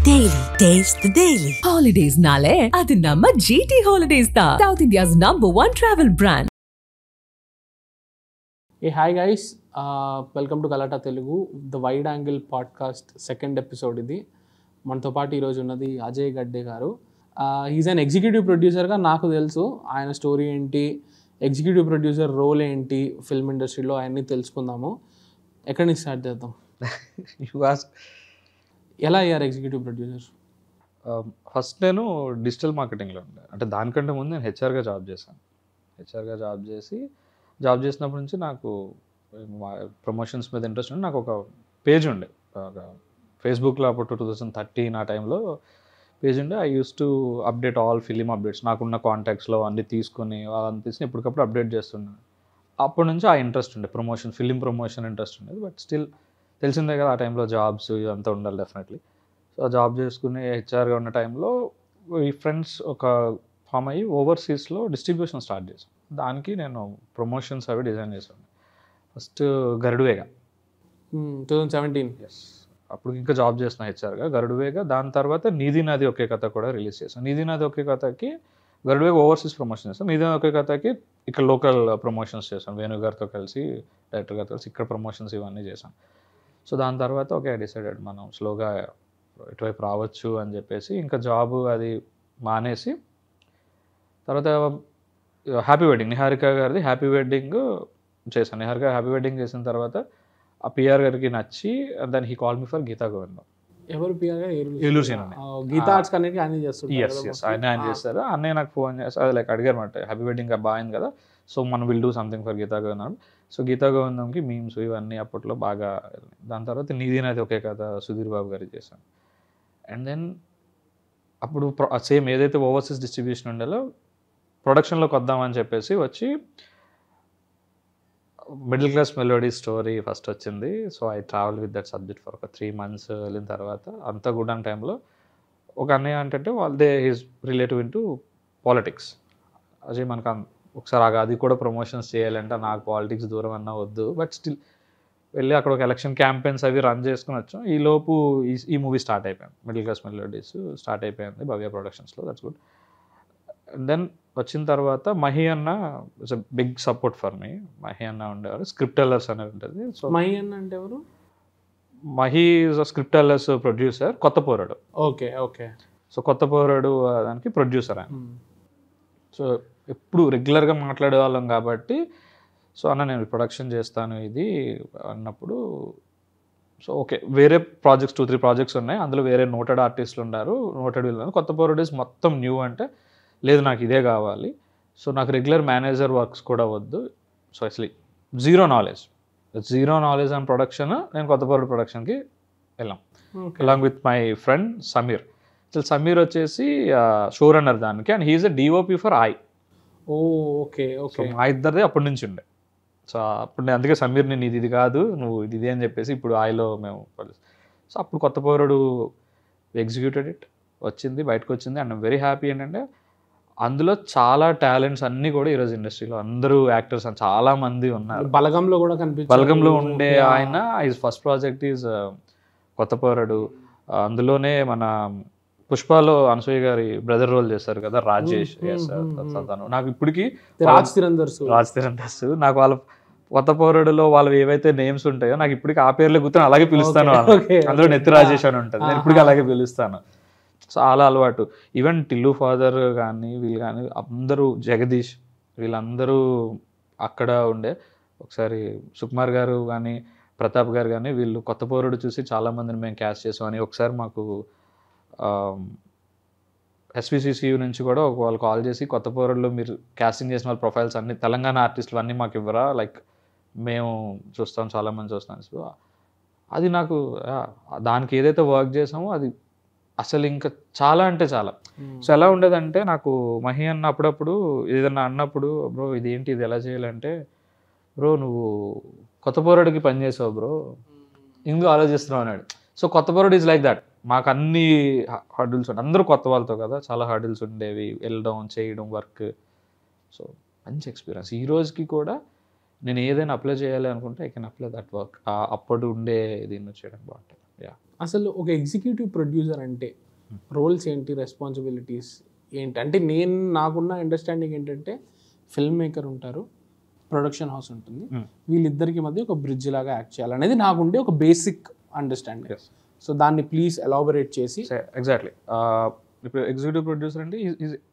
Daily. Taste the Daily. Holidays nale adu namma GT Holidays da, South India's #1 travel brand. Hey, hi guys. Welcome to Galata Telugu, the Wide Angle Podcast second episode ఇది. మనతో పాటు ఈరోజు ఉన్నది అజయ్ గడ్డే గారు. Is an executive ప్రొడ్యూసర్గా నాకు తెలుసు. ఆయన స్టోరీ ఏంటి, ఎగ్జిక్యూటివ్ ప్రొడ్యూసర్ రోల్ ఏంటి ఫిల్మ్ ఇండస్ట్రీలో అవన్నీ తెలుసుకుందాము. ఎక్కడి నుంచి స్టార్ట్ చేద్దాం? ఎలా అయ్యారు ఎగ్జిక్యూటివ్ ప్రొడ్యూసర్? ఫస్ట్ నేను డిజిటల్ మార్కెటింగ్లో ఉండే, అంటే దానికంటే ముందు నేను హెచ్ఆర్గా జాబ్ చేశాను. జాబ్ చేసినప్పటి నుంచి నాకు ప్రమోషన్స్ మీద ఇంట్రెస్ట్ ఉండే. నాకు ఒక పేజ్ ఉండే, ఫేస్బుక్లో అప్పుడు 2013 ఆ టైంలో పేజ్ ఉండే. I use to update all film updates. నాకున్న కాంటాక్ట్స్లో అన్నీ తీసుకొని ఎప్పటికప్పుడు అప్డేట్ చేస్తున్నాను. అప్పటి నుంచి ఆ ఇంట్రెస్ట్ ఉండే, ఫిలిం ప్రమోషన్ ఇంట్రెస్ట్ ఉండేది. బట్ స్టిల్ తెలిసిందే కదా, ఆ టైంలో జాబ్స్ ఇదంతా ఉండాలి డెఫినెట్లీ. సో ఆ జాబ్ చేసుకుని హెచ్ఆర్గా ఉన్న టైంలో ఈ ఫ్రెండ్స్ ఒక ఫామ్ అయ్యి ఓవర్సీస్లో డిస్ట్రిబ్యూషన్ స్టార్ట్ చేశాను. దానికి నేను ప్రమోషన్స్ అవి డిజైన్ చేశాను. ఫస్ట్ గరుడువేగ 2017. ఎస్, అప్పుడు ఇంకా జాబ్ చేసిన హెచ్ఆర్గా గరుడువేగ. దాని తర్వాత నీది నాది ఒకే కథ కూడా రిలీజ్ చేశాను. నీది నాది ఒకే కథకి గరుడువేగ ఓవర్సీస్ ప్రమోషన్ చేశాను. నీది నాది ఒకే కథకి ఇక్కడ లోకల్ ప్రమోషన్స్ చేశాను. వేణు గారితో కలిసి, డైరెక్టర్ గారితో కలిసి ఇక్కడ ప్రమోషన్స్ ఇవన్నీ చేశాను. సో దాని తర్వాత ఓకే డిసైడెడ్ మనం స్లోగా ఇటువైపు రావచ్చు అని చెప్పేసి ఇంకా జాబ్ అది మానేసి తర్వాత హ్యాపీ వెడ్డింగ్, నిహారిక గారిది హ్యాపీ వెడ్డింగ్ చేశాను. నిహారిక హ్యాపీ వెడ్డింగ్ చేసిన తర్వాత ఆ పిఆర్ గారికి నచ్చి దాన్ని he call me for Geetha Govindam. ఎవరు పిఆర్ గారు? ఏలూరు సీన్ అని. గీతా ఆర్ట్స్ కనెక్ట్ ఆయన చేస్తారు. ఎస్ ఆయన చేస్తారు. అన్నయ్య నాకు ఫోన్ చేస్తారు, అది లైక్ అడిగారు అనమాట, హ్యాపీ వెడ్డింగ్ బాగుంది కదా, సో మనం will do something for Geetha Govindam. So Geetha గోవిందంకి మీమ్స్ ఇవన్నీ అప్పట్లో బాగా. దాని తర్వాత నీది నాది ఒకే కథ సుధీర్ బాబు గారికి చేశాను. అండ్ దెన్ అప్పుడు సేమ్ ఏదైతే ఓవర్సీస్ డిస్ట్రిబ్యూషన్ ఉండేలో ప్రొడక్షన్లోకి వద్దామని చెప్పేసి వచ్చి middle class melody story first వచ్చింది. So I travel with that subject for ఒక 3 months. వెళ్ళిన తర్వాత అంత గుడ్ అన్ టైంలో ఒక అన్నయ్య అంటే వాళ్ళదే his relative in to politics. Ajay మనకు ఒకసారి అది కూడా ప్రమోషన్స్ చేయాలంటే నాకు పాలిటిక్స్ దూరం అన్నా వద్దు, బట్ స్టిల్ వెళ్ళి అక్కడ ఒక ఎలక్షన్ క్యాంపెయిన్స్ అవి రన్ చేసుకుని వచ్చాం. ఈ లోపు ఈ మూవీ స్టార్ట్ అయిపోయింది, మిడిల్ క్లాస్ మెలోడీస్ స్టార్ట్ అయిపోయింది భవ్య ప్రొడక్షన్స్లో. That's good. దెన్ వచ్చిన తర్వాత మహి అన్న it's a big support for me. Mahi అన్న ఉండేవారు, స్క్రిప్ట్ ఎల్లర్స్ అనేది ఉంటుంది. సో మహి అన్న అంటే ఎవరు? మహి ఈజ్ అ స్క్రిప్ట్ ఎల్లర్స్ ప్రొడ్యూసర్, కొత్త పోరాడు. Okay okay. సో కొత్త పోరాడు దానికి ప్రొడ్యూసర్ ఆయన. సో ఎప్పుడు రెగ్యులర్గా మాట్లాడే వాళ్ళం కాబట్టి, సో అన్న నేను ప్రొడక్షన్ చేస్తాను ఇది అన్నప్పుడు, సో ఓకే వేరే ప్రాజెక్ట్స్ 2-3 ప్రాజెక్ట్స్ ఉన్నాయి, అందులో వేరే నోటెడ్ ఆర్టిస్టులు ఉన్నారు, నోటెడ్ వీళ్ళు. కొత్త పోరాడీస్ మొత్తం న్యూ అంటే లేదు నాకు ఇదే కావాలి. సో నాకు రెగ్యులర్ మేనేజర్ వర్క్స్ కూడా వద్దు. సో అసలు జీరో నాలెడ్జ్ ఆన్ ప్రొడక్షన్. నేను కొత్త పోరాడు ప్రొడక్షన్కి వెళ్ళాం along with my friend Sameer. అసలు సమీర్ వచ్చేసి షో రన్నర్ దానికి, and he is a DOP for I. Okay okay. మా ఇద్దరిదే అప్పటి నుంచి ఉండే. సో అప్పుడు నేను అందుకే సమీర్ నేను ఇది కాదు నువ్వు ఇది అని చెప్పేసి ఇప్పుడు ఆయలో మేము. సో అప్పుడు కొత్త పౌరుడు ఎగ్జిక్యూటెడ్ ఇట్, వచ్చింది, బయటకు వచ్చింది. అండ్ వెరీ హ్యాపీ ఏంటంటే అందులో చాలా టాలెంట్స్ అన్నీ కూడా ఈరోజు ఇండస్ట్రీలో అందరూ యాక్టర్స్ చాలా మంది ఉన్నారు. బలగంలో కూడా కనిపించారు. బలగంలో ఉండే ఆయన హిజ్ ఫస్ట్ ప్రాజెక్ట్ ఈజ్ కొత్త పౌరుడు. అందులోనే మన పుష్పలో అనసూయ గారి బ్రదర్ రోల్ చేశారు కదా రాజేష్. నాకు ఇప్పటికి రాజ్ తిరందర్సు నాకు వాళ్ళ కొత్త పౌరుడులో వాళ్ళు ఏవైతే నేమ్స్ ఉంటాయో నాకు ఇప్పటికి ఆ పేర్లు గుర్తుని అలాగే పిలుస్తాను. అందులో నెత్తి రాజేష్ అని ఉంటుంది, నేను ఇప్పటికీ అలాగే పిలుస్తాను. చాలా అలవాటు. ఈవెన్ టిల్లు ఫాదర్ కానీ వీళ్ళు కానీ అందరూ, జగదీష్ వీళ్ళందరూ అక్కడ ఉండే. ఒకసారి సుకుమార్ గారు కానీ ప్రతాప్ గారు కానీ వీళ్ళు కొత్త పౌరుడు చూసి చాలామందిని మేము క్యాస్ట్ చేసామని ఒకసారి మాకు ఎస్విసిసియు నుంచి కూడా వాళ్ళు కాల్ చేసి కొత్త పౌరుల్లో మీరు క్యాస్టింగ్ చేసిన వాళ్ళ ప్రొఫైల్స్ అన్ని తెలంగాణ ఆర్టిస్టులు అన్నీ మాకు ఇవ్వరా, లైక్ మేము చూస్తాం చాలామంది చూస్తాం. సో అది నాకు దానికి ఏదైతే వర్క్ చేసామో అది అసలు ఇంకా చాలా అంటే చాలా. సో ఎలా ఉండేదంటే నాకు మహి అన్న అప్పుడప్పుడు ఏదన్నా అన్నప్పుడు, బ్రో ఇదేంటి ఇది ఎలా చేయాలంటే, బ్రో నువ్వు కొత్త పౌరుడికి పని చేసావు బ్రో, ఇందులో ఆలోచిస్తున్నావు అన్నాడు. సో కొత్త పౌరుడు ఈజ్ లైక్ దట్. మాకు అన్ని హర్డిల్స్ ఉండే, అందరూ కొత్త వాళ్ళతో కదా, చాలా హర్డిల్స్ ఉండేవి, వెళ్ళడం చేయడం వర్క్. సో మంచి ఎక్స్పీరియన్స్. ఈ రోజుకి కూడా నేను ఏదైనా అప్లై చేయాలి అనుకుంటే I can apply that work. అప్పుడు ఉండే దీన్ని చేయడానికి బాగుంటుంది. అసలు ఒక ఎగ్జిక్యూటివ్ ప్రొడ్యూసర్ అంటే రోల్స్ ఏంటి, రెస్పాన్సిబిలిటీస్ ఏంటి? అంటే నాకున్న అండర్స్టాండింగ్ ఏంటంటే ఫిల్మ్ మేకర్ ఉంటారు, ప్రొడక్షన్ హౌస్ ఉంటుంది, వీళ్ళిద్దరికి మధ్య ఒక బ్రిడ్జ్ లాగా యాక్ట్ చేయాలనేది నాకుండే ఒక బేసిక్ అండర్స్టాండింగ్. సో దాన్ని ప్లీజ్ ఎలాబొరేట్ చేసి. ఎగ్జాక్ట్లీ. ఇప్పుడు ఎగ్జిక్యూటివ్ ప్రొడ్యూసర్ అంటే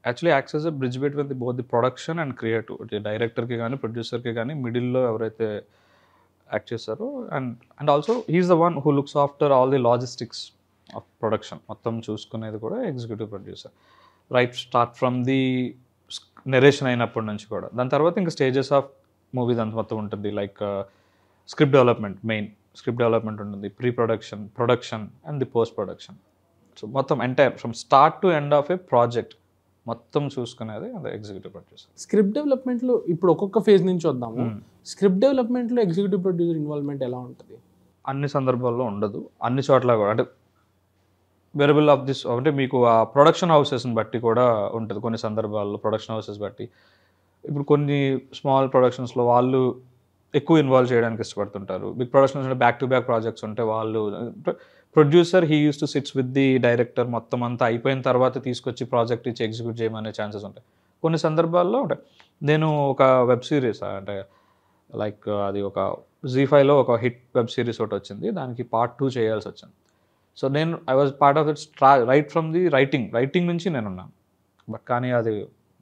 actually acts as a bridge between both the production and creative. డైరెక్టర్కి కానీ ప్రొడ్యూసర్కి కానీ మిడిల్లో ఎవరైతే యాక్ట్ చేస్తారో, and also he is the one who looks after all the logistics of production మొత్తం చూసుకునేది కూడా executive producer. Right start from the narration అయినప్పటి నుంచి కూడా. దాని తర్వాత ఇంకా స్టేజెస్ ఆఫ్ మూవీ దాని మొత్తం ఉంటుంది. Like script development, main script development ఉంటుంది, pre production, production and the post production. So మొత్తం entire from start to end of a project మొత్తం చూసుకునేది అది ఎగ్జిక్యూటివ్ ప్రొడ్యూసర్. స్క్రిప్ట్ డెవలప్మెంట్లో ఇప్పుడు ఒక్కొక్క ఫేజ్ నుంచి వద్దాము. స్క్రిప్ట్ డెవలప్మెంట్లో ఎగ్జిక్యూటివ్ ప్రొడ్యూసర్ ఇన్వాల్వ్మెంట్ ఎలా ఉంటుంది? అన్ని సందర్భాల్లో ఉండదు, అన్ని చోట్ల కూడా. అంటే వేరియబుల్ ఆఫ్ దిస్ అంటే మీకు ఆ ప్రొడక్షన్ హౌసెస్ని బట్టి కూడా ఉంటుంది. కొన్ని సందర్భాల్లో ప్రొడక్షన్ హౌసెస్ బట్టి. ఇప్పుడు కొన్ని స్మాల్ ప్రొడక్షన్స్లో వాళ్ళు ఎక్కువ ఇన్వాల్వ్ చేయడానికి ఇష్టపడుతుంటారు. బిగ్ ప్రొడక్షన్స్ అంటే బ్యాక్ టు బ్యాక్ ప్రాజెక్ట్స్ ఉంటే వాళ్ళు producer he use to sits with the director, మొత్తం అంతా అయిపోయిన తర్వాత తీసుకొచ్చి ప్రాజెక్ట్ ఇచ్చి ఎగ్జిక్యూట్ చేయమనే ఛాన్సెస్ ఉంటాయి. కొన్ని సందర్భాల్లో ఉంటాయి. నేను ఒక వెబ్ సిరీస్ అంటే లైక్ అది ఒక Z5లో ఒక హిట్ వెబ్ సిరీస్ ఒకటి వచ్చింది, దానికి పార్ట్ 2 చేయాల్సి వచ్చింది. So I was part of it right from the writing నుంచి నేను ఉన్నాను. బట్ కానీ అది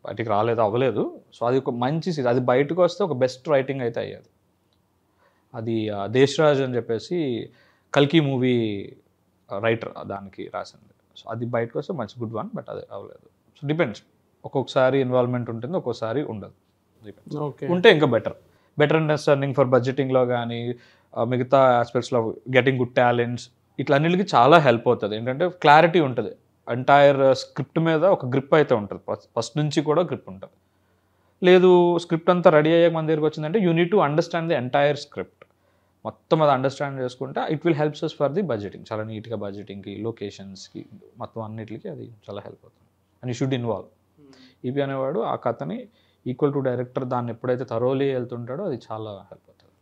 బయటికి అవ్వలేదు. సో అది ఒక మంచి అది బయటకు వస్తే ఒక బెస్ట్ రైటింగ్ అయితే అయ్యేది. అది దేశ్రాజ్ అని చెప్పేసి కల్కి మూవీ రైటర్ దానికి రాసింది. సో అది బయటకు వస్తే మంచి గుడ్ వన్, బట్ అది అవ్వలేదు. సో డిపెండ్స్, ఒక్కొక్కసారి ఇన్వాల్వ్మెంట్ ఉంటుంది, ఒక్కొక్కసారి ఉండదు. ఉంటే ఇంకా బెటర్ అండర్స్టాండింగ్ ఫర్ బడ్జెటింగ్లో కానీ మిగతా ఆస్పెక్ట్స్లో గెటింగ్ గుడ్ టాలెంట్స్ ఇట్లా అన్నిటికీ చాలా హెల్ప్ అవుతుంది. ఏంటంటే క్లారిటీ ఉంటుంది, ఎంటైర్ స్క్రిప్ట్ మీద ఒక గ్రిప్ అయితే ఉంటుంది, ఫస్ట్ నుంచి కూడా గ్రిప్ ఉంటుంది. లేదు స్క్రిప్ట్ అంతా రెడీ అయ్యాక మన దగ్గరికి వచ్చిందంటే you need to understand the entire script. మొత్తం అది అండర్స్టాండ్ చేసుకుంటే it will helps us for the budgeting. చాలా నీట్గా బడ్జెటింగ్కి, లొకేషన్స్కి, మొత్తం అన్నిటికి అది చాలా హెల్ప్ అవుతుంది. And you should involve. EP అనేవాడు ఆ కథని ఈక్వల్ టు డైరెక్టర్ దాన్ని ఎప్పుడైతే థరోలీ వెళ్తుంటాడో అది చాలా హెల్ప్ అవుతుంది.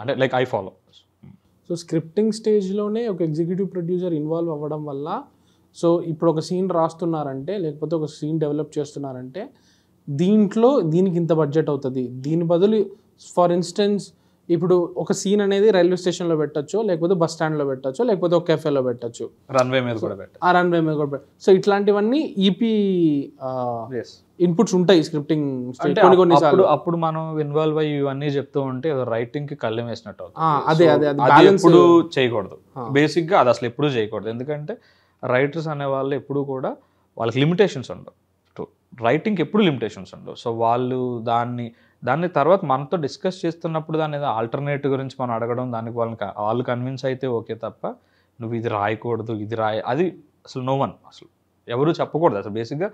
అంటే like I follow. So scripting స్టేజ్లోనే ఒక ఎగ్జిక్యూటివ్ ప్రొడ్యూసర్ ఇన్వాల్వ్ అవ్వడం వల్ల, సో ఇప్పుడు ఒక సీన్ రాస్తున్నారంటే లేకపోతే ఒక సీన్ డెవలప్ చేస్తున్నారంటే దీనికి ఇంత బడ్జెట్ అవుతుంది, దీని బదులు ఫర్ ఇన్స్టెన్స్ ఇప్పుడు ఒక సీన్ అనేది రైల్వే స్టేషన్లో పెట్టచ్చు, లేకపోతే బస్ స్టాండ్లో పెట్టచ్చు, లేకపోతే ఒక కెఫేలో పెట్టచ్చు, రన్వే మీద కూడా పెట్టచ్చు. సో ఇట్లాంటివన్నీ ఈపీ ఇన్పుట్స్ ఉంటాయి స్క్రిప్టింగ్. అప్పుడు మనం ఇన్వాల్వ్ అయ్యి ఇవన్నీ చెప్తూ ఉంటే రైటింగ్ కి కళ్ళెం వేసినట్టు అదే ఎప్పుడు చేయకూడదు. బేసిక్ గా అది అసలు ఎప్పుడు చేయకూడదు. ఎందుకంటే రైటర్స్ అనే వాళ్ళు ఎప్పుడు కూడా వాళ్ళకి లిమిటేషన్స్ ఉండవు, రైటింగ్కి ఎప్పుడు లిమిటేషన్స్ ఉండవు. సో వాళ్ళు దాన్ని తర్వాత మనతో డిస్కస్ చేస్తున్నప్పుడు దాని ఆల్టర్నేటివ్ గురించి మనం అడగడం, దానికి వాళ్ళు కన్విన్స్ అయితే ఓకే తప్ప నువ్వు ఇది రాయకూడదు, అది అసలు నో వన్, అసలు ఎవరు చెప్పకూడదు. అసలు బేసిక్గా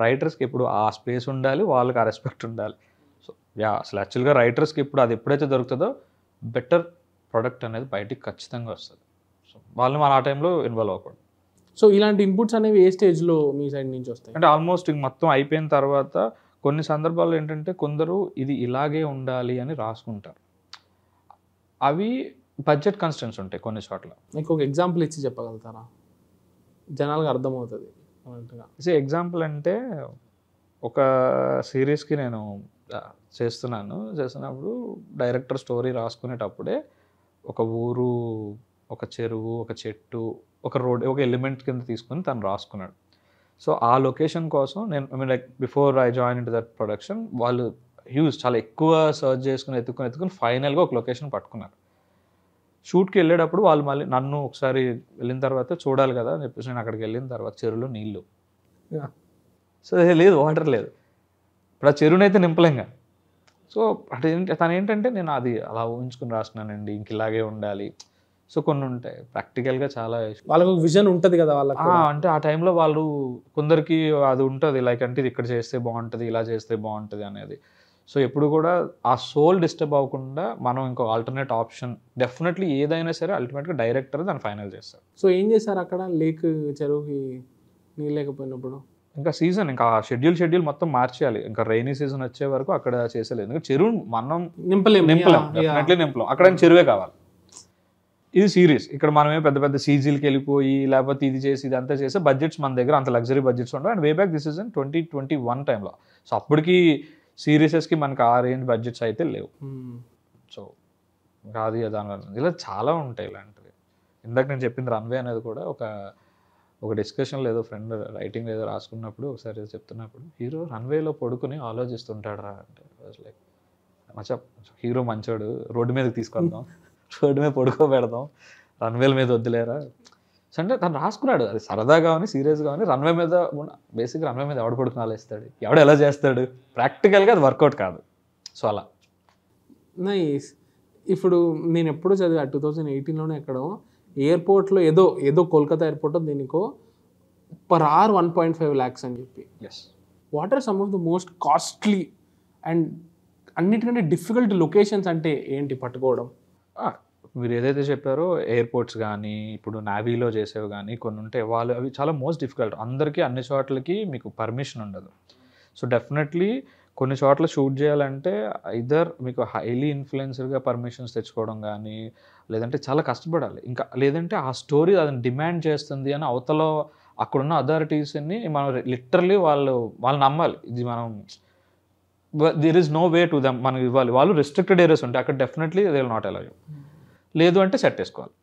రైటర్స్కి ఎప్పుడు ఆ స్పేస్ ఉండాలి, వాళ్ళకి ఆ రెస్పెక్ట్ ఉండాలి. సో అసలు యాక్చువల్గా రైటర్స్కి ఇప్పుడు అది ఎప్పుడైతే దొరుకుతుందో బెటర్ ప్రొడక్ట్ అనేది బయటికి ఖచ్చితంగా వస్తుంది. సో వాళ్ళని మన ఆ టైంలో ఇన్వాల్వ్ అవ్వకూడదు. సో ఇలాంటి ఇన్పుట్స్ అనేవి ఏ స్టేజ్లో మీ సైడ్ నుంచి వస్తాయి? అంటే ఆల్మోస్ట్ మొత్తం అయిపోయిన తర్వాత కొన్ని సందర్భాల్లో ఏంటంటే కొందరు ఇది ఇలాగే ఉండాలి అని రాసుకుంటారు, అవి బడ్జెట్ కన్స్టెంట్స్ ఉంటాయి కొన్ని చోట్ల. మీకు ఒక ఎగ్జాంపుల్ ఇచ్చి చెప్పగలుగుతారా, జనాలకు అర్థమవుతుంది? ఎగ్జాంపుల్ అంటే ఒక సిరీస్కి నేను చేస్తున్నప్పుడు డైరెక్టర్ స్టోరీ రాసుకునేటప్పుడే ఒక ఊరు, ఒక చెరువు, ఒక చెట్టు, ఒక రోడ్, ఒక ఎలిమెంట్ కింద తీసుకుని తను రాసుకున్నాడు. సో ఆ లొకేషన్ కోసం నేను like before I join in to that production వాళ్ళు చాలా ఎక్కువ సర్చ్ చేసుకుని ఎత్తుకుని ఫైనల్గా ఒక లొకేషన్ పట్టుకున్నారు. షూట్కి వెళ్ళేటప్పుడు వాళ్ళు మళ్ళీ నన్ను ఒకసారి వెళ్ళిన తర్వాత చూడాలి కదా అని చెప్పేసి నేను అక్కడికి వెళ్ళిన తర్వాత చెరువులో నీళ్ళు, సో లేదు వాటర్ లేదు. ఇప్పుడు ఆ చెరువునైతే నింపలేంగా. సో అంటే తను ఏంటంటే నేను అది అలా ఊహించుకుని రాస్తున్నానండి, ఇంక ఇలాగే ఉండాలి. సో కొన్ని ఉంటాయి ప్రాక్టికల్గా చాలా వాళ్ళకు విజన్ ఉంటుంది కదా వాళ్ళకి. అంటే ఆ టైంలో వాళ్ళు కొందరికి అది ఉంటుంది లైక్ అంటే ఇది ఇక్కడ చేస్తే బాగుంటుంది, ఇలా చేస్తే బాగుంటుంది అనేది. సో ఎప్పుడు కూడా ఆ సోల్ డిస్టర్బ్ అవ్వకుండా మనం ఇంకో ఆల్టర్నేట్ ఆప్షన్ డెఫినెట్లీ ఏదైనా సరే అల్టిమేట్గా డైరెక్టర్ దాన్ని ఫైనల్ చేస్తారు. సో ఏం చేశారు అక్కడ చెరువుకి నీళ్ళు లేకపోయినప్పుడు? ఇంకా సీజన్ ఇంకా షెడ్యూల్ మొత్తం మార్చేయాలి. ఇంకా రైనీ సీజన్ వచ్చే వరకు అక్కడ చేసేలేదు. ఎందుకంటే చెరువు మనం నింపలేం, అక్కడ చెరువే కావాలి. ఇది సీరియస్. ఇక్కడ మనమే పెద్ద పెద్ద సీజీలకి వెళ్ళిపోయి లేకపోతే ఇది చేసి ఇదంతా చేస్తే బడ్జెట్స్ మన దగ్గర అంత లగ్జరీ బడ్జెట్స్ ఉండవు. And way back this is in 2021 టైంలో. సో అప్పటికి సీరియసెస్కి మనకు ఆ రేంజ్ బడ్జెట్స్ అయితే లేవు. సో అది దానివల్ల ఇలా చాలా ఉంటాయి ఇలాంటివి. ఇందాక నేను చెప్పింది రన్వే అనేది కూడా ఒక డిస్కషన్లో ఏదో ఫ్రెండ్ రైటింగ్ ఏదో రాసుకున్నప్పుడు ఒకసారి చెప్తున్నప్పుడు హీరో రన్వేలో పడుకుని ఆలోచిస్తుంటాడు రా అంటే లైక్ మచ్చా హీరో మంచోడు, రోడ్డు మీదకి తీసుకొద్దాం, రోడ్డు మీద పడుకోబెడదాం, రన్వేల మీద వద్దులేరా. సో అంటే తను రాసుకున్నాడు అది సరదాగా కానీ సీరియస్గా కానీ. రన్వే మీద బేసిక్గా రన్వే మీద ఎవడు పడుకుని ఆలోచిస్తాడు, ఎవడు ఎలా చేస్తాడు, ప్రాక్టికల్గా అది వర్కౌట్ కాదు. సో అలా నైస్. ఇప్పుడు నేను ఎప్పుడు చదివా 2018లోనే ఎక్కడో ఎయిర్పోర్ట్లో ఏదో కోల్కతా ఎయిర్పోర్ట్లో దీనికో పర్ అవర్ 1.5 lakhs అని చెప్పి. Yes. What are some of the most costly and అన్నిటికంటే డిఫికల్ట్ లొకేషన్స్ అంటే ఏంటి పట్టుకోవడం? మీరు ఏదైతే చెప్పారో ఎయిర్పోర్ట్స్ కానీ ఇప్పుడు నావీలో చేసేవి కానీ కొన్ని ఉంటే వాళ్ళు అవి చాలా మోస్ట్ డిఫికల్ట్. అందరికీ అన్ని చోట్లకి మీకు పర్మిషన్ ఉండదు. సో డెఫినెట్లీ కొన్ని చోట్ల షూట్ చేయాలంటే ఐదర్ మీకు హైలీ ఇన్ఫ్లుయెన్సర్గా పర్మిషన్స్ తెచ్చుకోవడం కానీ లేదంటే చాలా కష్టపడాలి. ఇంకా లేదంటే ఆ స్టోరీ అదని డిమాండ్ చేస్తుంది అని అవతల అక్కడున్న అథారిటీస్ని మనం లిటరలీ వాళ్ళు నమ్మాలి. ఇది మనం there is no way to them మనకి ఇవ్వాలి. వాళ్ళు రెస్ట్రిక్టెడ్ ఏరియాస్ ఉంటాయి అక్కడ definitely they will not allow you. లేదు అంటే సెట్ వేసుకోవాలి.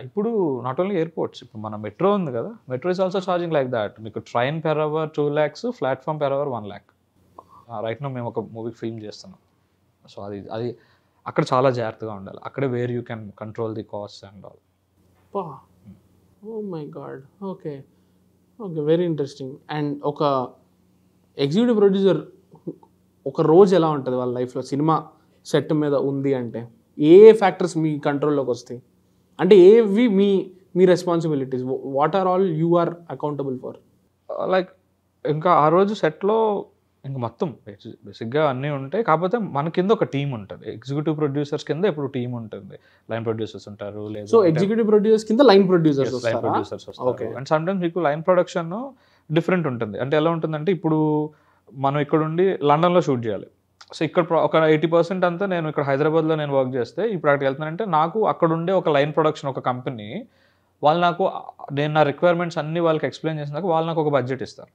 ఇప్పుడు నాట్ ఓన్లీ ఎయిర్పోర్ట్స్, ఇప్పుడు మన మెట్రో ఉంది కదా, metro is also charging like that. మీకు train per hour 2 lakhs, platform per hour 1 lakh. Right no మేము ఒక మూవీ ఫిల్మ్ చేస్తున్నాం. సో అది అక్కడ చాలా జాగ్రత్తగా ఉండాలి. అక్కడే where you can control the cost and all. Oh my god. Okay, very interesting. And ఒక ఎగ్జిక్యూటివ్ ప్రొడ్యూసర్ ఒక రోజు ఎలా ఉంటుంది వాళ్ళ లైఫ్లో సినిమా సెట్ మీద ఉంది అంటే ఏ ఫ్యాక్టర్స్ మీ కంట్రోల్లోకి వస్తాయి? అంటే ఏవి మీ responsibilities? What are all you are accountable for? Like ఇంకా ఆ రోజు సెట్లో ఇంకా మొత్తం బేసిక్గా అన్నీ ఉంటాయి. కాకపోతే మన కింద ఒక టీం ఉంటుంది. ఎగ్జిక్యూటివ్ ప్రొడ్యూసర్స్ కింద ఇప్పుడు టీం ఉంటుంది. లైన్ ప్రొడ్యూసర్స్ ఉంటారు. సో ఎగ్జిక్యూటివ్ ప్రొడ్యూసర్స్ కింద లైన్ ప్రొడ్యూసర్స్ వస్తారు. అండ్ సమ్ టైమ్స్ మీకు లైన్ ప్రొడక్షన్ డిఫరెంట్ ఉంటుంది. అంటే ఎలా ఉంటుందంటే ఇప్పుడు మనం ఇక్కడ ఉండి లండన్లో షూట్ చేయాలి. సో ఇక్కడ ఒక 80% అంతా నేను ఇక్కడ హైదరాబాద్లో నేను వర్క్ చేస్తే ఇప్పుడు అక్కడికి వెళ్తున్నానంటే నాకు అక్కడ ఉండే ఒక లైన్ ప్రొడక్షన్ ఒక కంపెనీ వాళ్ళు నాకు నేను నా రిక్వైర్మెంట్స్ అన్నీ వాళ్ళకి ఎక్స్ప్లెయిన్ చేసినాక వాళ్ళు నాకు ఒక బడ్జెట్ ఇస్తారు.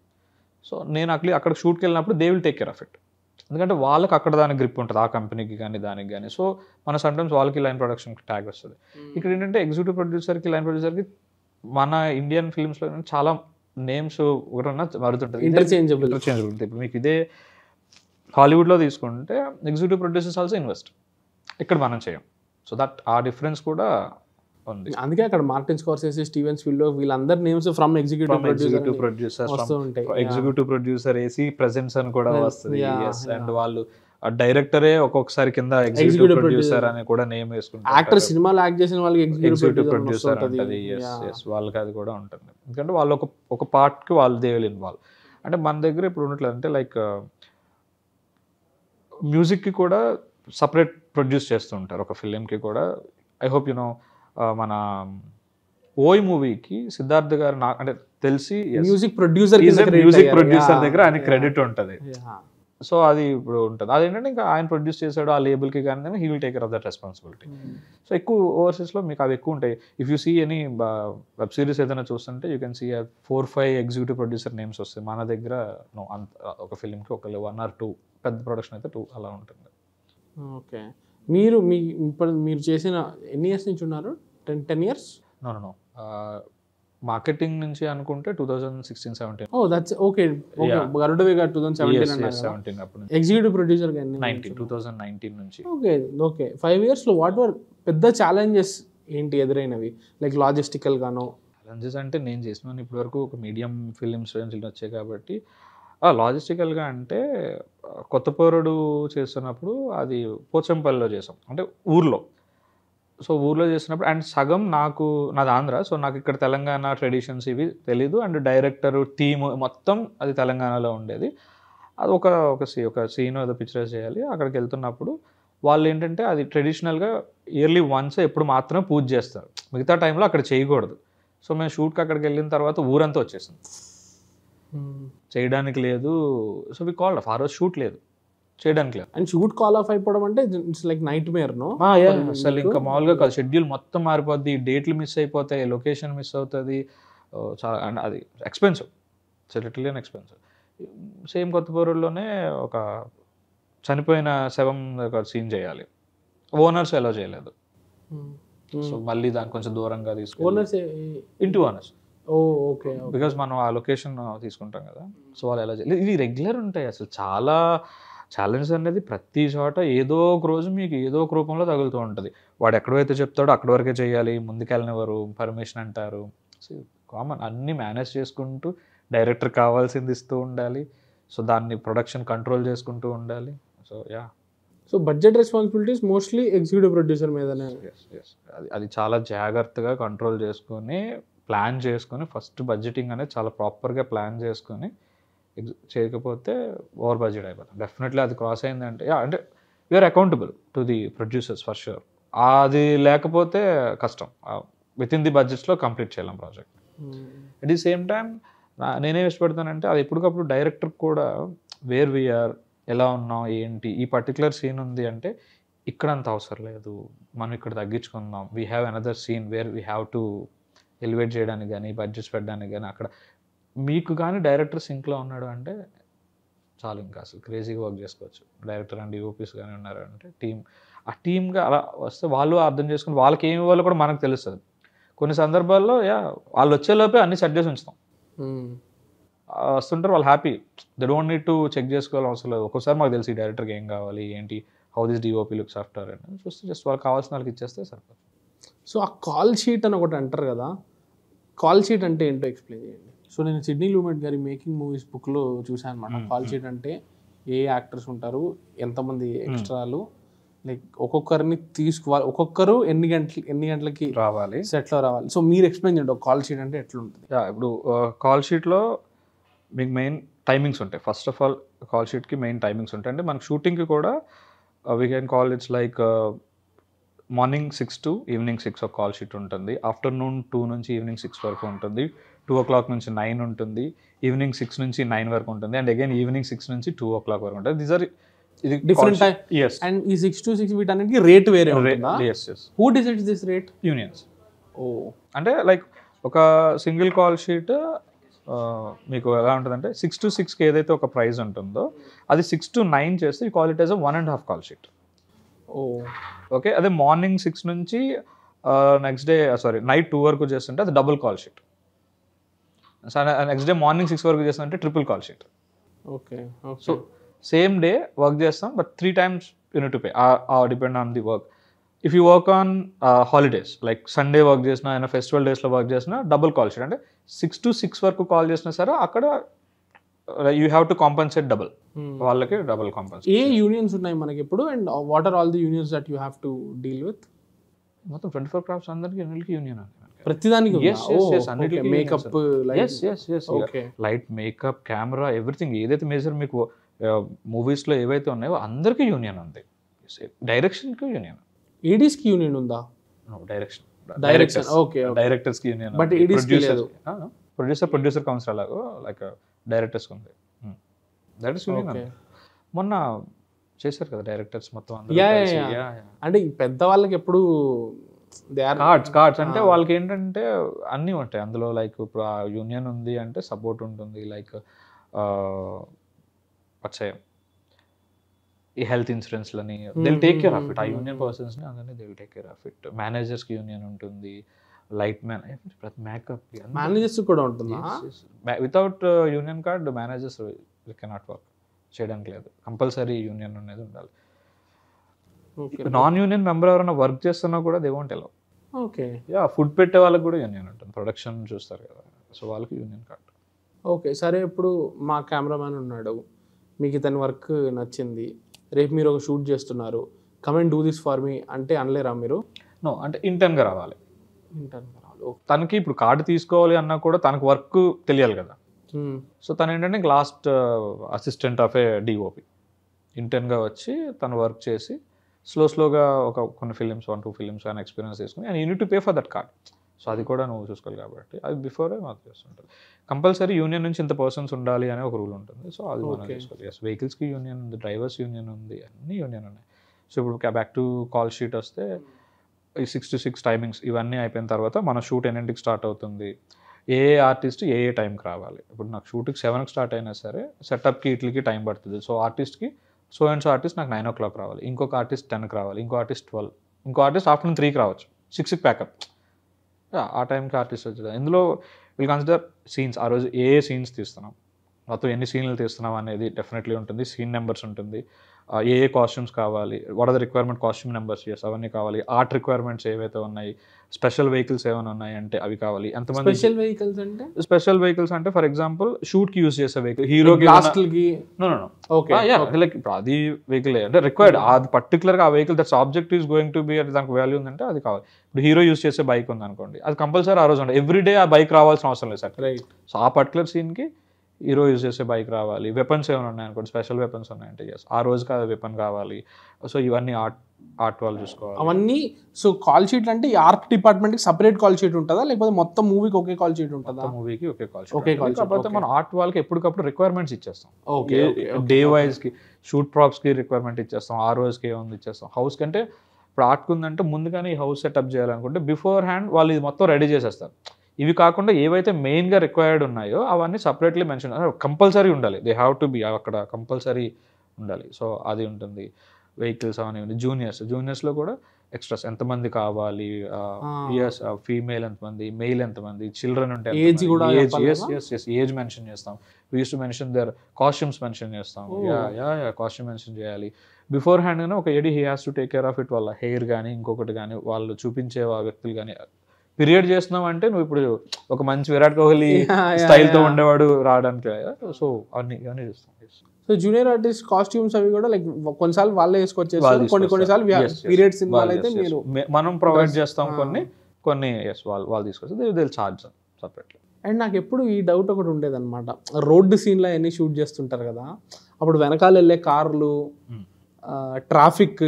సో నేను అక్కడ షూట్కి వెళ్ళినప్పుడు they will take care of it. ఎందుకంటే వాళ్ళకి అక్కడ దానికి గ్రిప్ ఉంటుంది ఆ కంపెనీకి కానీ దానికి కానీ. సో మన సమ్టైమ్స్ వాళ్ళకి లైన్ ప్రొడక్షన్కి ట్యాగ్ వస్తుంది. ఇక్కడ ఏంటంటే ఎగ్జిక్యూటివ్ ప్రొడ్యూసర్కి లైన్ ప్రొడ్యూసర్కి మన ఇండియన్ ఫిల్మ్స్లో చాలా నేమ్స్ ఒకటి మారుతుంటుంది, ఇంటర్చేంజబుల్. ఇప్పుడు మీకు ఇదే హాలీవుడ్లో తీసుకుంటే ఎగ్జిక్యూటివ్ ప్రొడ్యూసర్స్ ఆల్సో ఇన్వెస్ట్, ఇక్కడ మనం చేయం. సో దట్ ఆ డిఫరెన్స్ కూడా ఉంది. అందుకే అక్కడ మార్టిన్ స్కార్సెసీ, స్టీవెన్ స్పిల్బర్గ్ వీళ్ళందరి నేమ్స్ ఫ్రమ్ ఎగ్జిక్యూటివ్ ప్రొడ్యూసర్ వస్తూ ఉంటాయి. ఎగ్జిక్యూటివ్ ప్రొడ్యూసర్ ఏసీ ప్రెజెన్స్ అని కూడా వస్తుంది. అండ్ వాళ్ళు డైరెక్టరే ఒక్కొక్కసారి కింద ఎగ్జిక్యూటివ్ ప్రొడ్యూసర్ అని కూడా నేమ్ వేసుకుంటారు. యాక్టర్ సినిమాలో యాక్ట్ చేసిన వాళ్ళకి ఎగ్జిక్యూటివ్ ప్రొడ్యూసర్ ఉంటుంది. వాళ్ళకి అది కూడా ఉంటుంది. ఎందుకంటే వాళ్ళు ఒక పార్ట్కి వాళ్ళు దే విల్ ఇన్వాల్వ్. అంటే మన దగ్గర ఇప్పుడు ఉండట్లేదు. అంటే లైక్ మ్యూజిక్కి కూడా సపరేట్ ప్రొడ్యూస్ చేస్తూ ఉంటారు ఒక ఫిలింకి కూడా. ఐ హోప్ యునో మన ఓయ్ మూవీకి సిద్ధార్థ్ గారు అంటే తెలిసి మ్యూజిక్ ప్రొడ్యూసర్ దగ్గర ఆయన క్రెడిట్ ఉంటుంది. సో అది ఇప్పుడు ఉంటుంది. అదేంటంటే ఇంకా ఆయన ప్రొడ్యూస్ చేశాడు ఆ లేబుల్కి కానీ he will take care of that responsibility. So ఎక్కువ ఓవర్సీస్లో మీకు అవి ఎక్కువ ఉంటాయి. If you see any web series ఏదైనా చూస్తుంటే you can see 4-5 executive producer names వస్తాయి. మన దగ్గర ఒక ఫిలింకి ఒక 1 or 2, పెద్ద ప్రొడక్షన్ అయితే 2 అలా ఉంటుంది. ఓకే. మీరు చేసిన ఎన్ని ఇయర్స్ నుంచి ఉన్నారు? 10 years? నో మార్కెటింగ్ నుంచి అనుకుంటే 2016-17. ఓ దట్స్ ఓకే. గరుడవేగ 2017 అప్పుడు. ఎగ్జిక్యూటివ్ ప్రొడ్యూసర్ గా 2019 నుంచి. ఓకే 5 years లో వాట్ వర్ పెద్ద ఛాలెంజెస్ ఏంటి ఎదురైనవి? లైక్ లాజిస్టికల్ గానో ఛాలెంజెస్ అంటే నేను చేసిన ఇప్పటి వరకు ఒక మీడియం ఫిలిమ్స్ వచ్చాయి కాబట్టి లాజిస్టికల్గా అంటే కొత్త పౌరుడు చేస్తున్నప్పుడు అది పోచంపల్లిలో చేసాం, అంటే ఊర్లో. సో ఊర్లో చేసినప్పుడు అండ్ సగం నాది ఆంధ్ర. సో నాకు ఇక్కడ తెలంగాణ ట్రెడిషన్స్ ఇవి తెలీదు. అండ్ డైరెక్టర్ టీమ్ మొత్తం అది తెలంగాణలో ఉండేది. అది ఒక సీన్ ఏదో పిక్చరైజ్ చేయాలి. అక్కడికి వెళ్తున్నప్పుడు వాళ్ళు ఏంటంటే అది ట్రెడిషనల్గా ఇయర్లీ వన్స్ ఎప్పుడు మాత్రమే పూజ చేస్తారు, మిగతా టైంలో అక్కడ చేయకూడదు. సో మేము షూట్కి అక్కడికి వెళ్ళిన తర్వాత ఊరంతా వచ్చేసింది, చేయడానికి లేదు. సో వి కాల్డ్ ఆ రోజు షూట్ లేదు. చేయడానికి లేదు. అండ్ షూట్ కాల్ ఆఫ్ అయిపోవడం అంటే it's like nightmare no. అసలు ఇంకా మామూలుగా కాదు, షెడ్యూల్ మొత్తం మారిపోద్ది, డేట్లు మిస్ అయిపోతాయి, లొకేషన్ మిస్ అవుతుంది, చాలా అండ్ అది ఎక్స్పెన్సివ్, లిటరల్లీ ఎక్స్పెన్సివ్. సేమ్ కొత్తపూరులోనే ఒక చనిపోయిన శవం సీన్ చేయాలి, ఓనర్స్ ఎలా చేయలేదు, సో మళ్ళీ దాన్ని కొంచెం దూరంగా owners into owners. Okay, because మనం ఆ లొకేషన్ తీసుకుంటాం కదా, సో వాళ్ళు ఎలా చేయలేదు. ఇది రెగ్యులర్ ఉంటాయి అసలు, చాలా ఛాలెంజ్ అనేది ప్రతి చోట ఏదో ఒక రోజు మీకు ఏదో ఒక రూపంలో తగులుతూ ఉంటుంది. వాడు ఎక్కడైతే చెప్తాడో అక్కడి వరకే చేయాలి, ముందుకెళ్ళనివ్వరు, పర్మిషన్ అంటారు. సో కామన్, అన్నీ మేనేజ్ చేసుకుంటూ డైరెక్టర్ కావాల్సింది ఇస్తూ ఉండాలి, సో దాన్ని ప్రొడక్షన్ కంట్రోల్ చేసుకుంటూ ఉండాలి. So yeah, so budget responsibilities mostly executive producer మీదనే. అది చాలా జాగ్రత్తగా కంట్రోల్ చేసుకొని ప్లాన్ చేసుకొని ఫస్ట్ బడ్జెటింగ్ అనేది చాలా ప్రాపర్గా ప్లాన్ చేసుకొని చేయకపోతే ఓవర్ బడ్జెట్ అయిపోతుంది డెఫినెట్లీ. అది క్రాస్ అయిందంటే అంటే we are accountable to the producers for sure. అది లేకపోతే కష్టం, విత్ ఇన్ ది బడ్జెట్స్లో కంప్లీట్ చేయలేం project. At the same time నేనేం ఇష్టపడతానంటే అది ఎప్పటికప్పుడు డైరెక్టర్ కూడా వేర్ వీఆర్, ఎలా ఉన్నాం ఏంటి, ఈ పర్టికులర్ సీన్ ఉంది అంటే ఇక్కడ అంత అవసరం లేదు, మనం ఇక్కడ తగ్గించుకుందాం, we have another scene where we have to elevate చేయడానికి కానీ బడ్జెట్స్ పెట్టడానికి కానీ. అక్కడ మీకు కానీ డైరెక్టర్ సింక్లో ఉన్నాడు అంటే చాలు, ఇంకా అసలు క్రేజీగా వర్క్ చేసుకోవచ్చు. డైరెక్టర్ అండ్ డిఓపీస్ కానీ ఉన్నారు అంటే ఆ టీమ్గా అలా వస్తే వాళ్ళు అర్థం చేసుకుని వాళ్ళకి ఏమి ఇవ్వాలో కూడా మనకు తెలుస్తుంది. కొన్ని సందర్భాల్లో వాళ్ళు వచ్చేలోపే అన్ని సెట్ చేసి ఉంచుతాం, వస్తుంటారు వాళ్ళు happy, they don't need to check చేసుకోవాలి అవసరం లేదు. ఒక్కోసారి మాకు తెలిసి డైరెక్టర్కి ఏం కావాలి ఏంటి, హౌ దిస్ డిఓపీ లుక్స్ ఆఫ్టర్ అని చూస్తే జస్ట్ వాళ్ళకి కావాల్సిన వాళ్ళకి ఇచ్చేస్తే సరిపోతుంది. సో ఆ కాల్ షీట్ అని ఒకటి అంటారు కదా, కాల్ షీట్ అంటే ఏంటో ఎక్స్ప్లెయిన్ చేయండి. సో నేను సిడ్నీ లూమెట్ గారి మేకింగ్ మూవీస్ బుక్లో చూసాను అనమాట. కాల్ షీట్ అంటే ఏ యాక్టర్స్ ఉంటారు, ఎంతమంది ఎక్స్ట్రాలు, లైక్ ఒక్కొక్కరిని తీసుకోవాలి, ఒక్కొక్కరు ఎన్ని గంటలకి రావాలి, సెట్లో రావాలి. సో మీరు ఎక్స్ప్లెయిన్ చేయండి ఒక కాల్ షీట్ అంటే ఎట్లుంటుంది. ఇప్పుడు కాల్ షీట్లో మీకు మెయిన్ టైమింగ్స్ ఉంటాయి. ఫస్ట్ ఆఫ్ ఆల్ కాల్ షీట్కి మెయిన్ టైమింగ్స్ ఉంటాయి. అంటే మనకు షూటింగ్కి కూడా we can call it's like morning 6 to evening 6 ఒక కాల్ షీట్ ఉంటుంది, ఆఫ్టర్నూన్ 2 నుంచి ఈవినింగ్ 6 వరకు ఉంటుంది, 2 o'clock నుంచి 9 ఉంటుంది, ఈవినింగ్ 6 నుంచి 9 వరకు ఉంటుంది, అండ్ అగైన్ ఈవినింగ్ 6 నుంచి 2 o'clock వరకు ఉంటుంది. These are different time. And ఈ 6 to 6 వీటన్నిటికీ రేట్ వేరే ఉంటుందా? yes. Who decides this rate? Unions. అంటే లైక్ ఒక సింగిల్ కాల్ షీట్ మీకు ఎలా ఉంటుందంటే 6 to 6కి ఏదైతే ఒక ప్రైస్ ఉంటుందో అది 6 to 9 చేస్తే you call it as 1.5 call sheet. Okay, అదే మార్నింగ్ 6 నుంచి నెక్స్ట్ డే నైట్ 2 వరకు చేస్తుంటే అది double call sheet. Next day morning 6 వరకు చేస్తుంటే triple call sheet. Okay, so same day work చేస్తాం but 3 times you need to pay, depend on the work. If you work on holidays like Sunday work చేసినా, అయినా festival డేస్లో work చేసినా double call sheet. అంటే 6 to 6 వరకు call చేసినా సరే అక్కడ you have to compensate double, వాళ్ళకి డబుల్ కాంపన్సేట్. ఏ యూనియన్స్ ఉన్నాయి మనకి ఇప్పుడు, and what are all the unions that you have to deal with? మొత్తం 24 క్రాఫ్ట్స్ అందరికీ యూనియన్ ఉంది. ప్రతిదానికి makeup, light, makeup, camera, everything ఏదైతే మేజర్ మీకు మూవీస్లో ఏవైతే ఉన్నాయో అందరికీ యూనియన్ ఉంది. డైరెక్షన్కి యూనియన్. ఏడీస్కి యూనియన్ ఉందా? డైరెక్షన్ ఓకే, డైరెక్టర్స్కి యూనియన్, బట్ ప్రొడ్యూసర్ కౌన్సిల్ అలాగో లైక్ డైరెక్టర్స్కి ఉంది. That is union. మొన్న చేశారు కదా డైరెక్టర్స్ మొత్తం. అంటే పెద్దవాళ్ళకి ఎప్పుడు కార్డ్స్ అంటే వాళ్ళకి ఏంటంటే అన్నీ ఉంటాయి అందులో. లైక్ ఇప్పుడు ఆ యూనియన్ ఉంది అంటే సపోర్ట్ ఉంటుంది, లైక్ ఈ హెల్త్ ఇన్సూరెన్స్లని they will take care of it. ఆ యూనియన్ పర్సన్స్ని అందరినీ they will take care of it. మేనేజర్స్కి యూనియన్ ఉంటుంది, లైట్ మ్యాన్, మేకప్ మేనేజర్స్ కూడా ఉంటుంది. Without union card managers cannot work, చేయడానికి లేదు. కంపల్సరీ యూనియన్ అనేది ఉండాలి. నాన్ యూనియన్ మెంబర్ ఎవరైనా వర్క్ చేస్తున్నా కూడా they won't allow. Okay, food పెట్టే వాళ్ళకి కూడా యూనియన్ ఉంటుంది, ప్రొడక్షన్ చూస్తారు కదా, సో వాళ్ళకి యూనియన్ కార్డ్. ఓకే, సరే ఇప్పుడు మా కెమెరామ్యాన్ ఉన్నాడు, మీకు ఇతని వర్క్ నచ్చింది, రేపు మీరు ఒక షూట్ చేస్తున్నారు, come and do this for me అంటే అనలేరా మీరు? నో, అంటే ఇంటర్న్గా రావాలి. తనకి ఇప్పుడు కార్డు తీసుకోవాలి అన్నా కూడా తనకు వర్క్ తెలియాలి కదా. సో తను ఏంటంటే last assistant of a DOP ఇంటర్న్గా వచ్చి తను వర్క్ చేసి స్లోగా ఒక కొన్ని ఫిలిమ్స్ 1-2 ఫిలిమ్స్ అని ఎక్స్పీరియన్స్ తీసుకుని and you need to pay for that card. So అది కూడా నువ్వు చూసుకోవాలి కాబట్టి అది బిఫోరే మాకు చేస్తుంటుంది. కంపల్సరీ యూనియన్ నుంచి ఇంత పర్సన్స్ ఉండాలి అనే ఒక రూల్ ఉంటుంది. సో అది మనం చూసుకోవాలి. ఎస్, వెహికల్స్కి యూనియన్ ఉంది, డ్రైవర్స్ యూనియన్ ఉంది, అన్ని యూనియన్ ఉన్నాయి. సో ఇప్పుడు బ్యాక్ టు కాల్ షీట్ వస్తే ఈ 6 to 6 టైమింగ్స్ ఇవన్నీ అయిపోయిన తర్వాత మన షూట్ ఎన్నింటికి స్టార్ట్ అవుతుంది, ఏ ఆర్టిస్ట్ ఏ టైంకి రావాలి. ఇప్పుడు నాకు షూట్కి 7కి స్టార్ట్ అయినా సరే సెటప్కి ఇట్లకి టైం పడుతుంది. సో ఆర్టిస్ట్కి సో అండ్ సో ఆర్టిస్ట్ నాకు 9 o'clock రావాలి, ఇంకొక ఆర్టిస్ట్ 10కి రావాలి, ఇంకో ఆర్టిస్ట్ 12, ఇంకో ఆర్టిస్ట్ ఆఫ్టర్నూన్ 3కి రావచ్చు, 6కి ప్యాకప్. ఆ టైంకి ఆర్టిస్ట్ వచ్చేది. ఇందులో విల్ కన్సిడర్ సీన్స్, ఆ రోజు ఏ సీన్స్ తీస్తున్నాం, మొత్తం ఎన్ని సీన్లు తీస్తున్నాం అనేది డెఫినెట్లీ ఉంటుంది. సీన్ నెంబర్స్ ఉంటుంది, ఏ కాస్ట్యూమ్స్ కావాలి, what are the requirement costume numbers, అవన్నీ కావాలి. ఆర్ట్ రిక్వైర్మెంట్స్ ఏవైతే ఉన్నాయి, స్పెషల్ వెహికల్స్ ఏమైనా ఉన్నాయి అంటే అవి కావాలి. ఎంతమంది స్పెషల్ వెహికల్స్ అంటే ఫర్ ఎగ్జాంపుల్ షూట్కి యూస్ చేసే వెహికల్, హీరోకి లైక్ ఇప్పుడు అది వెహికల్ అంటే రిక్వైర్డ్, అది పర్టికులర్గా ఆ vehicle that's object is going to be, దానికి వాల్యూ ఉందంటే అది కావాలి. ఇప్పుడు హీరో యూస్ చేసే బైక్ ఉంది అనుకోండి, అది కంపల్సరీ ఆ రోజు ఉంటుంది. ఎవ్రీడే ఆ బైక్ రావాల్సిన అవసరం లేదు సార్. సో ఆ పర్టికులర్ సీన్కి హీరో యూజ్ చేసే బైక్ రావాలి. వెపన్స్ ఏమైనా ఉన్నాయనుకోండి, స్పెషల్ వెపన్స్ ఉన్నాయంటే ఆ రోజుకి ఆ వెపన్ కావాలి. సో ఇవన్నీ ఆర్ట్ వాళ్ళు చూసుకోవాలి అవన్నీ. సో కాల్ షీట్ అంటే ఈ ఆర్ట్ డిపార్ట్మెంట్కి సపరేట్ కాల్ షీట్ ఉంటుందా, లేకపోతే మొత్తం మూవీకి ఒకే కాల్ షీట్ ఉంటుందా? మూవీకి ఒకే కాల్ షీట్. కాకపోతే మనం ఆర్ట్ వాళ్ళకి ఎప్పటికప్పుడు రిక్వైర్మెంట్స్ ఇచ్చేస్తాం. డే వైజ్కి షూట్ ప్రాప్స్కి రిక్వైర్మెంట్ ఇచ్చేస్తాం, ఆ రోజుకి ఏముంది ఇచ్చేస్తాం. హౌస్కి అంటే ఇప్పుడు ఆర్ట్కి ఉందంటే ముందుగానే ఈ హౌస్ సెటప్ చేయాలనుకుంటే బిఫోర్ హ్యాండ్ వాళ్ళు ఇది మొత్తం రెడీ చేసేస్తారు. ఇవి కాకుండా ఏవైతే మెయిన్గా రిక్వైర్డ్ ఉన్నాయో అవన్నీ సపరేట్లీ మెన్షన్ కంపల్సరీ ఉండాలి. దే హ్యావ్ టు బి అక్కడ కంపల్సరీ ఉండాలి. సో అది ఉంటుంది. వెహికల్స్ అవన్నీ జూనియర్స్లో కూడా ఎక్స్ట్రాస్ ఎంతమంది కావాలి, ఇయర్స్ ఫీమేల్ ఎంతమంది, మెయిల్ ఎంతమంది, చిల్డ్రన్ ఉంటే ఏజ్ మెన్షన్ చేస్తాం. We use to mention their costumes mention చేస్తాం. కాస్ట్యూమ్ మెన్షన్ చేయాలి. బిఫోర్ హ్యాండ్ గానే ఒక AD he has to take care of it. వాళ్ళ హెయిర్ కానీ ఇంకొకటి కానీ వాళ్ళు చూపించే వ్యక్తులు కానీ పీరియడ్ చేస్తున్నావు అంటే నువ్వు ఇప్పుడు ఒక మంచి విరాట్ కోహ్లీ స్టైల్తో ఉండేవాడు రావడానికి. సో అవన్నీ చూస్తాం. సో జూనియర్ ఆర్టిస్ట్ కాస్ట్యూమ్స్ అవి కూడా లైక్ కొన్నిసార్లు వాళ్ళే వేసుకొచ్చేస్తారు, కొన్నిసార్లు పీరియడ్ సినిమాలు అయితే మీరు మనం ప్రొవైడ్ చేస్తాం, కొన్ని వాళ్ళు తీసుకొచ్చి దే చార్జ్ సపరేట్లీ. అండ్ నాకు ఎప్పుడు ఈ డౌట్ ఒకటి ఉండేదన్నమాట, రోడ్డు సీన్లో అన్నీ షూట్ చేస్తుంటారు కదా, అప్పుడు వెనకాల వెళ్ళే కార్లు, ట్రాఫిక్,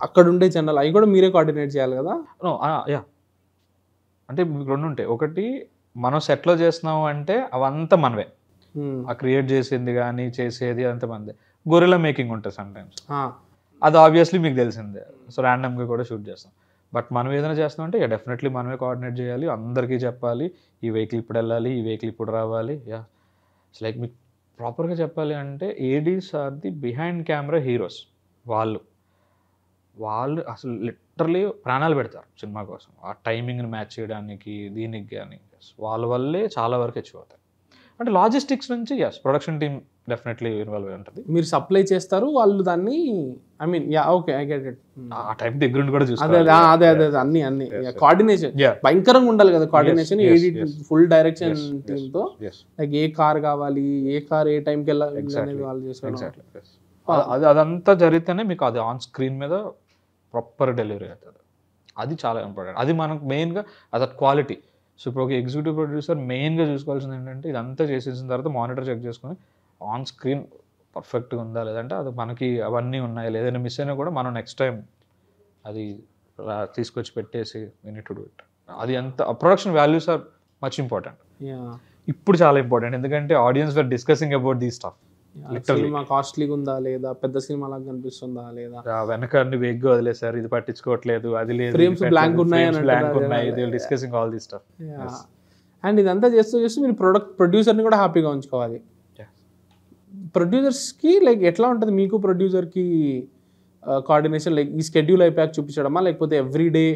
అక్కడ ఉండే జనాలు అవి కూడా మీరే కోఆర్డినేట్ చేయాలి కదా? అంటే మీకు రెండు ఉంటాయి. ఒకటి మనం సెట్లో చేస్తున్నాము అంటే అవంతా మనవే, ఆ క్రియేట్ చేసింది కానీ చేసేది అంత మందే. గొరిల్లా మేకింగ్ ఉంటుంది సమ్ టైమ్స్, అది ఆబ్వియస్లీ మీకు తెలిసిందే. సో ర్యాండమ్గా కూడా షూట్ చేస్తాం. బట్ మనం ఏదైనా చేస్తాం అంటే డెఫినెట్లీ మనమే కోఆర్డినేట్ చేయాలి, అందరికీ చెప్పాలి ఈ వెహికల్ ఇప్పుడు వెళ్ళాలి, ఈ వెహికల్ ఇప్పుడు రావాలి. లైక్ మీకు ప్రాపర్గా చెప్పాలి అంటే ADs are the behind camera heroes. వాళ్ళు అసలు లిటరలీ ప్రాణాలు పెడతారు సినిమా కోసం, ఆ టైమింగ్ని మ్యాచ్ చేయడానికి, దీనికి కానీ. వాళ్ళ వల్లే చాలా వరకు అచీవ్ అవుతాయి. అంటే లాజిస్టిక్స్ నుంచి ప్రొడక్షన్ టీమ్ డెఫినెట్లీ ఇన్వాల్వ్ అయి ఉంటుంది. మీరు సప్లై చేస్తారు, వాళ్ళు దాన్ని I mean okay I get it. ఆ టైం దగ్గర కూడా చూస్తారు. అదే అన్ని కోఆర్డినేషన్ భయంకరంగా ఉండాలి కదా, కోఆర్డినేషన్ ఫుల్ డైరెక్షన్ టీమ్ తో. లైక్ ఏ కార్ కావాలి, ఏ కార్ ఏ టైంకి వెళ్ళాలి అనేది వాళ్ళు చేస్తారు. అదంతా జరిగితేనే మీకు అది ఆన్ స్క్రీన్ మీద ప్రాపర్ డెలివరీ అవుతుంది. అది చాలా ఇంపార్టెంట్. అది మనకు మెయిన్గా అది క్వాలిటీ. సో ఇప్పుడు ఒక ఎగ్జిక్యూటివ్ ప్రొడ్యూసర్ మెయిన్గా చూసుకోవాల్సింది ఏంటంటే ఇదంతా చేసేసిన తర్వాత మానిటర్ చెక్ చేసుకొని ఆన్ స్క్రీన్ పర్ఫెక్ట్గా ఉందా లేదంటే అది మనకి అవన్నీ ఉన్నాయి, లేదంటే మిస్ అయినా కూడా మనం నెక్స్ట్ టైం అది తీసుకొచ్చి పెట్టేసి we need to do it. అది ఎంత production values are much important. ఇప్పుడు చాలా ఇంపార్టెంట్, ఎందుకంటే audience were discussing about the stuff. సినిమా కాస్ట్లీగా ఉందా లేదా, పెద్ద సినిమా లాగా కనిపిస్తుందా లేదా, వెనక అన్ని వేగ్గా వదిలేసారు, ఇది పట్టించుకోవట్లేదు, అది లేదు, ఫ్రేమ్స్ బ్లాంక్ ఉన్నాయి, discussing all this stuff. And ఇదంతా చేస్తూ మీరు ప్రొడ్యూసర్ని కూడా హ్యాపీగా ఉంచుకోవాలి. ప్రొడ్యూసర్స్కి లైక్ ఎట్లా ఉంటుంది మీకు ప్రొడ్యూసర్కి కోఆర్డినేషన్? లైక్ ఈ స్కెడ్యూల్ అయిపోయాక చూపించడమా, లేకపోతే ఎవ్రీడే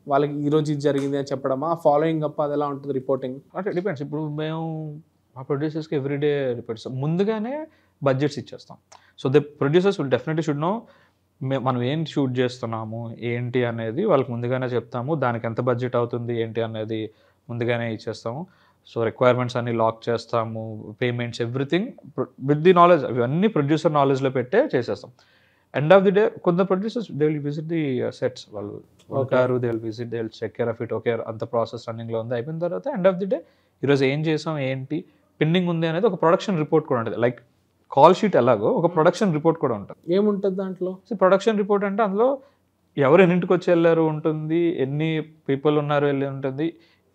వాళ్ళకి ఈరోజు ఇది జరిగింది అని చెప్పడమా, ఫాలోయింగ్ అప్ అది ఎలా ఉంటుంది రిపోర్టింగ్? అంటే డిపెండ్స్. ఇప్పుడు మేము మా ప్రొడ్యూసర్స్కి ఎవ్రీడే రిపోర్ట్స్ ముందుగానే బడ్జెట్స్ ఇచ్చేస్తాం. So the producers will definitely should know మనం ఏంటి షూట్ చేస్తున్నాము ఏంటి అనేది వాళ్ళకి ముందుగానే చెప్తాము. దానికి ఎంత బడ్జెట్ అవుతుంది ఏంటి అనేది ముందుగానే ఇచ్చేస్తాము. సో రిక్వైర్మెంట్స్ అన్ని లాక్ చేస్తాము, payments everything with the knowledge, ఇవన్నీ ప్రొడ్యూసర్ నాలెడ్జ్లో పెట్టే చేసేస్తాం. ఎండ్ ఆఫ్ ది డే కొంత producers they will visit the sets, వాళ్ళు ఉంటారు, they will visit, they will check care of it. Okay అంత ప్రాసెస్ రన్నింగ్లో ఉంది, అయిపోయిన తర్వాత ఎండ్ ఆఫ్ ది డే ఈరోజు ఏం చేసాం ఏంటి పెండింగ్ ఉంది అనేది ఒక ప్రొడక్షన్ రిపోర్ట్ కూడా ఉంటుంది. లైక్ కాల్ షీట్ ఎలాగో ఒక ప్రొడక్షన్ రిపోర్ట్ కూడా ఉంటుంది. ఏముంటుంది దాంట్లో? సో ప్రొడక్షన్ రిపోర్ట్ అంటే అందులో ఎవరు ఎన్నింటికి వచ్చి వెళ్ళారు ఉంటుంది, ఎన్ని పీపుల్ ఉన్నారు వెళ్ళి ఉంటుంది,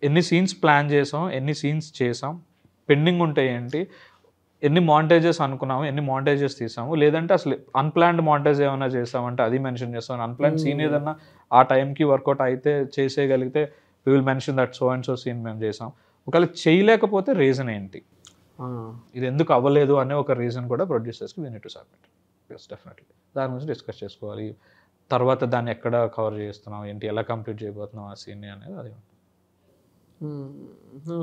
ఎన్ని సీన్స్ ప్లాన్ చేసాం, ఎన్ని సీన్స్ చేసాం, పెండింగ్ ఉంటాయి ఏంటి, ఎన్ని మాంటేజెస్ అనుకున్నాము, ఎన్ని మాంటేజెస్ తీసాము, లేదంటే అసలు అన్ప్లాన్డ్ మాంటేజ్ ఏమైనా చేసామంటే అది మెన్షన్ చేస్తాం. అన్ప్లాన్డ్ సీన్ ఏదన్నా ఆ టైంకి వర్కౌట్ అయితే చేసేయగలిగితే we will mention that so and so scene మేము చేసాం. ఒకవేళ చేయలేకపోతే రీజన్ ఏంటి, ఇది ఎందుకు అవ్వలేదు అనే ఒక రీజన్ కూడా ప్రొడ్యూసర్స్కి we need to submit. Yes definitely దాని గురించి డిస్కస్ చేసుకోవాలి. తర్వాత దాన్ని ఎక్కడ కవర్ చేస్తున్నాం ఏంటి, ఎలా కంప్లీట్ చేయబోతున్నాం ఆ సీన్ని అనేది అది.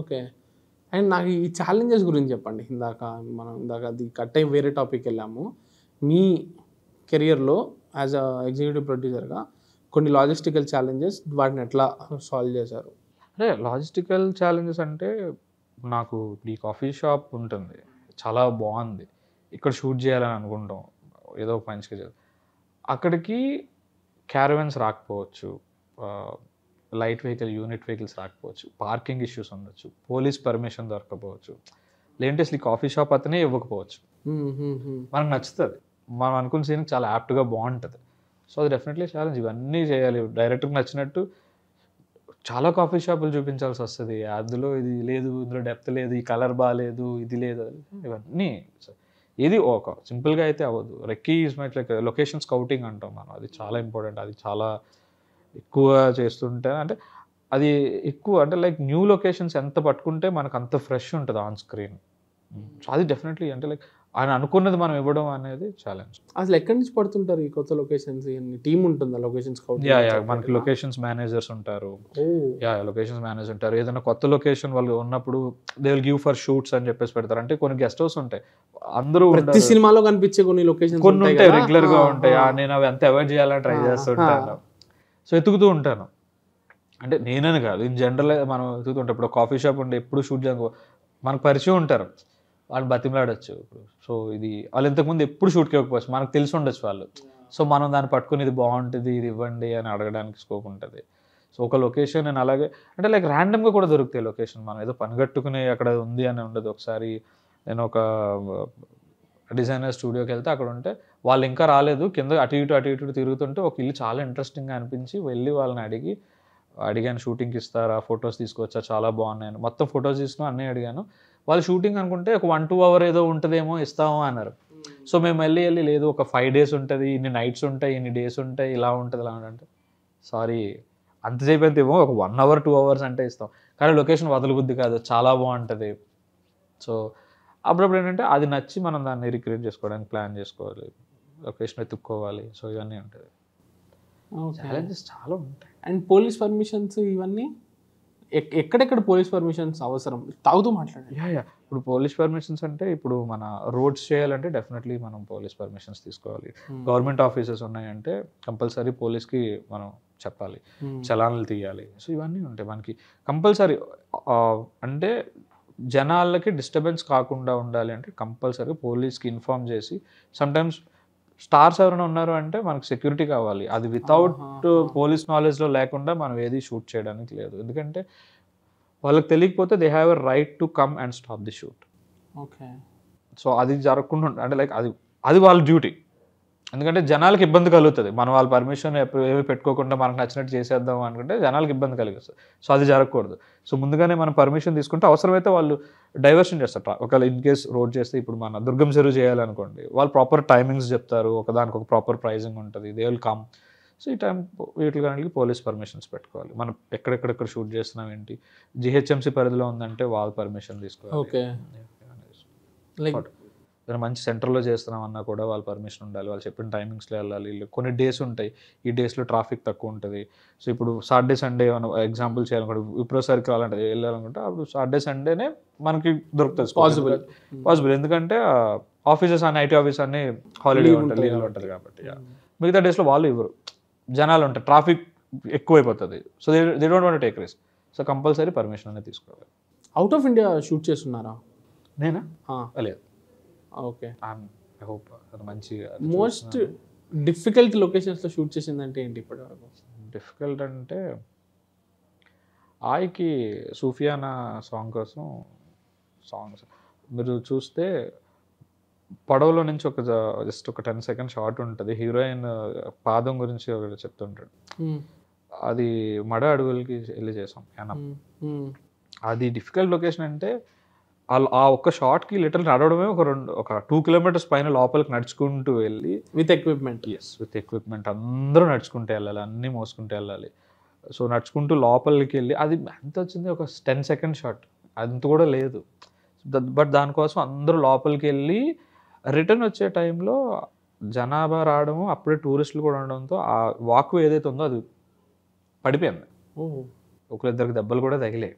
ఓకే. అండ్ నాకు ఈ ఛాలెంజెస్ గురించి చెప్పండి. ఇందాక అది కట్ అయి వేరే టాపిక్ వెళ్ళాము. మీ కెరియర్లో యాజ్ అ ఎగ్జిక్యూటివ్ ప్రొడ్యూసర్గా కొన్ని లాజిస్టికల్ ఛాలెంజెస్, వాటిని ఎట్లా సాల్వ్ చేశారు? అంటే లాజిస్టికల్ ఛాలెంజెస్ అంటే నాకు ఈ కాఫీ షాప్ ఉంటుంది, చాలా బాగుంది, ఇక్కడ షూట్ చేయాలని అనుకుంటాం, ఏదో ఒక మంచిగా చేయాలి, అక్కడికి క్యారవెన్స్ రాకపోవచ్చు, లైట్ వెహికల్ యూనిట్ వెహికల్స్ రాకపోవచ్చు, పార్కింగ్ ఇష్యూస్ ఉండొచ్చు, పోలీస్ పర్మిషన్ దొరకపోవచ్చు, లేదంటే అసలు ఈ కాఫీ షాప్ అతనే ఇవ్వకపోవచ్చు. మనకు నచ్చుతుంది, మనం అనుకున్న సీన్ చాలా యాప్ట్గా బాగుంటుంది. సో అది డెఫినెట్లీ ఛాలెంజ్. ఇవన్నీ చేయాలి, డైరెక్ట్గా నచ్చినట్టు చాలా కాఫీ షాపులు చూపించాల్సి వస్తుంది. అందులో ఇది లేదు, ఇందులో డెప్త్ లేదు, ఈ కలర్ బాగాలేదు, ఇది లేదు, ఇవన్నీ ఏది ఒక సింపుల్గా అయితే అవ్వదు. Recce is my like location scouting అంటాం మనం, అది చాలా ఇంపార్టెంట్. అది చాలా ఎక్కువ చేస్తుంటే, అంటే అది ఎక్కువ అంటే లైక్ న్యూ లొకేషన్స్ ఎంత పట్టుకుంటే మనకు అంత ఫ్రెష్ ఉంటుంది ఆన్ స్క్రీన్. సో అది డెఫినెట్లీ అంటే లైక్ ఆయన అనుకున్నది మనం ఇవ్వడం అనేది ఛాలెంజ్. అసలు ఎక్కడి నుంచి పడుతుంటారు ఈ కొత్త లొకేషన్స్? టీమ్ ఉంటుందా లొకేషన్స్? మనకి లొకేషన్స్ మేనేజర్స్ ఉంటారు. లొకేషన్స్ మేనేజర్ ఉంటారు. ఏదైనా కొత్త లొకేషన్ వాళ్ళు ఉన్నప్పుడు they will give for shoots అని చెప్పేసి పెడతారు. అంటే కొన్ని గెస్ట్ హౌస్ ఉంటాయి, అందరూ ప్రతి సినిమాలో కనిపించే కొన్ని లొకేషన్స్ కొన్ని ఉంటాయి, రెగ్యులర్ గా ఉంటాయి. నేను అవి అంత అవాయిడ్ చేయాలని ట్రై చేస్తుంటాను. సో ఎతుకుతూ ఉంటాను. అంటే నేనని కాదు, ఇన్ జనరల్ మనం ఎతుకుతుంటాం. ఇప్పుడు కాఫీ షాప్ ఉంటే ఎప్పుడు షూట్ చేయడానికి మనకు పరిచయం ఉంటారు, వాళ్ళు బతిమలాడచ్చు. ఇప్పుడు సో ఇది వాళ్ళు ఇంతకుముందు ఎప్పుడు షూట్కి ఇవ్వకపోవచ్చు, మనకు తెలిసి ఉండొచ్చు వాళ్ళు. సో మనం దాన్ని పట్టుకుని ఇది బాగుంటుంది, ఇది ఇవ్వండి అని అడగడానికి స్కోప్ ఉంటుంది. సో ఒక లొకేషన్ నేను అలాగే అంటే లైక్ ర్యాండమ్గా కూడా దొరుకుతాయి లొకేషన్, మనం ఏదో పనిగట్టుకుని అక్కడ ఉంది అని ఉండదు. ఒకసారి నేను ఒక డిజైనర్ స్టూడియోకి వెళ్తే అక్కడ ఉంటే వాళ్ళు ఇంకా రాలేదు, కింద అటు ఇటు తిరుగుతుంటే ఒక ఇల్లు చాలా ఇంట్రెస్టింగ్గా అనిపించి వెళ్ళి వాళ్ళని అడిగాను షూటింగ్కి ఇస్తారా, ఫొటోస్ తీసుకొచ్చా, చాలా బాగున్నాయని. మొత్తం ఫొటోస్ తీసుకుని అన్నీ అడిగాను. వాళ్ళు షూటింగ్ అనుకుంటే ఒక 1-2 hours ఏదో ఉంటుందేమో ఇస్తామో అన్నారు. సో మేము వెళ్ళి లేదు ఒక 5 days ఉంటుంది, ఇన్ని నైట్స్ ఉంటాయి, ఇన్ని డేస్ ఉంటాయి, ఇలా ఉంటుంది ఇలా అంటే సారీ అంతసేపు అయితే ఏమో ఒక 1 hour 2 hours అంటే ఇస్తాం, కానీ లొకేషన్ వదలబుద్ధి కాదు, చాలా బాగుంటుంది. సో అప్పుడప్పుడు ఏంటంటే అది నచ్చి మనం దాన్ని రిక్రియేట్ చేసుకోవడానికి ప్లాన్ చేసుకోవాలి, లొకేషన్ వెతుక్కోవాలి. సో ఇవన్నీ ఉంటుంది, ఛాలెంజెస్ చాలా ఉంటాయి. అండ్ పోలీస్ పర్మిషన్స్ ఇవన్నీ ఎక్కడెక్కడ పోలీస్ పర్మిషన్స్ అవసరం? తాగుతూ మాట్లాడండి. ఇప్పుడు పోలీస్ పర్మిషన్స్ అంటే ఇప్పుడు మన రోడ్స్ చేయాలంటే డెఫినెట్లీ మనం పోలీస్ పర్మిషన్స్ తీసుకోవాలి. గవర్నమెంట్ ఆఫీసెస్ ఉన్నాయంటే కంపల్సరీ పోలీస్కి మనం చెప్పాలి, చలాన్లు తీయాలి. సో ఇవన్నీ ఉంటాయి మనకి కంపల్సరీ. అంటే జనాలకి డిస్టర్బెన్స్ కాకుండా ఉండాలి అంటే కంపల్సరీ పోలీస్కి ఇన్ఫార్మ్ చేసి, సమ్టైమ్స్ స్టార్స్ ఎవరైనా ఉన్నారు అంటే మనకు సెక్యూరిటీ కావాలి. అది వితౌట్ పోలీస్ నాలెడ్జ్లో లేకుండా మనం ఏది షూట్ చేయడానికి లేదు. ఎందుకంటే వాళ్ళకి తెలియకపోతే they have a right to come and stop the shoot. Okay. So అది జరగకుండా అంటే లైక్ అది వాళ్ళ డ్యూటీ. ఎందుకంటే జనాలకు ఇబ్బంది కలుగుతుంది, మనం వాళ్ళ పర్మిషన్ ఏమి పెట్టుకోకుండా మనకు నచ్చినట్టు చేసేద్దాం అనుకుంటే జనాలకు ఇబ్బంది కలిగిస్తుంది. సో అది జరగకూడదు. సో ముందుగానే మనం పర్మిషన్ తీసుకుంటే అవసరమైతే వాళ్ళు డైవర్షన్ చేస్తారు. ఒకవేళ ఇన్ కేస్ రోడ్ చేస్తే ఇప్పుడు మన దుర్గం చెరువు చేయాలనుకోండి, వాళ్ళు ప్రాపర్ టైమింగ్స్ చెప్తారు, ఒకదానికి ఒక ప్రాపర్ ప్రైజింగ్ ఉంటుంది, దే విల్ కమ్. సో ఈ టైం వీటికి పోలీస్ పర్మిషన్స్ పెట్టుకోవాలి. మనం ఎక్కడెక్కడెక్కడ షూట్ చేస్తున్నాం ఏంటి, జిహెచ్ఎంసీ పరిధిలో ఉందంటే వాళ్ళ పర్మిషన్ తీసుకోవాలి. ఓకే. లైక్ ఏదైనా మంచి సెంటర్లో చేస్తున్నాం అన్నా కూడా వాళ్ళ పర్మిషన్ ఉండాలి, వాళ్ళు చెప్పిన టైమింగ్స్లో వెళ్ళాలి. కొన్ని డేస్ ఉంటాయి, ఈ డేస్లో ట్రాఫిక్ తక్కువ ఉంటుంది. సో ఇప్పుడు సాటర్డే సండే ఎగ్జాంపుల్ చేయాలనుకుంటే, విప్రో సర్కిల్ అలాంటిది వెళ్ళాలనుకుంటే అప్పుడు సాటర్డే సండేనే మనకి దొరుకుతుంది పాసిబుల్. ఎందుకంటే ఆఫీసెస్ అన్ని ఐటీ ఆఫీస్ అన్ని హాలిడే ఉంటుంది, లీవ్ ఉంటుంది కాబట్టి. మిగతా డేస్లో వాళ్ళు ఇవ్వరు, జనాలు ఉంటారు, ట్రాఫిక్ ఎక్కువైపోతుంది. So they don't want take risk. So compulsory permission అనేది తీసుకోవాలి. అవుట్ ఆఫ్ ఇండియా షూట్ చేస్తున్నారా? నేనా? లేదు. ఓకే. ఐ హోప్ మంచిగా. మోస్ట్ డిఫికల్ట్ లొకేషన్స్లో షూట్ చేసిందంటే ఏంటి ఇప్పటి వరకు? డిఫికల్ట్ అంటే ఆయకి సూఫియానా సాంగ్ కోసం సాంగ్స్ మీరు చూస్తే పడవలో నుంచి జస్ట్ ఒక 10 seconds షార్ట్ ఉంటుంది, హీరోయిన్ పాదం గురించి ఒకటి చెప్తుంటాడు. అది మడ అడవులకి వెళ్ళి చేసాం యానం. అది డిఫికల్ట్ లొకేషన్ అంటే ఆ ఒక్క షాట్కి లిటరల్ నడవడమే ఒక 2 kilometers పైన లోపలికి నడుచుకుంటూ వెళ్ళి విత్ ఎక్విప్మెంట్. విత్ ఎక్విప్మెంట్ అందరూ నడుచుకుంటూ వెళ్ళాలి, అన్నీ మోసుకుంటూ వెళ్ళాలి. సో నడుచుకుంటూ లోపలికి వెళ్ళి అది ఎంత వచ్చింది, ఒక 10 seconds షాట్, అంత కూడా లేదు. బట్ దానికోసం అందరూ లోపలికి వెళ్ళి రిటర్న్ వచ్చే టైంలో జనాభా రావడము, అప్పుడే టూరిస్టులు కూడా ఉండడంతో ఆ వాక్ ఏదైతే ఉందో అది పడిపోయింది. ఒకరిద్దరికి దెబ్బలు కూడా తగిలాయి.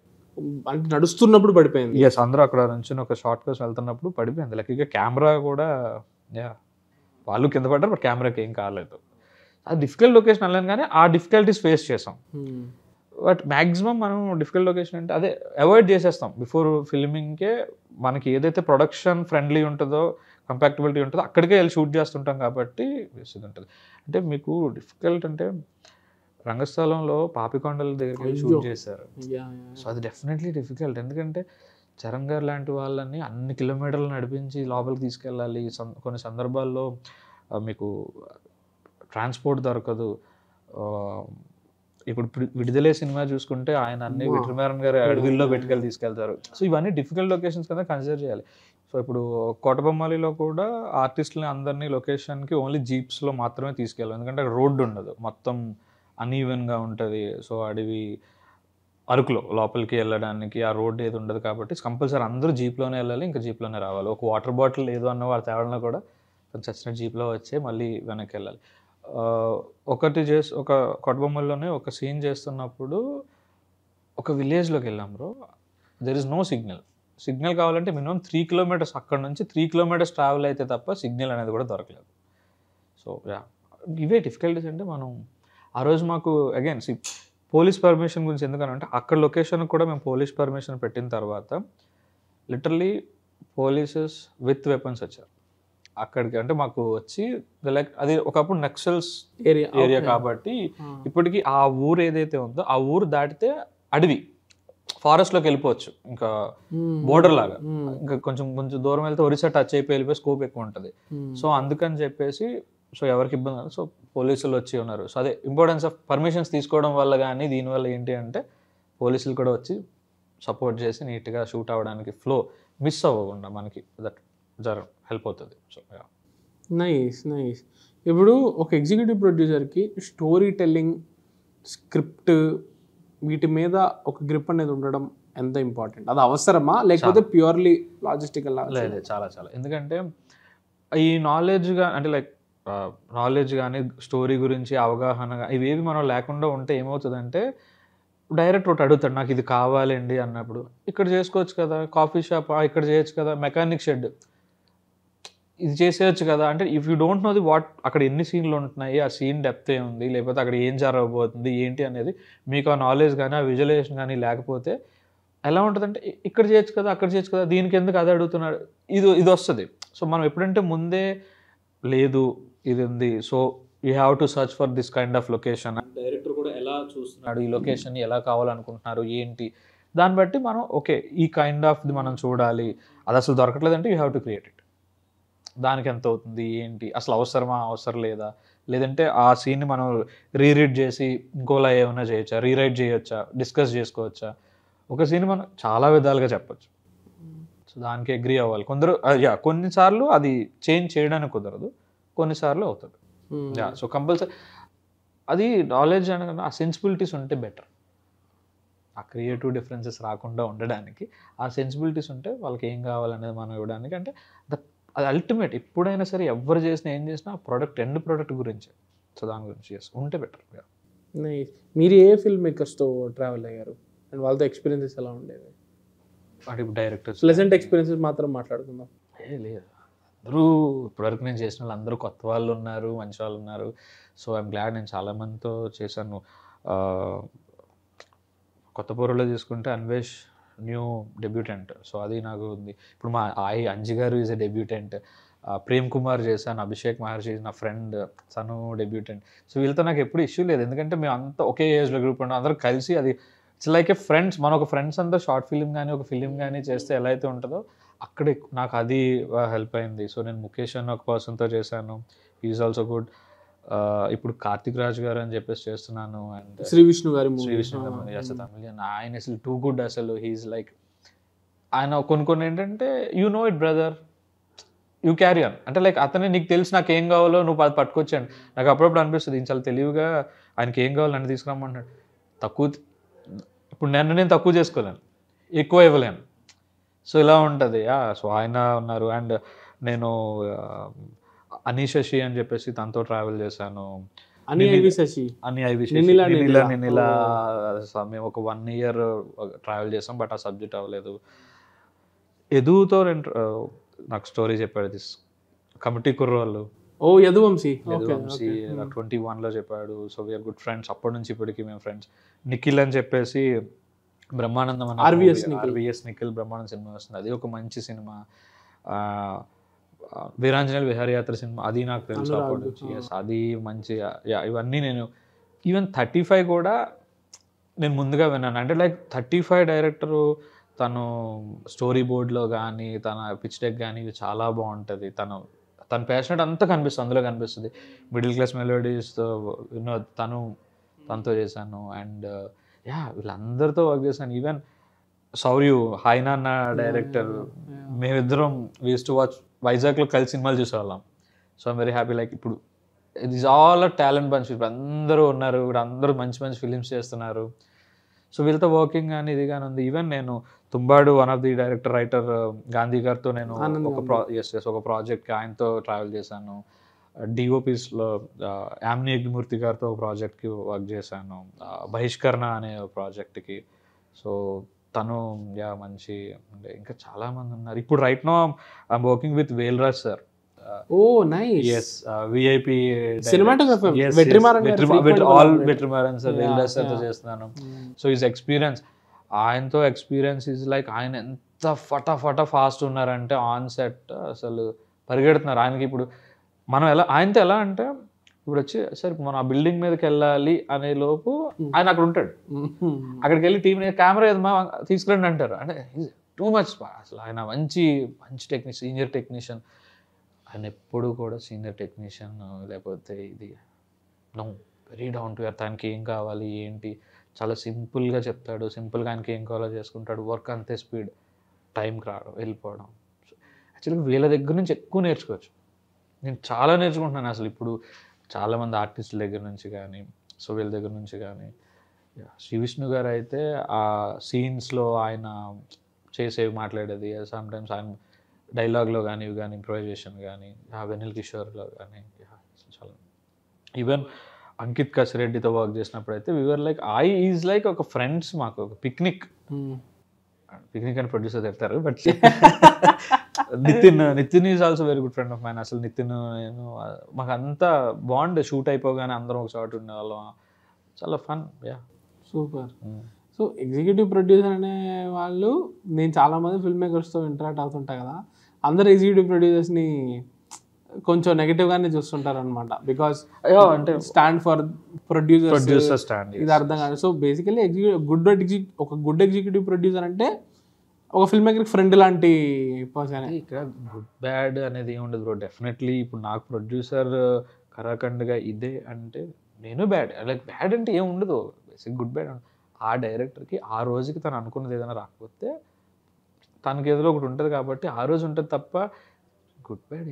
అంటే నడుస్తున్నప్పుడు పడిపోయింది. ఎస్, అందరూ అక్కడ నుంచి ఒక షార్ట్ కోసం వెళ్తున్నప్పుడు పడిపోయింది. లక్కీగా కెమెరా కూడా వాళ్ళు కింద పడ్డారు, బట్ కెమెరాకి ఏం కాలేదు. అది డిఫికల్ట్ లొకేషన్ అనలేను, కానీ ఆ డిఫికల్టీస్ ఫేస్ చేసాం. బట్ మ్యాక్సిమం మనం డిఫికల్ట్ లొకేషన్ అంటే అదే అవాయిడ్ చేసేస్తాం. బిఫోర్ ఫిల్మింగ్కే మనకి ఏదైతే ప్రొడక్షన్ ఫ్రెండ్లీ ఉంటుందో, కంపాక్టబిలిటీ ఉంటుందో అక్కడికే వెళ్ళి షూట్ చేస్తుంటాం కాబట్టి ఇది ఉంటుంది. అంటే మీకు డిఫికల్ట్ అంటే రంగస్థలంలో పాపికొండల దగ్గరికి షూట్ చేశారు. సో అది డెఫినెట్లీ డిఫికల్ట్. ఎందుకంటే చరణ్ గారు లాంటి వాళ్ళని అన్ని కిలోమీటర్లు నడిపించి లోపలికి తీసుకెళ్ళాలి. కొన్ని సందర్భాల్లో మీకు ట్రాన్స్పోర్ట్ దొరకదు. ఇప్పుడు విడుదలే సినిమా చూసుకుంటే ఆయన అన్ని విక్రమారాయణ గారు అడవిల్లో పెట్టుకెళ్ళి తీసుకెళ్తారు. సో ఇవన్నీ డిఫికల్ట్ లొకేషన్స్ కింద కన్సిడర్ చేయాలి. సో ఇప్పుడు కోటబొమ్మాలిలో కూడా ఆర్టిస్టులని అందరినీ లొకేషన్కి ఓన్లీ జీప్స్లో మాత్రమే తీసుకెళ్ళాలి. ఎందుకంటే అక్కడ రోడ్డు ఉండదు, మొత్తం అన్ఈవెన్గా ఉంటుంది. సో అడవి అరకులో లోపలికి వెళ్ళడానికి ఆ రోడ్డు ఏది ఉండదు కాబట్టి కంపల్సరీ అందరూ జీప్లోనే వెళ్ళాలి, ఇంకా జీప్లోనే రావాలి. ఒక వాటర్ బాటిల్ లేదు అన్న వారు తేవడంలో కూడా కొంచెం చచ్చిన జీప్లో వచ్చే మళ్ళీ వెనక్కి వెళ్ళాలి. ఒక కోటబొమ్మల్లోనే ఒక సీన్ చేస్తున్నప్పుడు ఒక విలేజ్లోకి వెళ్ళాం bro. There is no signal కావాలంటే మినిమం 3 kilometers, అక్కడ నుంచి 3 kilometers ట్రావెల్ అయితే తప్ప సిగ్నల్ అనేది కూడా దొరకలేదు. సో ఇవే డిఫికల్టీస్. అంటే మనం ఆ రోజు మాకు అగైన్ పోలీస్ పర్మిషన్ గురించి ఎందుకనంటే అక్కడ లొకేషన్ కూడా మేము పోలీస్ పర్మిషన్ పెట్టిన తర్వాత లిటరలీ పోలీసెస్ విత్ వెపన్స్ వచ్చారు అక్కడికి. అంటే మాకు వచ్చి లైక్ అది ఒకప్పుడు నక్సల్స్ ఏరియా కాబట్టి ఇప్పటికీ ఆ ఊరు ఏదైతే ఉందో ఆ ఊరు దాటితే అడవి, ఫారెస్ట్లోకి వెళ్ళిపోవచ్చు, ఇంకా బోర్డర్ లాగా. ఇంకా కొంచెం దూరం వెళ్తే ఒరిస్సా టచ్ అయిపోయి వెళ్ళిపోయి స్కోప్ ఎక్కువ ఉంటుంది. సో అందుకని చెప్పేసి సో ఎవరికి ఇబ్బంది కాదు, సో పోలీసులు వచ్చి ఉన్నారు. సో అదే ఇంపార్టెన్స్ ఆఫ్ పర్మిషన్స్ తీసుకోవడం వల్ల. కానీ దీనివల్ల ఏంటి అంటే పోలీసులు కూడా వచ్చి సపోర్ట్ చేసి నీట్గా షూట్ అవ్వడానికి ఫ్లో మిస్ అవ్వకుండా మనకి దట్ హెల్ప్ అవుతుంది. So nice. ఇప్పుడు ఒక ఎగ్జిక్యూటివ్ ప్రొడ్యూసర్కి స్టోరీ టెల్లింగ్, స్క్రిప్ట్ వీటి మీద ఒక గ్రిప్ అనేది ఉండడం ఎంత ఇంపార్టెంట్? అది అవసరమా లేకపోతే ప్యూర్లీ లాజిస్టికల్? లేదు, చాలా. ఎందుకంటే ఈ నాలెడ్జ్గా అంటే లైక్ నాలెడ్జ్ కానీ స్టోరీ గురించి అవగాహన ఇవేవి మనం లేకుండా ఉంటే ఏమవుతుందంటే డైరెక్ట్ ఒకటి అడుగుతాడు, నాకు ఇది కావాలండి అన్నప్పుడు ఇక్కడ చేసుకోవచ్చు కదా, కాఫీ షాప్ ఇక్కడ చేయొచ్చు కదా, మెకానిక్ షెడ్ ఇది చేసేయచ్చు కదా. అంటే if you don't know the what అక్కడ ఎన్ని సీన్లు ఉంటున్నాయి, ఆ సీన్ డెప్త్ ఏముంది, లేకపోతే అక్కడ ఏం జరగబోతుంది ఏంటి అనేది మీకు ఆ నాలెడ్జ్ కానీ ఆ విజువలైజేషన్ కానీ లేకపోతే ఎలా ఉంటుందంటే ఇక్కడ చేయొచ్చు కదా, అక్కడ చేయొచ్చు కదా, దీనికి ఎందుకు అది అడుగుతున్నాడు, ఇది వస్తుంది. సో మనం ఎప్పుడంటే ముందే లేదు ఇది ఉంది, so you have to search for this kind of location, director కూడా ఎలా చూస్తున్నాడు, ఈ లొకేషన్ ఎలా కావాలనుకుంటున్నారు ఏంటి, దాన్ని బట్టి మనం ఓకే ఈ కైండ్ ఆఫ్ది మనం చూడాలి. అది అసలు దొరకట్లేదంటే you have to create it. దానికి ఎంత అవుతుంది ఏంటి, అసలు అవసరం లేదా, లేదంటే ఆ సీన్ని మనం రీరీడ్ చేసి ఇంకోలా ఏమైనా చేయొచ్చా, రీరైట్ చేయొచ్చా, డిస్కస్ చేసుకోవచ్చా. ఒక సీన్ మనం చాలా విధాలుగా చెప్పచ్చు. సో దానికి అగ్రీ అవ్వాలి కొందరు. కొన్నిసార్లు అది చేంజ్ చేయడానికి కుదరదు, కొన్నిసార్లు అవుతుంది. సో కంపల్సరీ అది నాలెడ్జ్ అనగా ఆ సెన్సిబిలిటీస్ ఉంటే బెటర్. ఆ క్రియేటివ్ డిఫరెన్సెస్ రాకుండా ఉండడానికి ఆ సెన్సిబిలిటీస్ ఉంటే వాళ్ళకి ఏం కావాలనేది మనం ఇవ్వడానికి. అంటే అది అల్టిమేట్. ఎప్పుడైనా సరే ఎవరు చేసినా ఏం చేసినా ఎండ్ ప్రోడక్ట్ గురించి, సో దాని గురించి ఉంటే బెటర్. మీరు ఏ ఫిల్మ్ మేకర్స్తో ట్రావెల్ అయ్యారు అండ్ వాళ్ళతో ఎక్స్పీరియన్సెస్ ఎలా ఉండేవి? అంటే డైరెక్టర్స్ ప్లెజెంట్ ఎక్స్పీరియన్సెస్ మాత్రం మాట్లాడుకుందాం. లేదు, అందరూ ఇప్పటివరకు నేను చేసిన వాళ్ళు అందరూ కొత్త వాళ్ళు ఉన్నారు, మంచి వాళ్ళు ఉన్నారు. So I'm glad. నేను చాలామందితో చేశాను. కొత్త పూర్వలో తీసుకుంటే అన్వేష్ న్యూ డెబ్యూటెంట్, సో అది నాకు ఉంది. ఇప్పుడు మా Anji garu is a debutant. Prem Kumar చేశాను, అభిషేక్ మహర్షి నా ఫ్రెండ్, తను డెబ్యూటెంట్. సో వీళ్ళతో నాకు ఎప్పుడు ఇష్యూ లేదు, ఎందుకంటే మేము అంతా ఒకే ఏజ్లో గ్రూప్ ఉన్నాం, అందరూ కలిసి అది ఇట్స్ లైక్ ఏ ఫ్రెండ్స్. మన ఒక ఫ్రెండ్స్ అంతా షార్ట్ ఫిలిం కానీ ఒక ఫిలిం కానీ చేస్తే ఎలా అయితే ఉంటుందో అక్కడే నాకు అది హెల్ప్ అయింది. సో నేను ముఖేష్ అన్న ఒక పర్సన్తో చేశాను, ఈజ్ ఆల్సో గుడ్. ఇప్పుడు కార్తిక్ రాజ్ గారు అని చెప్పేసి చేస్తున్నాను. అండ్ శ్రీ విష్ణు గారి శ్రీ విష్ణు గారు తమిళ ఆయన అసలు టూ గుడ్. అసలు హీఈస్ లైక్ ఆయన కొన్ని ఏంటంటే you know it brother, you carry on అంటే లైక్ అతనే నీకు తెలుసు నాకు ఏం కావాలో నువ్వు అది పట్టుకొచ్చాను. నాకు అప్పుడప్పుడు అనిపిస్తుంది ఈయన చాలా తెలివిగా ఆయనకి ఏం కావాలో నన్ను తీసుకురమ్మంటాడు. ఇప్పుడు నేను తక్కువ చేసుకోలేను, ఎక్కువ ఇవ్వలేను. సో ఇలా ఉంటుంది. సో ఆయన ఉన్నారు. అండ్ నేను అనీష్ శశి అని చెప్పేసి తనతో ట్రావెల్ చేశాను. మేము ఒక 1 year ట్రావెల్ చేసాం, బట్ ఆ సబ్జెక్ట్ అవ్వలేదు. ఎదుగుతో నాకు స్టోరీ చెప్పాడు, కమిటీ కుర్రోళ్ళు. యదువంశీ 21లో చెప్పాడు. సో వీఆర్ గుడ్ ఫ్రెండ్స్ అప్పటి నుంచి ఇప్పటికి మేము ఫ్రెండ్స్. నిఖిల్ అని చెప్పేసి బ్రహ్మానందం ఆర్విఎస్ నిఖిల్ బ్రహ్మానందం సినిమా వస్తుంది, అది ఒక మంచి సినిమా. వీరాంజనేయులు విహారయాత్ర సినిమా, అది నాకు తెలుసు అప్పటి నుంచి. అది మంచి. ఇవన్నీ నేను ఈవెన్ 35 కూడా నేను ముందుగా విన్నాను. అంటే లైక్ 35 డైరెక్టరు తను స్టోరీ బోర్డ్లో కానీ తన పిచ్ డెక్ కానీ ఇవి చాలా బాగుంటుంది. తన ప్యాషనెట్ అంతా కనిపిస్తుంది, అందులో కనిపిస్తుంది. మిడిల్ క్లాస్ మెలోడీస్తో తనతో చేశాను. అండ్ వీళ్ళందరితో వర్క్ చేశాను. Even Shouryuv hi Nanna director, మేమిద్దరం వీ యూజ్డ్ టు వాచ్ వైజాగ్లో కలిసి సినిమాలు చూసేవాళ్ళం. So I'm very happy. Like ఇప్పుడు it is all a talent bunch. ఇప్పుడు అందరూ ఉన్నారు, ఇప్పుడు అందరూ మంచి మంచి ఫిలిమ్స్ చేస్తున్నారు. సో వీళ్ళతో వర్కింగ్ కానీ ఇది కానీ ఉంది. ఈవెన్ నేను Tumbbad one of the director writer Gandhi గారితో నేను ఒక ప్రాజెక్ట్కి ఆయనతో ట్రావెల్ చేశాను. డిఓపీస్లో యామిని యజ్ఞమూర్తి గారితో ఒక ప్రాజెక్ట్కి వర్క్ చేశాను, బహిష్కరణ అనే ప్రాజెక్ట్కి. సో తను మంచి అంటే ఇంకా చాలామంది ఉన్నారు. ఇప్పుడు right now I'm working with Velraj sir. VIP cinematographer Vetrimaaran sir, Velraj సార్తో చేస్తున్నాను. సో ఈజ్ ఎక్స్పీరియన్స్, ఆయనతో ఎక్స్పీరియన్స్ ఈజ్ లైక్ ఆయన ఎంత ఫటా ఫాస్ట్ ఉన్నారంటే ఆన్ సెట్ అసలు పరిగెడుతున్నారు. ఆయనకి ఇప్పుడు మనం ఆయనతో ఎలా అంటే ఇప్పుడు వచ్చి సరే మనం ఆ బిల్డింగ్ మీదకి వెళ్ళాలి అనే లోపు ఆయన అక్కడ ఉంటాడు. అక్కడికి వెళ్ళి టీం కెమెరా ఏదమ్మా తీసుకురండి అంటారు. అంటే టూ మచ్ అసలు ఆయన మంచి టెక్నీషియన్, సీనియర్ టెక్నీషియన్. ఆయన ఎప్పుడు కూడా సీనియర్ టెక్నీషియన్ లేకపోతే ఇది no, very down to earth. ఆయనకి ఏం కావాలి ఏంటి చాలా సింపుల్గా చెప్తాడు, సింపుల్గా ఆయనకి ఏం కావాలో చేసుకుంటాడు. వర్క్ అంతే స్పీడ్, టైంకి రావడం వెళ్ళిపోవడం. యాక్చువల్గా వీళ్ళ దగ్గర నుంచి ఎక్కువ నేర్చుకోవచ్చు. నేను చాలా నేర్చుకుంటున్నాను అసలు ఇప్పుడు చాలామంది ఆర్టిస్టుల దగ్గర నుంచి కానీ, సో వీళ్ళ దగ్గర నుంచి కానీ. శ్రీ విష్ణు గారు అయితే ఆ సీన్స్లో ఆయన చేసేవి మాట్లాడేది, సమ్టైమ్స్ ఆయన డైలాగ్లో కానీ ఇవి కానీ ఇంప్రొవైజేషన్ కానీ, వెనిల్ కిషోర్లో కానీ చాలా. ఈవెన్ అంకిత్ కసిరెడ్డితో వర్క్ చేసినప్పుడు అయితే వీఆర్ లైక్ ఈజ్ లైక్ ఒక ఫ్రెండ్స్, మాకు ఒక పిక్నిక్ అని ప్రొడ్యూసర్ చెప్తారు. But Nitin is also very good friend of mine. అసలు నితిన్ నేను మాకు అంతా బాండ్, షూట్ అయిపోగానే అందరం ఒక చోట ఉండేవాళ్ళం. చాలా fun. Super. So executive producer అనే వాళ్ళు, నేను చాలామంది ఫిల్మ్ మేకర్స్తో ఇంటరాక్ట్ అవుతుంటా కదా, అందరు ఎగ్జిక్యూటివ్ ప్రొడ్యూసర్స్ని కొంచెం నెగిటివ్గానే చూస్తుంటారు అనమాట. బికాస్ అంటే స్టాండ్ ఫర్ ప్రొడ్యూసర్ స్టాండ్, ఇది అర్థం కాదు. సో బేసికలీ ఒక గుడ్ ఎగ్జిక్యూటివ్ ప్రొడ్యూసర్ అంటే ఒక ఫిల్మ్ మేకర్కి ఫ్రెండ్ లాంటి పర్సన్. ఇక్కడ గుడ్ బ్యాడ్ అనేది ఏముండదు బ్రో. డెఫినెట్లీ ఇప్పుడు నాకు ప్రొడ్యూసర్ కరాఖండ్గా ఇదే అంటే నేను బ్యాడ్, లైక్ బ్యాడ్ అంటే ఏం ఉండదు. బేసిక్ గుడ్ బ్యాడ్ ఆ డైరెక్టర్కి ఆ రోజుకి తను అనుకున్నది ఏదైనా రాకపోతే తనకి ఏదో ఒకటి ఉంటుంది కాబట్టి ఆ రోజు ఉంటుంది తప్ప గుడ్ బ్యాడ్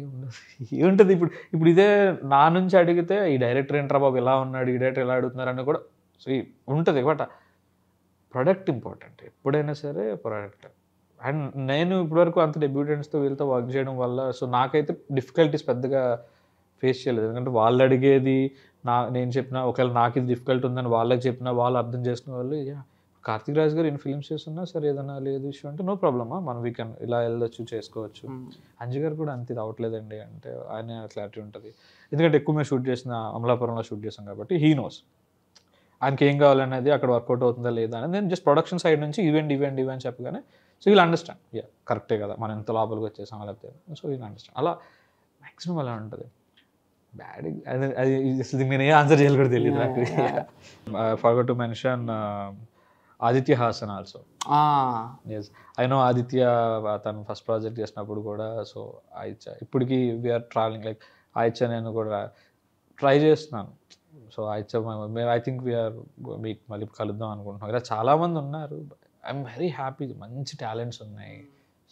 ఏముంటుంది. ఇప్పుడు ఇదే నా నుంచి అడిగితే ఈ డైరెక్టర్ ఏంట్రా బాబు ఎలా ఉన్నాడు, ఈ డైరెక్టర్ ఎలా అడుగుతున్నారు అని కూడా ఉంటుంది. బట్ ప్రొడక్ట్ ఇంపార్టెంట్ ఎప్పుడైనా సరే, ప్రొడక్ట్. అండ్ నేను ఇప్పటివరకు అంత డెబ్యూటెంట్స్తో వీళ్ళతో వర్క్ చేయడం వల్ల సో నాకైతే డిఫికల్టీస్ పెద్దగా ఫేస్ చేయలేదు. ఎందుకంటే వాళ్ళు అడిగేది నేను చెప్పిన, ఒకవేళ నాకు ఇది డిఫికల్ట్ ఉందని వాళ్ళకి చెప్పినా వాళ్ళు అర్థం చేసుకునే వాళ్ళు. కార్తిక్ రాజ్ గారు ఎన్ని ఫిల్మ్స్ చేస్తున్నా సరే ఏదన్నా లేదు ఇష్యూ అంటే నో ప్రాబ్లమా, మనం వీకెండ్ ఇలా వెళ్ళొచ్చు చేసుకోవచ్చు. అంజు గారు కూడా అంత ఇది అవ్వట్లేదండి అంటే ఆయన క్లారిటీ ఉంటుంది. ఎందుకంటే ఎక్కువ మేము షూట్ చేసిన అమలాపురంలో షూట్ చేసాం కాబట్టి హీ నోస్ ఆయనకి ఏం కావాలనేది, అక్కడ వర్కౌట్ అవుతుందా లేదా అనేది. నేను జస్ట్ ప్రొడక్షన్ సైడ్ నుంచి ఈవెంట్ చెప్పగానే సో వీళ్ళు అండర్స్టాండ్ కరెక్టే కదా మనం ఎంత లోపలికి వచ్చేసాం లేకపోతే, సో వీళ్ళు అండర్స్టాండ్. అలా మ్యాక్సిమం అలా ఉంటుంది. బ్యాడ్ అది అసలు నేను ఏ ఆన్సర్ చేయాలి కూడా తెలియదు నాకు. Forgot to mention Aditya Hasan also. Yes I know Aditya తను ఫస్ట్ ప్రాజెక్ట్ చేసినప్పుడు కూడా. సో ఆయిచ్చ ఇప్పటికీ వీఆర్ ట్రావెలింగ్ లైక్ ఆయిచ్చ నేను కూడా ట్రై చేస్తున్నాను. సో మేము ఐ థింక్ వీఆర్ మీకు మళ్ళీ కలుద్దాం అనుకుంటున్నాం. ఇలా చాలామంది ఉన్నారు. ఐఎమ్ వెరీ హ్యాపీ, మంచి టాలెంట్స్ ఉన్నాయి.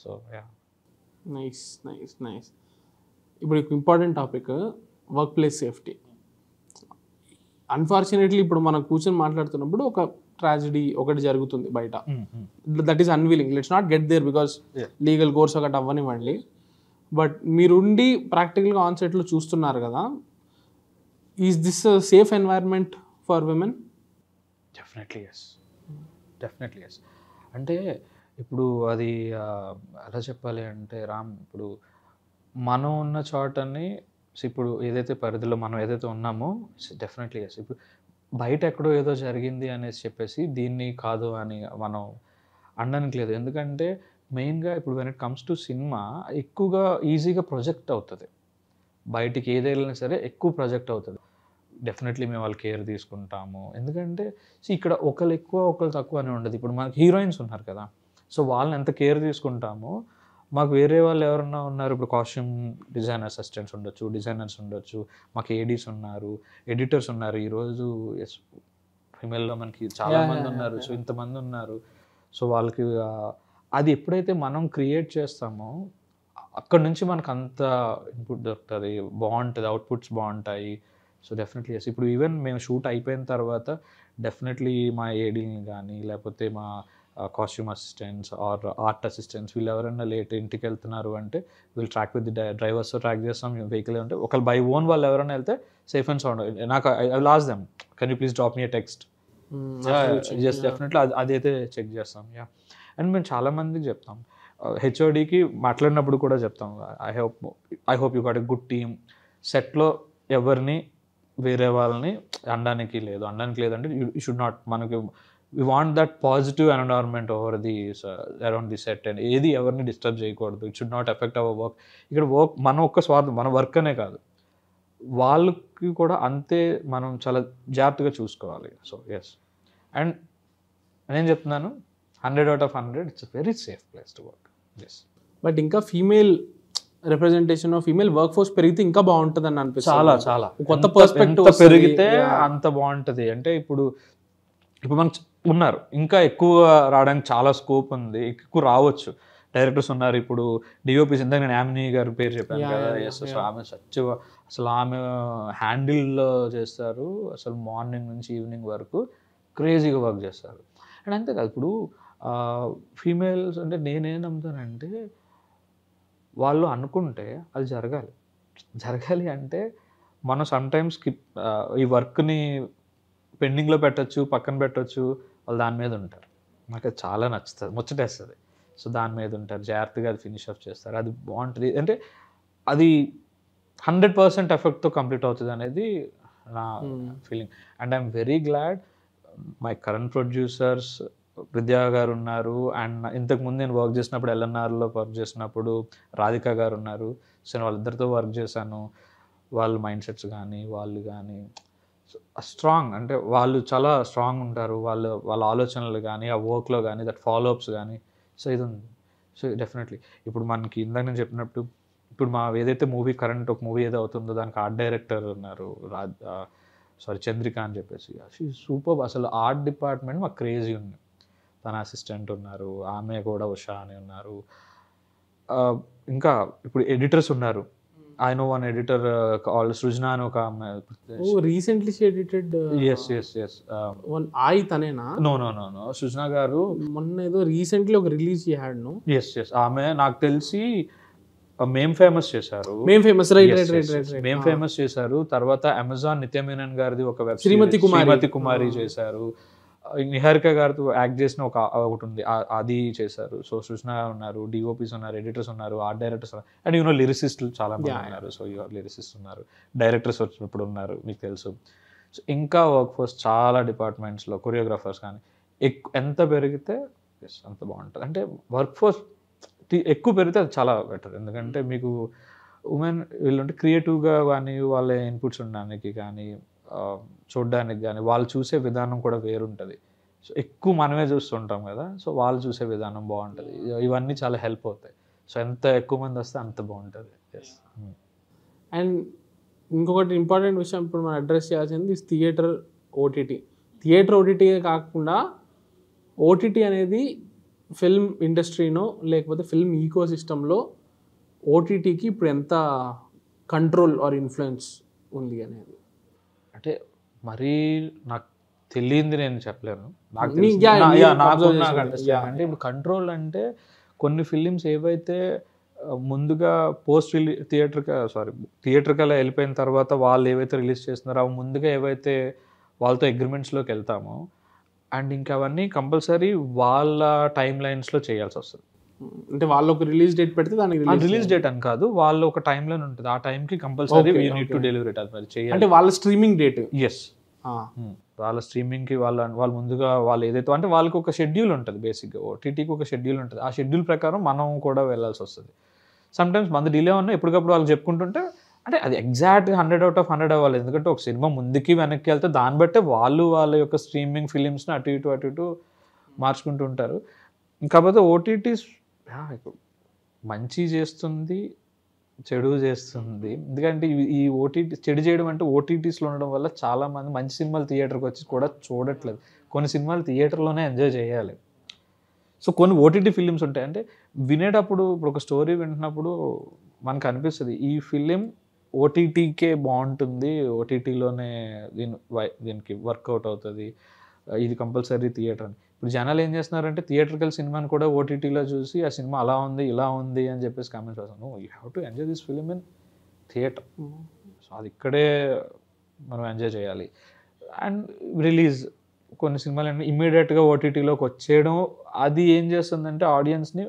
So yeah. నైస్. ఇప్పుడు important topic workplace safety. Unfortunately ఇప్పుడు మనం కూర్చొని మాట్లాడుతున్నప్పుడు ఒక ట్రాజడీ ఒకటి జరుగుతుంది బయట. That is unveiling, let's not get there because legal course ఒకటి అవ్వనివ్వండి. బట్ మీరుండి ప్రాక్టికల్గా ఆన్సెట్లో చూస్తున్నారు కదా, is this safe environment for women? Definitely yes. అంటే ఇప్పుడు అది ఎలా చెప్పాలి అంటే రామ్, ఇప్పుడు మనం ఉన్న చోటని ఇప్పుడు ఏదైతే పరిధిలో మనం ఏదైతే ఉన్నామో డెఫినెట్లీ ఎస్. ఇప్పుడు బయట ఎక్కడో ఏదో జరిగింది అనేసి చెప్పేసి దీన్ని కాదు అని మనం అనడానికి లేదు. ఎందుకంటే మెయిన్గా ఇప్పుడు when it comes to cinema ఎక్కువగా ఈజీగా ప్రొజెక్ట్ అవుతుంది. బయటికి ఏదైనా సరే ఎక్కువ ప్రొజెక్ట్ అవుతుంది. డెఫినెట్లీ మేము వాళ్ళు కేర్ తీసుకుంటాము. ఎందుకంటే ఇక్కడ ఒకళ్ళు ఎక్కువ ఒకళ్ళు తక్కువ అని ఉండదు. ఇప్పుడు మనకి హీరోయిన్స్ ఉన్నారు కదా, సో వాళ్ళని ఎంత కేర్ తీసుకుంటామో మాకు వేరే వాళ్ళు ఎవరన్నా ఉన్నారు. ఇప్పుడు కాస్ట్యూమ్ అసిస్టెంట్స్ ఉండొచ్చు, డిజైనర్స్ ఉండొచ్చు, మాకు ఏడీస్ ఉన్నారు, ఎడిటర్స్ ఉన్నారు. ఈరోజు ఫిమేల్లో మనకి చాలామంది ఉన్నారు. సో ఇంతమంది ఉన్నారు. సో వాళ్ళకి అది ఎప్పుడైతే మనం క్రియేట్ చేస్తామో అక్కడ నుంచి మనకు అంత ఇన్పుట్ దొరుకుతుంది, బాగుంటుంది, అవుట్పుట్స్ బాగుంటాయి. So definitely yes. ఇప్పుడు ఈవెన్ మేము షూట్ అయిపోయిన తర్వాత డెఫినెట్లీ మా ఏడీని కానీ లేకపోతే మా costume assistants or art assistants వీళ్ళు ఎవరైనా లేట్ ఇంటికి వెళ్తున్నారు అంటే వీళ్ళు ట్రాక్ విత్ డ్రైవర్స్ ట్రాక్ చేస్తాం. వెహికల్ అంటే ఒకళ్ళు బై ఓన్ వాళ్ళు ఎవరైనా వెళ్తే సేఫ్ అండ్ సౌండ్ నాకు I lost them can you please drop me a text. Just definitely అదైతే చెక్ చేస్తాం. యా. అండ్ మేము చాలామందికి చెప్తాం, హెచ్ఓడికి మాట్లాడినప్పుడు కూడా చెప్తాం, I hope you got a good team. సెట్లో ఎవరిని వేరే వాళ్ళని అనడానికి లేదంటే యూ షుడ్ నాట్. మనకి we want that positive environment over the around the set and ఏది ఎవరిని డిస్టర్బ్ చేయకూడదు. It should not effect our work. ఇక్కడ వర్క్ మన ఒక్క స్వార్థం, మన వర్క్ అనే కాదు, వాళ్ళకి కూడా అంతే మనం చాలా జాగ్రత్తగా చూసుకోవాలి. So yes. అండ్ నేను చెప్తున్నాను 100 out of 100 it's very safe place to work. Yes. But ఇంకా female representation female work force పెరిగితే ఇంకా బాగుంటుంది అని అనిపిస్తుంది. చాలా కొత్త పర్స్పెక్టివ్ పెరిగితే అంత బాగుంటుంది. అంటే ఇప్పుడు మనకు ఉన్నారు, ఇంకా ఎక్కువ రావడానికి చాలా స్కోప్ ఉంది, ఎక్కువ రావచ్చు. డైరెక్టర్స్ ఉన్నారు. ఇప్పుడు డిఓపీస్ ఇందాక నేను యామిని గారి పేరు చెప్పాను కదా, ఆమె అసలు ఆమె హ్యాండిల్లో చేస్తారు. అసలు మార్నింగ్ నుంచి ఈవినింగ్ వరకు క్రేజీగా వర్క్ చేస్తారు. అండ్ అంతేకాదు ఇప్పుడు ఫీమేల్స్ అంటే నేనేం నమ్ముతానంటే వాళ్ళు అనుకుంటే అది జరగాలి అంటే మనం సమ్టైమ్స్ ఈ వర్క్ని పెండింగ్లో పెట్టచ్చు, పక్కన పెట్టచ్చు, వాళ్ళు దాని మీద ఉంటారు. నాకు అది చాలా నచ్చుతుంది, ముచ్చటేస్తుంది. సో దాని మీద ఉంటారు, జాగ్రత్తగా అది ఫినిష్ అప్ చేస్తారు. అది బాగుంటుంది. అంటే అది 100% ఎఫెక్ట్తో కంప్లీట్ అవుతుంది అనేది నా feeling. And I'm very glad my current producers విద్యా గారు ఉన్నారు. అండ్ ఇంతకుముందు నేను వర్క్ చేసినప్పుడు ఎల్ఎన్ఆర్లో వర్క్ చేసినప్పుడు రాధిక గారు ఉన్నారు. సో నేను వాళ్ళిద్దరితో వర్క్ చేశాను. వాళ్ళ మైండ్ సెట్స్ కానీ వాళ్ళు కానీ స్ట్రాంగ్, అంటే వాళ్ళు చాలా స్ట్రాంగ్ ఉంటారు. వాళ్ళ ఆలోచనలు కానీ ఆ వర్క్లో కానీ దట్ ఫాలోఅప్స్ కానీ. సో ఇది ఉంది. సో డెఫినెట్లీ ఇప్పుడు మనకి ఇందాక నేను చెప్పినట్టు ఇప్పుడు మా ఏదైతే కరెంట్ ఒక మూవీ ఏదో అవుతుందో దానికి ఆర్ట్ డైరెక్టర్ ఉన్నారు చంద్రిక అని చెప్పేసి. She super. అసలు ఆర్ట్ డిపార్ట్మెంట్ మాకు క్రేజీ ఉంది. తన అసిస్టెంట్ ఉన్నారు, ఆమె కూడా ఉషా అని ఉన్నారు. ఇంకా ఇప్పుడు ఎడిటర్స్ ఉన్నారు. I know one editor called Srujna అని ఒక recently edited. yes one I తనేనా? no సృజన గారు మొన్న ఏదో రీసెంట్లీ ఒక రిలీజ్ చేశాడు. yes ఆమె నాకు తెలిసి మేమ్ ఫేమస్ చేశారు. మేమ్ ఫేమస్ చేశారు. తర్వాత అమెజాన్ నిత్య మేనన్ గారిది ఒక వెబ్ శ్రీమతి కుమారి చేశారు. నిహారిక గారితో యాక్ట్ చేసిన ఒకటి ఉంది, అది చేశారు. సో సృజన ఉన్నారు, డిఓపీస్ ఉన్నారు, ఎడిటర్స్ ఉన్నారు, ఆర్ట్ డైరెక్టర్స్ ఉన్నారు. అండ్ లిరిసిస్టులు చాలా మంది ఉన్నారు. సో లిరిసిస్ట్ ఉన్నారు, డైరెక్టర్స్ వచ్చినప్పుడు ఉన్నారు, మీకు తెలుసు. సో ఇంకా వర్క్ ఫోర్స్ చాలా డిపార్ట్మెంట్స్లో కొరియోగ్రాఫర్స్ కానీ ఎంత పెరిగితే అంత బాగుంటుంది. అంటే వర్క్ ఫోర్స్ ఎక్కువ పెరిగితే అది చాలా బెటర్. ఎందుకంటే మీకు ఉమెన్ వీళ్ళంటే క్రియేటివ్గా కానీ వాళ్ళ ఇన్పుట్స్ ఉండడానికి కానీ చూడడానికి కానీ వాళ్ళు చూసే విధానం కూడా వేరుంటుంది. సో ఎక్కువ మనమే చూస్తుంటాం కదా, సో వాళ్ళు చూసే విధానం బాగుంటుంది. ఇవన్నీ చాలా హెల్ప్ అవుతాయి. సో ఎంత ఎక్కువ మంది వస్తే అంత బాగుంటుంది. ఎస్. అండ్ ఇంకొకటి ఇంపార్టెంట్ విషయం ఇప్పుడు మనం అడ్రస్ చేయాల్సింది థియేటర్ ఓటీటీ. థియేటర్ ఓటీటీ కాకుండా ఓటీటీ అనేది ఫిల్మ్ ఇండస్ట్రీనో లేకపోతే ఫిల్మ్ ఈకో సిస్టంలో ఓటీటీకి ఇప్పుడు ఎంత కంట్రోల్ ఆర్ ఇన్ఫ్లుయెన్స్ ఉంది అనేది. అంటే మరీ నాకు తెలియంది నేను చెప్పలేను. నాకు అంటే ఇప్పుడు కంట్రోల్ అంటే కొన్ని ఫిలిమ్స్ ఏవైతే ముందుగా థియేటర్కల్లా వెళ్ళిపోయిన తర్వాత వాళ్ళు ఏవైతే రిలీజ్ చేస్తున్నారో అవి ముందుగా ఏవైతే వాళ్ళతో అగ్రిమెంట్స్లోకి వెళ్తామో అండ్ ఇంకా అవన్నీ కంపల్సరీ వాళ్ళ టైం లైన్స్లో చేయాల్సి వస్తుంది. అంటే వాళ్ళు ఒక రిలీజ్ డేట్ పెడితే దానికి రిలీజ్ డేట్ అని కాదు, వాళ్ళు ఒక టైం లైన్ ఉంటుంది, ఆ టైంకి compulsory we need to delivery it. అది చేయాలి. అంటే వాళ్ళ స్ట్రీమింగ్ డేట్. ఎస్, వాళ్ళ స్ట్రీమింగ్కి వాళ్ళు ముందుగా వాళ్ళు ఏదైతే అంటే వాళ్ళకి ఒక షెడ్యూల్ ఉంటుంది. బేసిక్గా ఓటీటీకి ఒక షెడ్యూల్ ఉంటుంది. ఆ షెడ్యూల్ ప్రకారం మనం కూడా వెళ్ళాల్సి వస్తుంది. సమ్టైమ్స్ మన డిలే ఉన్నా ఎప్పటికప్పుడు వాళ్ళు చెప్పుకుంటుంటే అంటే అది ఎగ్జాక్ట్ 100/100 అవ్వాలి. ఎందుకంటే ఒక సినిమా ముందుకి వెనక్కి వెళ్తే దాన్ని బట్టే వాళ్ళ యొక్క స్ట్రీమింగ్ ఫిలిమ్స్ని అటు ఇటు మార్చుకుంటూ ఉంటారు. కాకపోతే ఓటీటీస్ మంచి చేస్తుంది, చెడు చేస్తుంది. ఎందుకంటే ఈ ఓటీటీ చెడు చేయడం అంటే ఓటీటీస్లో ఉండడం వల్ల చాలామంది మంచి సినిమాలు థియేటర్కి వచ్చి కూడా చూడట్లేదు. కొన్ని సినిమాలు థియేటర్లోనే ఎంజాయ్ చేయాలి. సో కొన్ని ఓటీటీ ఫిలిమ్స్ ఉంటాయి. అంటే వినేటప్పుడు ఇప్పుడు ఒక స్టోరీ వింటున్నప్పుడు మనకు అనిపిస్తుంది ఈ ఫిలిం ఓటీటీకే బాగుంటుంది, ఓటీటీలోనే దీనికి వర్కౌట్ అవుతుంది, ఇది కంపల్సరీ థియేటర్ అని. ఇప్పుడు జనాలు ఏం చేస్తున్నారంటే థియేటర్కల్ సినిమాని కూడా ఓటీటీలో చూసి ఆ సినిమా అలా ఉంది ఇలా ఉంది అని చెప్పేసి కామెంట్స్ వస్తాను. You have to enjoy this film in theatre. So అది ఇక్కడే మనం ఎంజాయ్ చేయాలి. అండ్ రిలీజ్ కొన్ని సినిమాలు ఇమ్మీడియట్గా ఓటీటీలోకి వచ్చేయడం అది ఏం చేస్తుందంటే ఆడియన్స్ని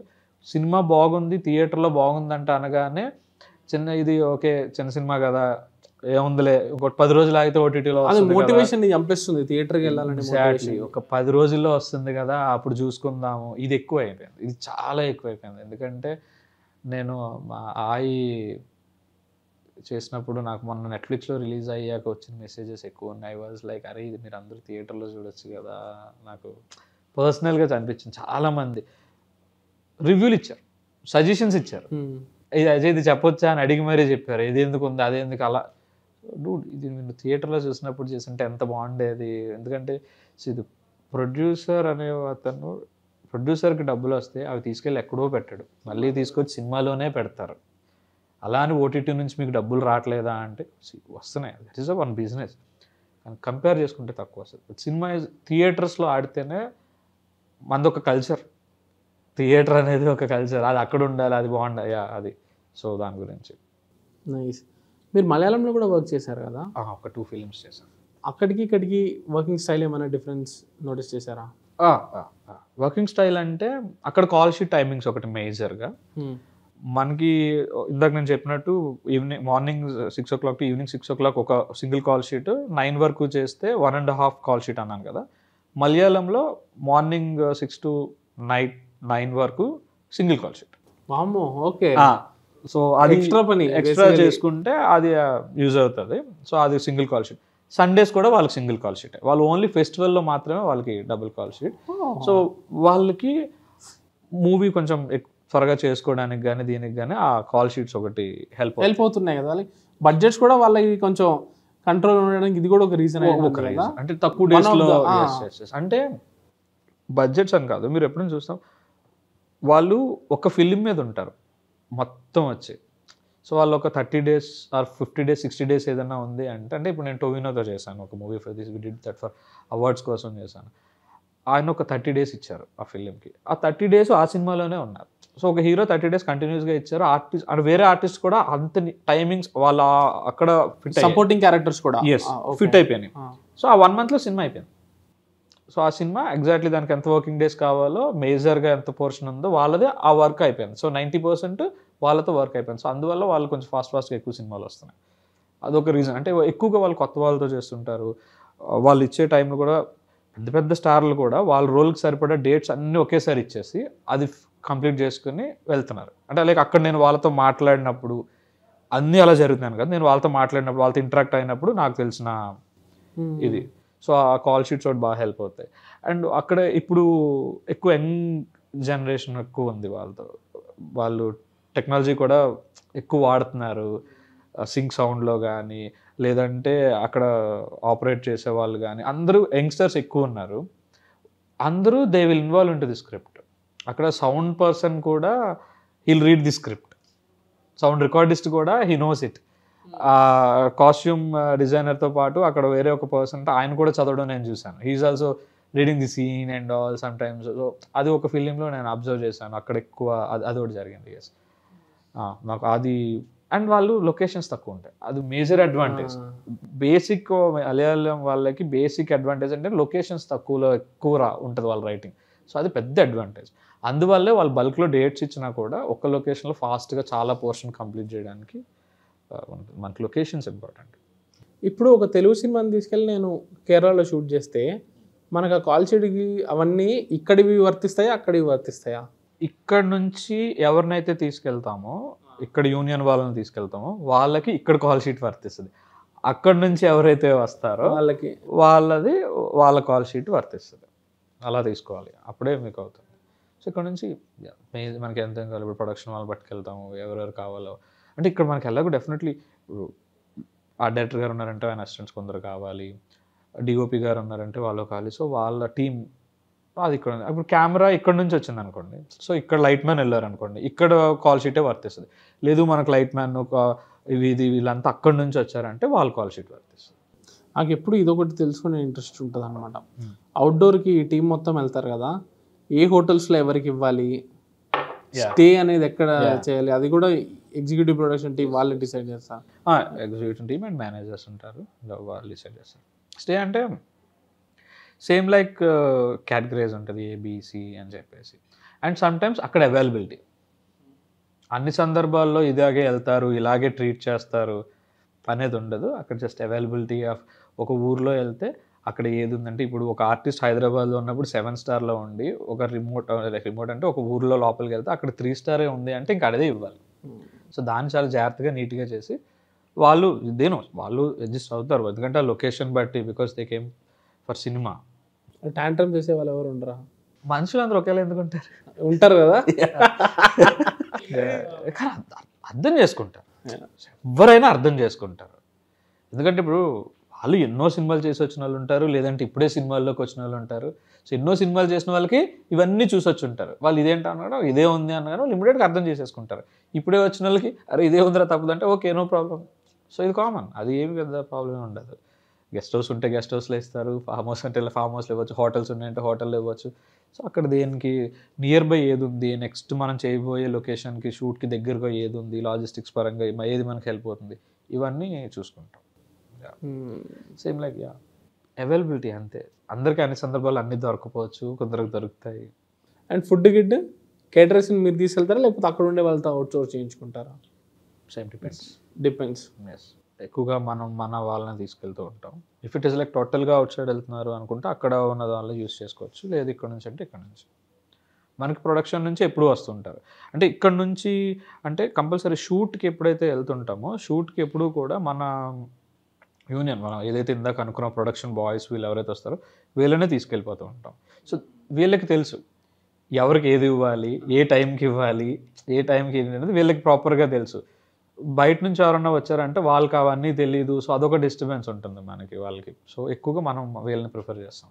సినిమా బాగుంది థియేటర్లో బాగుందంట అనగానే ఇది ఓకే చిన్న సినిమా కదా ఏముందిలే ఒక 10 రోజులు ఆగితే ఓటీటీలో మోటివేషన్ చంపేస్తుంది. థియేటర్కి వెళ్ళాలంటే ఒక 10 రోజుల్లో వస్తుంది కదా అప్పుడు చూసుకుందాము. ఇది ఎక్కువ అయిపోయింది, ఇది చాలా ఎక్కువ అయిపోయింది. ఎందుకంటే నేను మా ఆయి చేసినప్పుడు నాకు మొన్న నెట్ఫ్లిక్స్లో రిలీజ్ అయ్యాక వచ్చిన మెసేజెస్ ఎక్కువ ఉన్నాయి. వాజ్ లైక్ అరే ఇది మీరు అందరూ థియేటర్లో చూడొచ్చు కదా. నాకు పర్సనల్గా అనిపించింది. చాలామంది రివ్యూలు ఇచ్చారు, సజెషన్స్ ఇచ్చారు. ఇది అజయ్ ఇది చెప్పొచ్చా అని అడిగి మరీ చెప్పారు. ఇది ఎందుకు ఉంది అదే ఎందుకు అలా. డూడ్ ఇది నేను థియేటర్లో చూసినప్పుడు చేస్తుంటే ఎంత బాగుండేది. ఎందుకంటే ఇది ప్రొడ్యూసర్ అనే అతను ప్రొడ్యూసర్కి డబ్బులు వస్తే అవి తీసుకెళ్ళి ఎక్కడో పెట్టాడు, మళ్ళీ తీసుకొచ్చి సినిమాలోనే పెడతారు. అలా అని ఓటీటీ నుంచి మీకు డబ్బులు రావట్లేదా అంటే వస్తున్నాయి. That is one business. కానీ కంపేర్ చేసుకుంటే తక్కువ వస్తుంది. సినిమా థియేటర్స్లో ఆడితేనే మనది ఒక కల్చర్. థియేటర్ అనేది ఒక కల్చర్, అది అక్కడ ఉండాలి, అది బాగుండాలి అది. సో దాని గురించి. నైస్. మీరు మలయాళంలో కూడా వర్క్ చేశారు కదా? ఒక 2 ఫిలిమ్స్ చేశాను. అక్కడికి ఇక్కడికి వర్కింగ్ స్టైల్ ఏమైనా డిఫరెన్స్ నోటీస్ చేశారా? వర్కింగ్ స్టైల్ అంటే అక్కడ కాల్ షీట్ టైమింగ్స్ ఒకటి మేజర్గా. మనకి ఇందాక నేను చెప్పినట్టు morning 6 o'clock to evening 6 o'clock ఒక సింగిల్ కాల్ షీట్, 9 వరకు చేస్తే 1.5 కాల్ షీట్ అన్నాను కదా. మలయాళంలో మార్నింగ్ 6 to నైట్ 9 వరకు single call sheet. Okay. So అది ఎక్స్ట్రా పని ఎక్స్ట్రా చేసుకుంటే అది యూజ్ అవుతుంది. సో అది సింగిల్ కాల్ షీట్. సండేస్ కూడా వాళ్ళకి సింగిల్ కాల్ షీట్. వాళ్ళు ఓన్లీ ఫెస్టివల్లో మాత్రమే వాళ్ళకి డబుల్ కాల్ షీట్. సో వాళ్ళకి మూవీ కొంచెం త్వరగా చేసుకోవడానికి కానీ దీనికి కానీ ఆ కాల్ షీట్స్ ఒకటి హెల్ప్ అవుతున్నాయి కదా. బడ్జెట్స్ కూడా వాళ్ళకి కొంచెం కంట్రోల్ ఉండడానికి ఇది కూడా ఒక రీజన్. అంటే తక్కువ డేస్లో అంటే బడ్జెట్స్ అని కాదు, మీరు ఎప్పుడైనా చూస్తాం వాళ్ళు ఒక ఫిలిం మీద ఉంటారు మొత్తం వచ్చి. సో వాళ్ళు ఒక 30 days ఆర్ 50 days 60 days ఏదైనా ఉంది అంటే ఇప్పుడు నేను టోవినోతో చేశాను ఒక movie for this, we did that for awards కోసం చేశాను. ఆయన ఒక 30 days ఇచ్చారు ఆ ఫిలింకి. ఆ 30 days ఆ సినిమాలోనే ఉన్నారు. సో ఒక హీరో 30 days కంటిన్యూస్గా ఇచ్చారు. ఆర్టిస్ట్ అండ్ వేరే ఆర్టిస్ట్ కూడా అంత టైమింగ్స్ వాళ్ళ అక్కడ ఫిట్ సపోర్టింగ్ క్యారెక్టర్స్ కూడా ఫిట్ అయిపోయినాయి. సో ఆ 1 monthలో సినిమా అయిపోయింది. సో ఆ సినిమా ఎగ్జాక్ట్లీ దానికి ఎంత వర్కింగ్ డేస్ కావాలో మేజర్గా ఎంత పోర్షన్ ఉందో వాళ్ళదే ఆ వర్క్ అయిపోయింది. సో 90% వాళ్ళతో వర్క్ అయిపోయింది. సో అందువల్ల వాళ్ళు కొంచెం ఫాస్ట్గా ఎక్కువ సినిమాలు వస్తున్నాయి. అదొక రీజన్. అంటే ఎక్కువగా వాళ్ళు కొత్త వాళ్ళతో చేస్తుంటారు. వాళ్ళు ఇచ్చే టైంలో కూడా పెద్ద పెద్ద స్టార్లు కూడా వాళ్ళ రోల్కి సరిపడా డేట్స్ అన్నీ ఒకేసారి ఇచ్చేసి అది కంప్లీట్ చేసుకుని వెళ్తున్నారు. అంటే లైక్ అక్కడ నేను వాళ్ళతో మాట్లాడినప్పుడు అన్నీ అలా జరుగుతున్నాను కదా, నేను వాళ్ళతో మాట్లాడినప్పుడు వాళ్ళతో ఇంటరాక్ట్ అయినప్పుడు నాకు తెలిసిన ఇది. సో ఆ కాల్ షీట్స్ ఒకటి బాగా హెల్ప్ అవుతాయి. అండ్ అక్కడ ఇప్పుడు ఎక్కువ యంగ్ జనరేషన్ ఎక్కువ ఉంది వాళ్ళతో. వాళ్ళు టెక్నాలజీ కూడా ఎక్కువ వాడుతున్నారు. సింక్ సౌండ్లో కానీ లేదంటే అక్కడ ఆపరేట్ చేసే వాళ్ళు కానీ అందరూ యంగ్స్టర్స్ ఎక్కువ ఉన్నారు. అందరూ they will involve into the script. అక్కడ సౌండ్ పర్సన్ కూడా he'll read the script, sound recordist కూడా హీ నోస్ ఇట్. కాస్ట్యూమ్ డిజైనర్తో పాటు అక్కడ వేరే ఒక పర్సన్ ఆయన కూడా చదవడం నేను చూశాను. He is also reading the scene and all sometimes. So అది ఒక ఫిలింలో నేను అబ్జర్వ్ చేశాను. అక్కడ ఎక్కువ అది ఒకటి జరిగింది. ఎస్ నాకు అది. అండ్ వాళ్ళు లొకేషన్స్ తక్కువ ఉంటాయి, అది మేజర్ అడ్వాంటేజ్. బేసిక్ మలయాళం వాళ్ళకి బేసిక్ అడ్వాంటేజ్ అంటే లొకేషన్స్ తక్కువలో ఎక్కువ ఉంటుంది వాళ్ళ రైటింగ్. సో అది పెద్ద అడ్వాంటేజ్. అందువల్లే వాళ్ళు బల్క్లో డేట్స్ ఇచ్చినా కూడా ఒక లొకేషన్లో ఫాస్ట్గా చాలా పోర్షన్ కంప్లీట్ చేయడానికి మనకి లొకేషన్స్ ఇంపార్టెంట్. ఇప్పుడు ఒక తెలుగు సినిమాని తీసుకెళ్ళి నేను కేరళలో షూట్ చేస్తే మనకు ఆ కాల్ షీట్కి అవన్నీ ఇక్కడివి వర్తిస్తాయా అక్కడివి వర్తిస్తాయా? ఇక్కడ నుంచి ఎవరినైతే తీసుకెళ్తామో, ఇక్కడ యూనియన్ వాళ్ళని తీసుకెళ్తామో వాళ్ళకి ఇక్కడ కాల్ షీట్ వర్తిస్తుంది. అక్కడ నుంచి ఎవరైతే వస్తారో వాళ్ళది వాళ్ళ కాల్ షీట్ వర్తిస్తుంది. అలా తీసుకోవాలి, అప్పుడే మీకు అవుతుంది. సో ఇక్కడ నుంచి మనకి ఎంత కావాలి, ఇప్పుడు ప్రొడక్షన్ వాళ్ళు పట్టుకెళ్తాము, ఎవరెవరు కావాలో. అంటే ఇక్కడ మనకి ఎలాగో డెఫినెట్లీ ఆ డైరెక్టర్ గారు ఉన్నారంటే ఆయన అసిస్టెంట్స్ కొందరు కావాలి, డిఓపి గారు ఉన్నారంటే వాళ్ళు కావాలి. సో వాళ్ళ టీం అది ఇక్కడ. ఇప్పుడు కెమెరా ఇక్కడ నుంచి వచ్చింది అనుకోండి, సో ఇక్కడ లైట్ మ్యాన్ వెళ్ళారు అనుకోండి, ఇక్కడ కాల్ షీటే వర్తిస్తుంది. లేదు మనకు లైట్ మ్యాన్ వీళ్ళంతా అక్కడి నుంచి వచ్చారంటే వాళ్ళ కాల్ షీట్ వర్తిస్తుంది. నాకు ఎప్పుడు ఇదొకటి తెలుసుకునే ఇంట్రెస్ట్ ఉంటుంది అనమాట. అవుట్డోర్కి టీం మొత్తం వెళ్తారు కదా, ఏ హోటల్స్లో ఎవరికి ఇవ్వాలి, స్టే అనేది ఎక్కడ చేయాలి, అది కూడా ఎగ్జిక్యూటివ్ ప్రొడక్షన్ టీం వాళ్ళే డిసైడ్ చేస్తారు. ఎగ్జిక్యూటివ్ టీమ్ అండ్ మేనేజర్స్ ఉంటారు, వాళ్ళు డిసైడ్ చేస్తారు. స్టే అంటే సేమ్ లైక్ కేటగిరీస్ ఉంటుంది, ఏబిసి అని చెప్పేసి. అండ్ సమ్టైమ్స్ అక్కడ అవైలబిలిటీ, అన్ని సందర్భాల్లో ఇలాగే వెళ్తారు, ఇలాగే ట్రీట్ చేస్తారు అనేది ఉండదు. అక్కడ జస్ట్ అవైలబిలిటీ ఆఫ్ ఒక ఊర్లో వెళ్తే అక్కడ ఏది ఉందంటే, ఇప్పుడు ఒక ఆర్టిస్ట్ హైదరాబాద్లో ఉన్నప్పుడు 7 స్టార్లో ఉండి ఒక రిమోట్ అంటే ఒక ఊర్లో లోపలికి వెళ్తే అక్కడ 3 స్టారే ఉంది అంటే ఇంకా అదే ఇవ్వాలి. సో దాన్ని చాలా జాగ్రత్తగా నీట్గా చేసి వాళ్ళు వాళ్ళు అడ్జస్ట్ అవుతారు. ఎందుకంటే ఆ లొకేషన్ బట్టి, because they came for cinema. Tantrum చేసే వాళ్ళు ఎవరు ఉండరా? మనుషులు అందరూ ఒకేలా ఎందుకు ఉంటారు కదా, అర్థం చేసుకుంటారు, ఎవరైనా అర్థం చేసుకుంటారు. ఎందుకంటే ఇప్పుడు వాళ్ళు ఎన్నో సినిమాలు చేసి వచ్చిన వాళ్ళు ఉంటారు, లేదంటే ఇప్పుడే సినిమాల్లోకి వచ్చిన వాళ్ళు ఉంటారు. సో ఎన్నో సినిమాలు చేసిన వాళ్ళకి ఇవన్నీ చూసి వచ్చి ఉంటారు. వాళ్ళు ఇదేంటి అన్నాడో ఇదే ఉంది అన్నాడో లిమిటెడ్గా అర్థం చేసేసుకుంటారు. ఇప్పుడే వచ్చిన వాళ్ళకి అరే ఇదే ఉందిరా తప్పదంటే ఓకే నో ప్రాబ్లం. సో ఇది కామన్, అది ఏమి పెద్ద ప్రాబ్లం ఉండదు. గెస్ట్ హౌస్ ఉంటే గెస్ట్ హౌస్లో ఇస్తారు, ఫామ్ హౌస్ అంటే ఫామ్ హౌస్లో ఇవ్వచ్చు, హోటల్స్ ఉన్నాయంటే హోటల్లో ఇవ్వచ్చు. సో అక్కడ దేనికి నియర్ బై ఏది ఉంది, నెక్స్ట్ మనం చేయబోయే లొకేషన్కి షూట్కి దగ్గరగా ఏది ఉంది, లాజిస్టిక్స్ పరంగా ఏది మనకి హెల్ప్ అవుతుంది, ఇవన్నీ చూసుకుంటాం. సేమ్ లైక్ అవైలబిలిటీ అంతే. అందరికీ అన్ని సందర్భాలు అన్ని దొరకపోవచ్చు, కొందరికి దొరుకుతాయి. అండ్ ఫుడ్ గిడ్ కేటరర్స్ని మీరు తీసుకెళ్తారా లేకపోతే అక్కడ ఉండే వాళ్ళతో అవుట్ సోర్స్ చేయించుకుంటారా? Same depends. ఎస్, ఎక్కువగా మనం మన వాళ్ళని తీసుకెళ్తూ ఉంటాం. ఇఫ్ ఇట్ ఈస్ లైక్ టోటల్గా అవుట్ సైడ్ వెళ్తున్నారు అనుకుంటే అక్కడ ఉన్న దానిలో యూస్ చేసుకోవచ్చు, లేదు ఇక్కడ నుంచి అంటే ఇక్కడ నుంచి. మనకి ప్రొడక్షన్ నుంచి ఎప్పుడు వస్తుంటారు. అంటే ఇక్కడ నుంచి అంటే కంపల్సరీ షూట్కి ఎప్పుడైతే వెళ్తుంటామో షూట్కి ఎప్పుడు కూడా మన యూనియన్, మనం ఏదైతే ఇందాక అనుకున్న ప్రొడక్షన్ బాయ్స్ వీళ్ళు ఎవరైతే వస్తారో వీళ్ళనే తీసుకెళ్ళిపోతూ ఉంటాం. సో వీళ్ళకి తెలుసు ఎవరికి ఏది ఇవ్వాలి, ఏ టైంకి ఇవ్వాలి, ఏ టైంకి ఏంటి అనేది వీళ్ళకి ప్రాపర్గా తెలుసు. బయట నుంచి ఎవరన్నా వచ్చారంటే వాళ్ళకి అవన్నీ తెలీదు. సో అదొక డిస్టర్బెన్స్ ఉంటుంది మనకి వాళ్ళకి. సో ఎక్కువగా మనం వీళ్ళని ప్రిఫర్ చేస్తాం.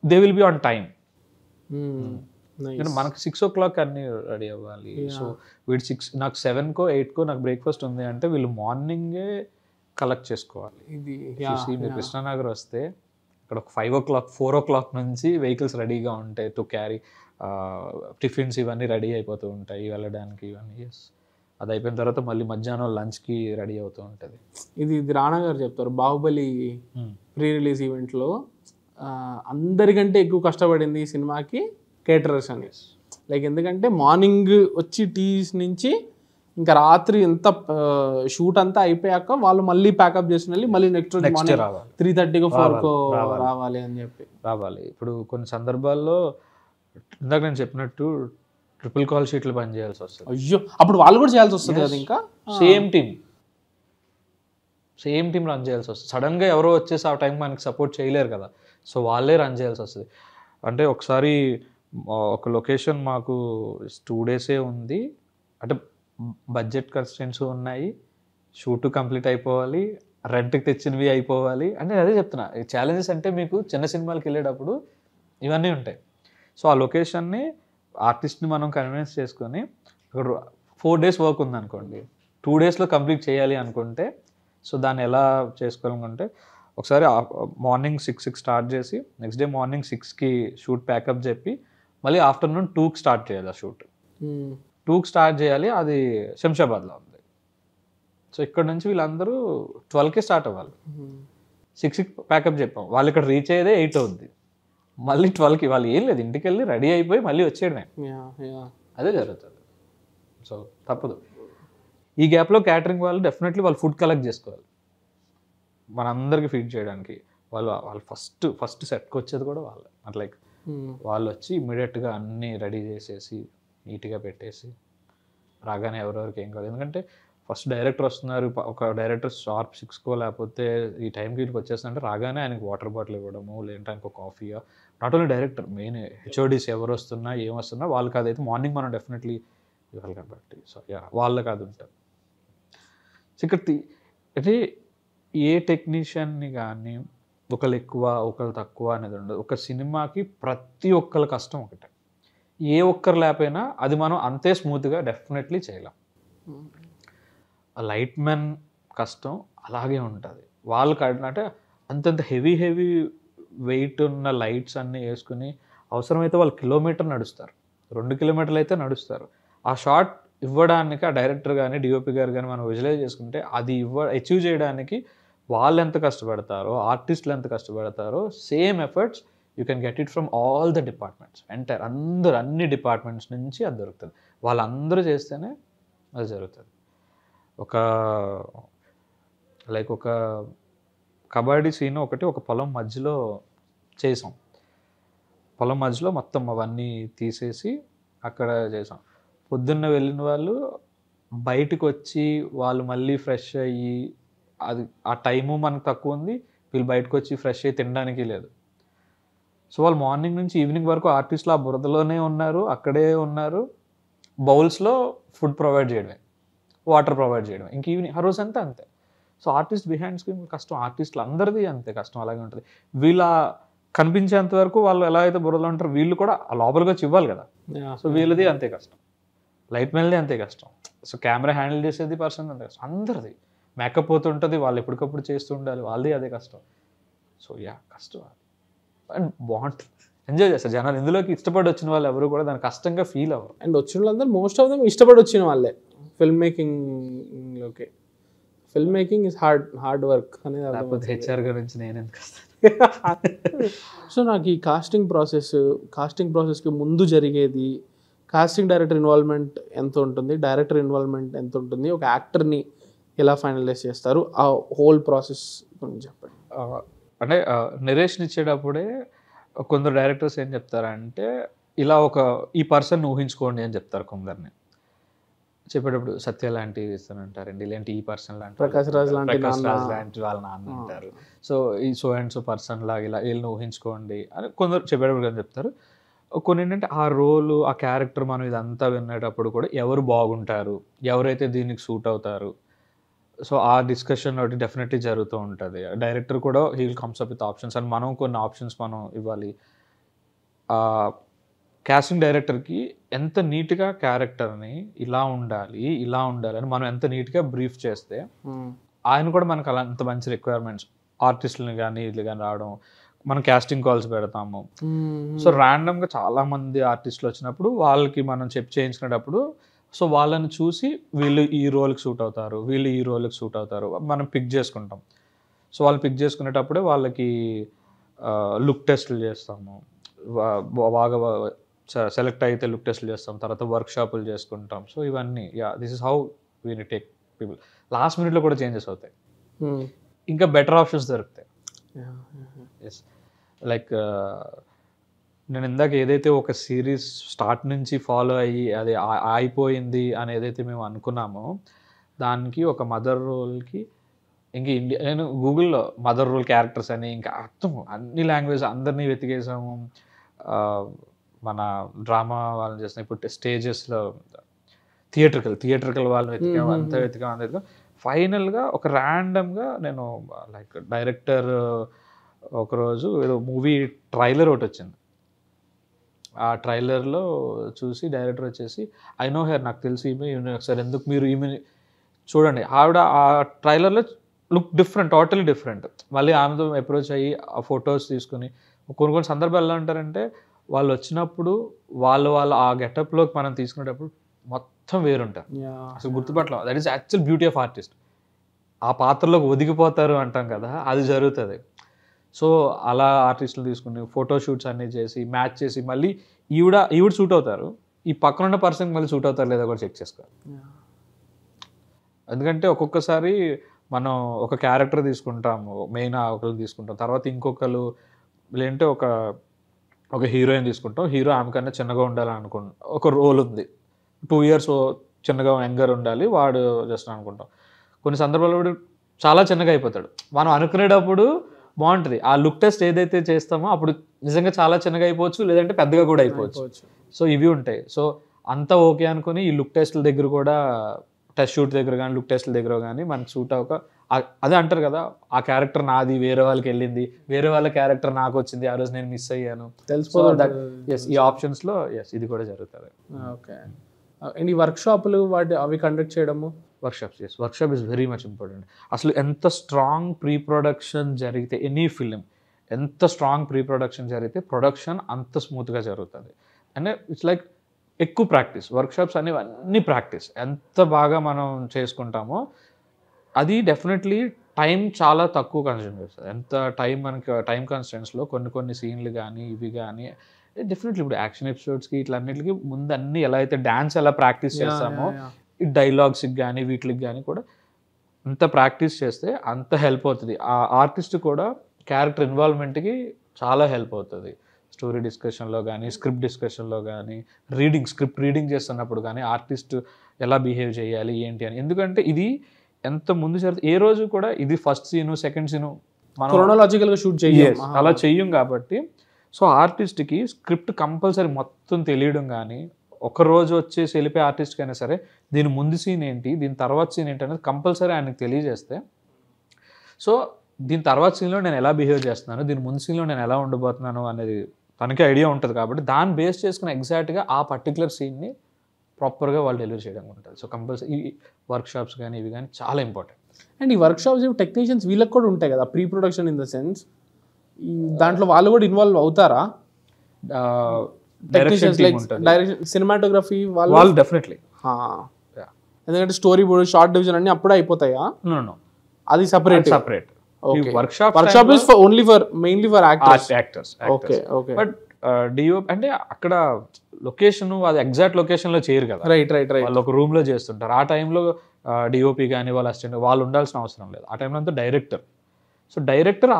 They will be on time. మనకు 6 o'clock అన్నీ రెడీ అవ్వాలి. సో వీడు 6, నాకు 7కో 8కో నాకు బ్రేక్ఫాస్ట్ ఉంది అంటే వీళ్ళు మార్నింగే కలెక్ట్ చేసుకోవాలి. ఇది మీరు కృష్ణానగర్ వస్తే ఇక్కడ ఒక 5 o'clock 4 o'clock నుంచి వెహికల్స్ రెడీగా ఉంటాయి టు క్యారీ టిఫిన్స్, ఇవన్నీ రెడీ అయిపోతూ ఉంటాయి వెళ్ళడానికి ఇవన్నీ. ఎస్, అది అయిపోయిన తర్వాత మళ్ళీ మధ్యాహ్నం లంచ్కి రెడీ అవుతూ ఉంటుంది. ఇది రాణా గారు చెప్తారు, బాహుబలి ప్రీ రిలీజ్ ఈవెంట్లో అందరికంటే ఎక్కువ కష్టపడింది ఈ సినిమాకి కేటరర్స్ అని. లైక్ ఎందుకంటే మార్నింగ్ వచ్చి టీస్ నుంచి ఇంకా రాత్రి ఎంత షూట్ అంతా అయిపోయాక వాళ్ళు మళ్ళీ ప్యాకప్ చేసిన మళ్ళీ నెక్స్ట్ రోజు మార్నింగ్ 3:30కో 4కో రావాలి అని చెప్పి రావాలి. ఇప్పుడు కొన్ని సందర్భాల్లో ఇందాక నేను చెప్పినట్టు ట్రిపుల్ కాల్ షీట్లు పని చేయాల్సి వస్తుంది. అయ్యో, అప్పుడు వాళ్ళు కూడా చేయాల్సి వస్తుంది కదా, ఇంకా సేమ్ టీం రన్ చేయాల్సి వస్తుంది. సడన్గా ఎవరో వచ్చేసి ఆ టైంకి మనకి సపోర్ట్ చేయలేరు కదా, సో వాళ్ళే రన్ చేయాల్సి వస్తుంది. అంటే ఒకసారి ఒక లొకేషన్ మాకు 2 days ఉంది, అంటే బడ్జెట్ కన్స్టెంట్స్ ఉన్నాయి, షూట్ కంప్లీట్ అయిపోవాలి, రెంట్కి తెచ్చినవి అయిపోవాలి. అంటే నేను అదే చెప్తున్నా, ఈ ఛాలెంజెస్ అంటే మీకు చిన్న సినిమాలకు వెళ్ళేటప్పుడు ఇవన్నీ ఉంటాయి. సో ఆ లొకేషన్ని ఆర్టిస్ట్ని మనం కన్విన్స్ చేసుకొని అక్కడ 4 days వర్క్ ఉందనుకోండి, 2 daysలో కంప్లీట్ చేయాలి అనుకుంటే సో దాన్ని ఎలా చేసుకోవాలనుకుంటే ఒకసారి మార్నింగ్ 6కి స్టార్ట్ చేసి నెక్స్ట్ డే మార్నింగ్ 6కి షూట్ ప్యాకప్ చెప్పి మళ్ళీ ఆఫ్టర్నూన్ 2కి స్టార్ట్ చేయాలి ఆ షూట్. 2కి స్టార్ట్ చేయాలి, అది శంషాబాద్లో ఉంది. సో ఇక్కడ నుంచి వీళ్ళందరూ 12కి స్టార్ట్ అవ్వాలి. 6కి ప్యాకప్ చెప్పాం, వాళ్ళు ఇక్కడ రీచ్ అయ్యేదే 8 అవుద్ది. మళ్ళీ 12కి వాళ్ళు ఏం లేదు, ఇంటికి వెళ్ళి రెడీ అయిపోయి మళ్ళీ వచ్చేయడమే. అదే జరుగుతుంది. సో తప్పదు. ఈ గ్యాప్లో క్యాటరింగ్ వాళ్ళు డెఫినెట్లీ వాళ్ళు ఫుడ్ కలెక్ట్ చేసుకోవాలి, మనందరికి ఫీడ్ చేయడానికి. వాళ్ళు ఫస్ట్ సెట్కి వచ్చేది కూడా వాళ్ళే. అట్ లైక్ వాళ్ళు వచ్చి ఇమ్మీడియట్గా అన్నీ రెడీ చేసేసి నీట్గా పెట్టేసి రాగానే ఎవరెవరికి ఏం కాదు. ఎందుకంటే ఫస్ట్ డైరెక్టర్ వస్తున్నారు, ఒక డైరెక్టర్ షార్ప్ 6కో లేకపోతే ఈ టైంకి వీటికి వచ్చేస్తుందంటే రాగానే ఆయనకి వాటర్ బాటిల్ ఇవ్వడము, లేదంటే ఆయనకు ఒక కాఫీయో. Not only director, main HODs ఎవరు వస్తున్నా ఏం వస్తున్నా వాళ్ళకి అదైతే మార్నింగ్ మనం డెఫినెట్లీ ఇవ్వాలి కాబట్టి. సో వాళ్ళకి అది ఉంటుంది. సో ఇక్కడ అంటే ఏ టెక్నీషియన్ని కానీ ఒకళ్ళు ఎక్కువ ఒకళ్ళు తక్కువ అనేది ఉండదు. ఒక సినిమాకి ప్రతి ఒక్కరి కష్టం ఒకటే, ఏ ఒక్కరు లేకపోయినా అది మనం అంతే స్మూత్గా డెఫినెట్లీ చేయలేం. లైట్ మెన్ కష్టం అలాగే ఉంటుంది. వాళ్ళకి అంటే అంతంత హెవీ వెయిట్ ఉన్న లైట్స్ అన్నీ వేసుకుని అవసరమైతే వాళ్ళు కిలోమీటర్ నడుస్తారు, 2 కిలోమీటర్లు అయితే నడుస్తారు. ఆ షాట్ ఇవ్వడానికి ఆ డైరెక్టర్ కానీ డిఓపి గారు కానీ మనం విజువలైజ్ చేసుకుంటే అది అచీవ్ చేయడానికి వాళ్ళు ఎంత కష్టపడతారో, ఆర్టిస్టులు ఎంత కష్టపడతారో, same efforts you can get it from all the departments. Entire అన్ని డిపార్ట్మెంట్స్ నుంచి అది దొరుకుతుంది. వాళ్ళందరూ చేస్తేనే అది జరుగుతుంది. ఒక కబడ్డీ సీన్ ఒకటి ఒక పొలం మధ్యలో చేసాం. పొలం మధ్యలో మొత్తం అవన్నీ తీసేసి అక్కడ చేసాం. పొద్దున్న వెళ్ళిన వాళ్ళు బయటకు వచ్చి వాళ్ళు మళ్ళీ ఫ్రెష్ అయ్యి, అది ఆ టైము మనకు తక్కువ ఉంది, వీళ్ళు బయటకు వచ్చి ఫ్రెష్ అయ్యి తినడానికి లేదు. సో వాళ్ళు మార్నింగ్ నుంచి ఈవినింగ్ వరకు ఆర్టిస్టులు ఆ బురదలోనే ఉన్నారు, అక్కడే ఉన్నారు. బౌల్స్లో ఫుడ్ ప్రొవైడ్ చేయడమే, వాటర్ ప్రొవైడ్ చేయడమే, ఇంక ఈవినింగ్ ఆ రోజు అంతా అంతే. సో ఆర్టిస్ట్ బిహైండ్ స్క్రీన్ కష్టం, ఆర్టిస్టులు అందరిది అంతే కష్టం అలాగే ఉంటుంది. వీళ్ళ కనిపించేంత వరకు వాళ్ళు ఎలా అయితే బురదలో ఉంటారో వీళ్ళు కూడా లోపలికి వచ్చి ఇవ్వాలి కదా. సో వీళ్ళది అంతే కష్టం, లైట్ మెన్ది అంతే కష్టం, సో కెమెరా హ్యాండిల్ చేసేది పర్సన్ అంతే కష్టం, అందరిది. మేకప్ పోతుంటుంది, వాళ్ళు ఎప్పటికప్పుడు చేస్తూ ఉండాలి, వాళ్ళది అదే కష్టం. సో కష్టం అండ్ బాగుంటుంది, ఎంజాయ్ చేస్తారు జనాలు. ఇందులోకి ఇష్టపడి వచ్చిన వాళ్ళు ఎవరు కూడా దాన్ని కష్టంగా ఫీల్ అవ్వరు. అండ్ వచ్చిన వాళ్ళందరూ మోస్ట్ ఆఫ్ దమ్ ఇష్టపడి వచ్చిన వాళ్ళే ఫిల్మ్ మేకింగ్లోకి. Film making is hard work అనేది. లేకపోతే హెచ్ఆర్ గురించి నేను ఎందుకు వస్తాను. సో నాకు ఈ కాస్టింగ్ ప్రాసెస్కి ముందు జరిగేది, కాస్టింగ్ డైరెక్టర్ ఇన్వాల్వ్మెంట్ ఎంత ఉంటుంది, డైరెక్టర్ ఇన్వాల్వ్మెంట్ ఎంత ఉంటుంది, ఒక యాక్టర్ని ఎలా ఫైనలైజ్ చేస్తారు, ఆ హోల్ ప్రాసెస్ గురించి చెప్పండి. అంటే నెరేషన్ ఇచ్చేటప్పుడే కొందరు డైరెక్టర్స్ ఏం చెప్తారంటే ఇలా ఈ పర్సన్ ఊహించుకోండి అని చెప్తారు. కొందరిని చెప్పేటప్పుడు సత్య లాంటి ఇస్తానంటారండి, ఇలాంటి ఈ పర్సన్ లాంటి ప్రకాష్ రాజ్ లాంటి వాళ్ళ నాన్న అంటారు. సో ఈ సో అండ్ సో పర్సన్ లాగా ఇలా వీళ్ళని ఊహించుకోండి అని కొందరు చెప్పేటప్పుడు చెప్తారు. కొన్ని ఏంటంటే ఆ రోలు ఆ క్యారెక్టర్ మనం ఇదంతా వినేటప్పుడు కూడా ఎవరు బాగుంటారు, ఎవరైతే దీనికి సూట్ అవుతారు, సో ఆ డిస్కషన్ ఒకటి డెఫినెట్లీ జరుగుతూ ఉంటుంది. డైరెక్టర్ కూడా he will comes up with options and మనం కొన్ని ఆప్షన్స్ మనం ఇవ్వాలి. కాస్టింగ్ డైరెక్టర్కి ఎంత నీట్గా క్యారెక్టర్ని ఇలా ఉండాలి అని మనం ఎంత నీట్గా బ్రీఫ్ చేస్తే ఆయన కూడా మనకు అలా అంత మంచి రిక్వైర్మెంట్స్ ఆర్టిస్టులని కానీ వీళ్ళు కానీ రావడం. మనం కాస్టింగ్ కాల్స్ పెడతాము. సో ర్యాండమ్గా చాలామంది ఆర్టిస్టులు వచ్చినప్పుడు వాళ్ళకి మనం చేయించుకునేటప్పుడు సో వాళ్ళని చూసి వీళ్ళు ఈ రోల్కి సూట్ అవుతారు, వీళ్ళు ఈ రోల్కి సూట్ అవుతారు మనం పిక్ చేసుకుంటాం. సో వాళ్ళు పిక్ చేసుకునేటప్పుడే వాళ్ళకి లుక్ టెస్టులు చేస్తాము, బాగా సెలెక్ట్ అయితే లుక్ టెస్టులు చేస్తాం, తర్వాత వర్క్షాపులు చేసుకుంటాం. సో ఇవన్నీ this is how we take people. Last మినిట్లో కూడా చేంజెస్ అవుతాయి, ఇంకా బెటర్ ఆప్షన్స్ దొరుకుతాయి. ఎస్, లైక్ నేను ఇందాక ఏదైతే ఒక సిరీస్ స్టార్ట్ నుంచి ఫాలో అయ్యి అది అయిపోయింది అని ఏదైతే మేము అనుకున్నామో దానికి ఒక మదర్ రోల్కి ఇంక నేను గూగుల్లో మదర్ రోల్ క్యారెక్టర్స్ అని ఇంకా అర్థం అన్ని లాంగ్వేజ్ అందరినీ వెతికేసాము. మన డ్రామా వాళ్ళని చేస్తాం, ఇప్పుడు స్టేజెస్లో థియేట్రికల్ వాళ్ళని వెతికాము, అంతా వెతికాం. ఫైనల్గా ఒక ర్యాండమ్గా నేను లైక్ డైరెక్టర్ ఒకరోజు ఏదో మూవీ ట్రైలర్ ఒకటి వచ్చింది. ఆ ట్రైలర్లో చూసి డైరెక్టర్ వచ్చేసి ఐ నో హెర్, నాకు తెలిసి ఈమె ఒకసారి ఎందుకు మీరు ఈమె చూడండి. ఆవిడ ఆ ట్రైలర్లో లుక్ డిఫరెంట్, టోటలీ డిఫరెంట్. మళ్ళీ ఆమెతో అప్రోచ్ అయ్యి ఆ ఫొటోస్ తీసుకుని కొన్ని సందర్భాలు ఎలా అంటారంటే వాళ్ళు వచ్చినప్పుడు వాళ్ళు ఆ గెటప్లోకి మనం తీసుకునేటప్పుడు మొత్తం వేరుంటారు, అసలు గుర్తుపట్ల. That is actual beauty of artist. ఆ పాత్రలోకి ఒదిగిపోతారు అంటాం కదా, అది జరుగుతుంది. సో అలా ఆర్టిస్టులు తీసుకుని ఫోటో షూట్స్ అన్నీ చేసి మ్యాచ్ చేసి మళ్ళీ ఈవిడ షూట్ అవుతారు, ఈ పక్కన ఉన్న పర్సన్కి మళ్ళీ షూట్ అవుతారు లేదా కూడా చెక్ చేసుకోవాలి. ఎందుకంటే ఒక్కొక్కసారి మనం ఒక క్యారెక్టర్ తీసుకుంటాము, మెయిన్ ఒకరు తీసుకుంటాం, తర్వాత ఇంకొకరు లేదంటే ఒక హీరోయిన్ తీసుకుంటాం, హీరో ఆమె కన్నా చిన్నగా ఉండాలని అనుకుంటాం, ఒక రోల్ ఉంది 2 years చిన్నగా యంగర్ ఉండాలి వాడు జస్ట్ అనుకుంటాం. కొన్ని సందర్భాల్లో కూడా చాలా చిన్నగా అయిపోతాడు. మనం అనుకునేటప్పుడు బాగుంటుంది, ఆ లుక్ టెస్ట్ ఏదైతే చేస్తామో అప్పుడు నిజంగా చాలా చిన్నగా అయిపోవచ్చు, లేదంటే పెద్దగా కూడా అయిపోవచ్చు. సో ఇవి ఉంటాయి. సో అంతా ఓకే అనుకుని ఈ లుక్ టెస్ట్ల దగ్గర కూడా, టెస్ట్ షూట్ దగ్గర కానీ లుక్ టెస్ట్ల దగ్గర కానీ మనకు సూట్ అవ్వక అదే అంటారు కదా, ఆ క్యారెక్టర్ నాది వేరే వాళ్ళకి వెళ్ళింది, వేరే వాళ్ళ క్యారెక్టర్ నాకు వచ్చింది, ఆ రోజు నేను మిస్ అయ్యాను. ఈ ఆప్షన్స్లో ఇది కూడా జరుగుతుంది. ఓకే. అండ్ ఈ వర్క్షాపులు అవి కండక్ట్ చేయడము, workshop is very much important. అసలు ఎంత స్ట్రాంగ్ ప్రీ ప్రొడక్షన్ జరిగితే, ఎనీ ఫిలిం ఎంత స్ట్రాంగ్ ప్రీ ప్రొడక్షన్ జరిగితే ప్రొడక్షన్ అంత స్మూత్గా జరుగుతుంది. అంటే ఇట్స్ లైక్ ఎక్కువ ప్రాక్టీస్. వర్క్షాప్స్ అనేవి అన్నీ ప్రాక్టీస్. ఎంత బాగా మనం చేసుకుంటామో అది డెఫినెట్లీ టైం చాలా తక్కువ కన్స్యూమ్ చేస్తుంది. ఎంత టైం మనకి టైం కన్స్టెంట్స్లో కొన్ని సీన్లు కానీ ఇవి కానీ డెఫినెట్లీ ఇప్పుడు యాక్షన్ ఎపిసోడ్స్కి ఇట్లన్నిటికీ ముందు అన్నీ ఎలా అయితే డ్యాన్స్ ఎలా ప్రాక్టీస్ చేస్తామో ఈ డైలాగ్స్కి కానీ వీటికి కానీ కూడా అంత ప్రాక్టీస్ చేస్తే అంత హెల్ప్ అవుతుంది. ఆ ఆర్టిస్ట్ కూడా క్యారెక్టర్ ఇన్వాల్వ్మెంట్కి చాలా హెల్ప్ అవుతుంది. స్టోరీ డిస్కషన్లో కానీ, స్క్రిప్ట్ డిస్కషన్లో కానీ, స్క్రిప్ట్ రీడింగ్ చేస్తున్నప్పుడు కానీ ఆర్టిస్ట్ ఎలా బిహేవ్ చేయాలి ఏంటి అని. ఎందుకంటే ఇది ఎంత ముందు జరుగుతుంది, ఏ రోజు కూడా ఇది ఫస్ట్ సీను సెకండ్ సీను మనం క్రోనాలజికల్గా షూట్ చేయాలి, అలా చెయ్యం. కాబట్టి సో ఆర్టిస్ట్కి స్క్రిప్ట్ కంపల్సరీ మొత్తం తెలియడం కానీ, ఒకరోజు వచ్చేసి వెళ్ళిపోయే ఆర్టిస్ట్కి అయినా సరే దీని ముందు సీన్ ఏంటి, దీని తర్వాత సీన్ ఏంటి అనేది కంపల్సరీ ఆయనకు తెలియజేస్తే, సో దీని తర్వాత సీన్లో నేను ఎలా బిహేవ్ చేస్తున్నాను, దీని ముందు సీన్లో నేను ఎలా ఉండబోతున్నాను అనేది తనకి ఐడియా ఉంటుంది. కాబట్టి దాన్ని బేస్ చేసుకుని ఎగ్జాక్ట్గా ఆ పర్టికులర్ సీన్ని ప్రాపర్గా వాళ్ళు డెలివరీ చేయడం ఉంటుంది. సో కంపల్సరీ ఈ వర్క్షాప్స్ కానీ ఇవి కానీ చాలా ఇంపార్టెంట్. అండ్ ఈ వర్క్షాప్స్ టెక్నీషియన్స్ వీళ్ళకి కూడా ఉంటాయి కదా, pre production in the sense, దాంట్లో వాళ్ళు కూడా ఇన్వాల్వ్ అవుతారా? టెక్నీషియన్స్ లైక్ డైరెక్షన్, సినిమాటోగ్రఫీ వాళ్ళు డెఫినెట్లీ. ఎందుకంటే స్టోరీ బోర్డ్, షార్ట్ డివిజన్ అన్ని అప్పుడే అయిపోతాయా? నో, అది separate. Workshop is only for mainly for actors. Okay. But DOP అంటే అక్కడ లొకేషన్ అది ఎగ్జాక్ట్ లొకేషన్లో చేయరు కదా, రైట్. వాళ్ళు ఒక రూమ్లో చేస్తుంటారు. ఆ టైంలో డిఓపి కానీ వాళ్ళ అసిస్టెంట్ వాళ్ళు ఉండాల్సిన అవసరం లేదు. ఆ టైంలో అంతా డైరెక్టర్. సో డైరెక్టర్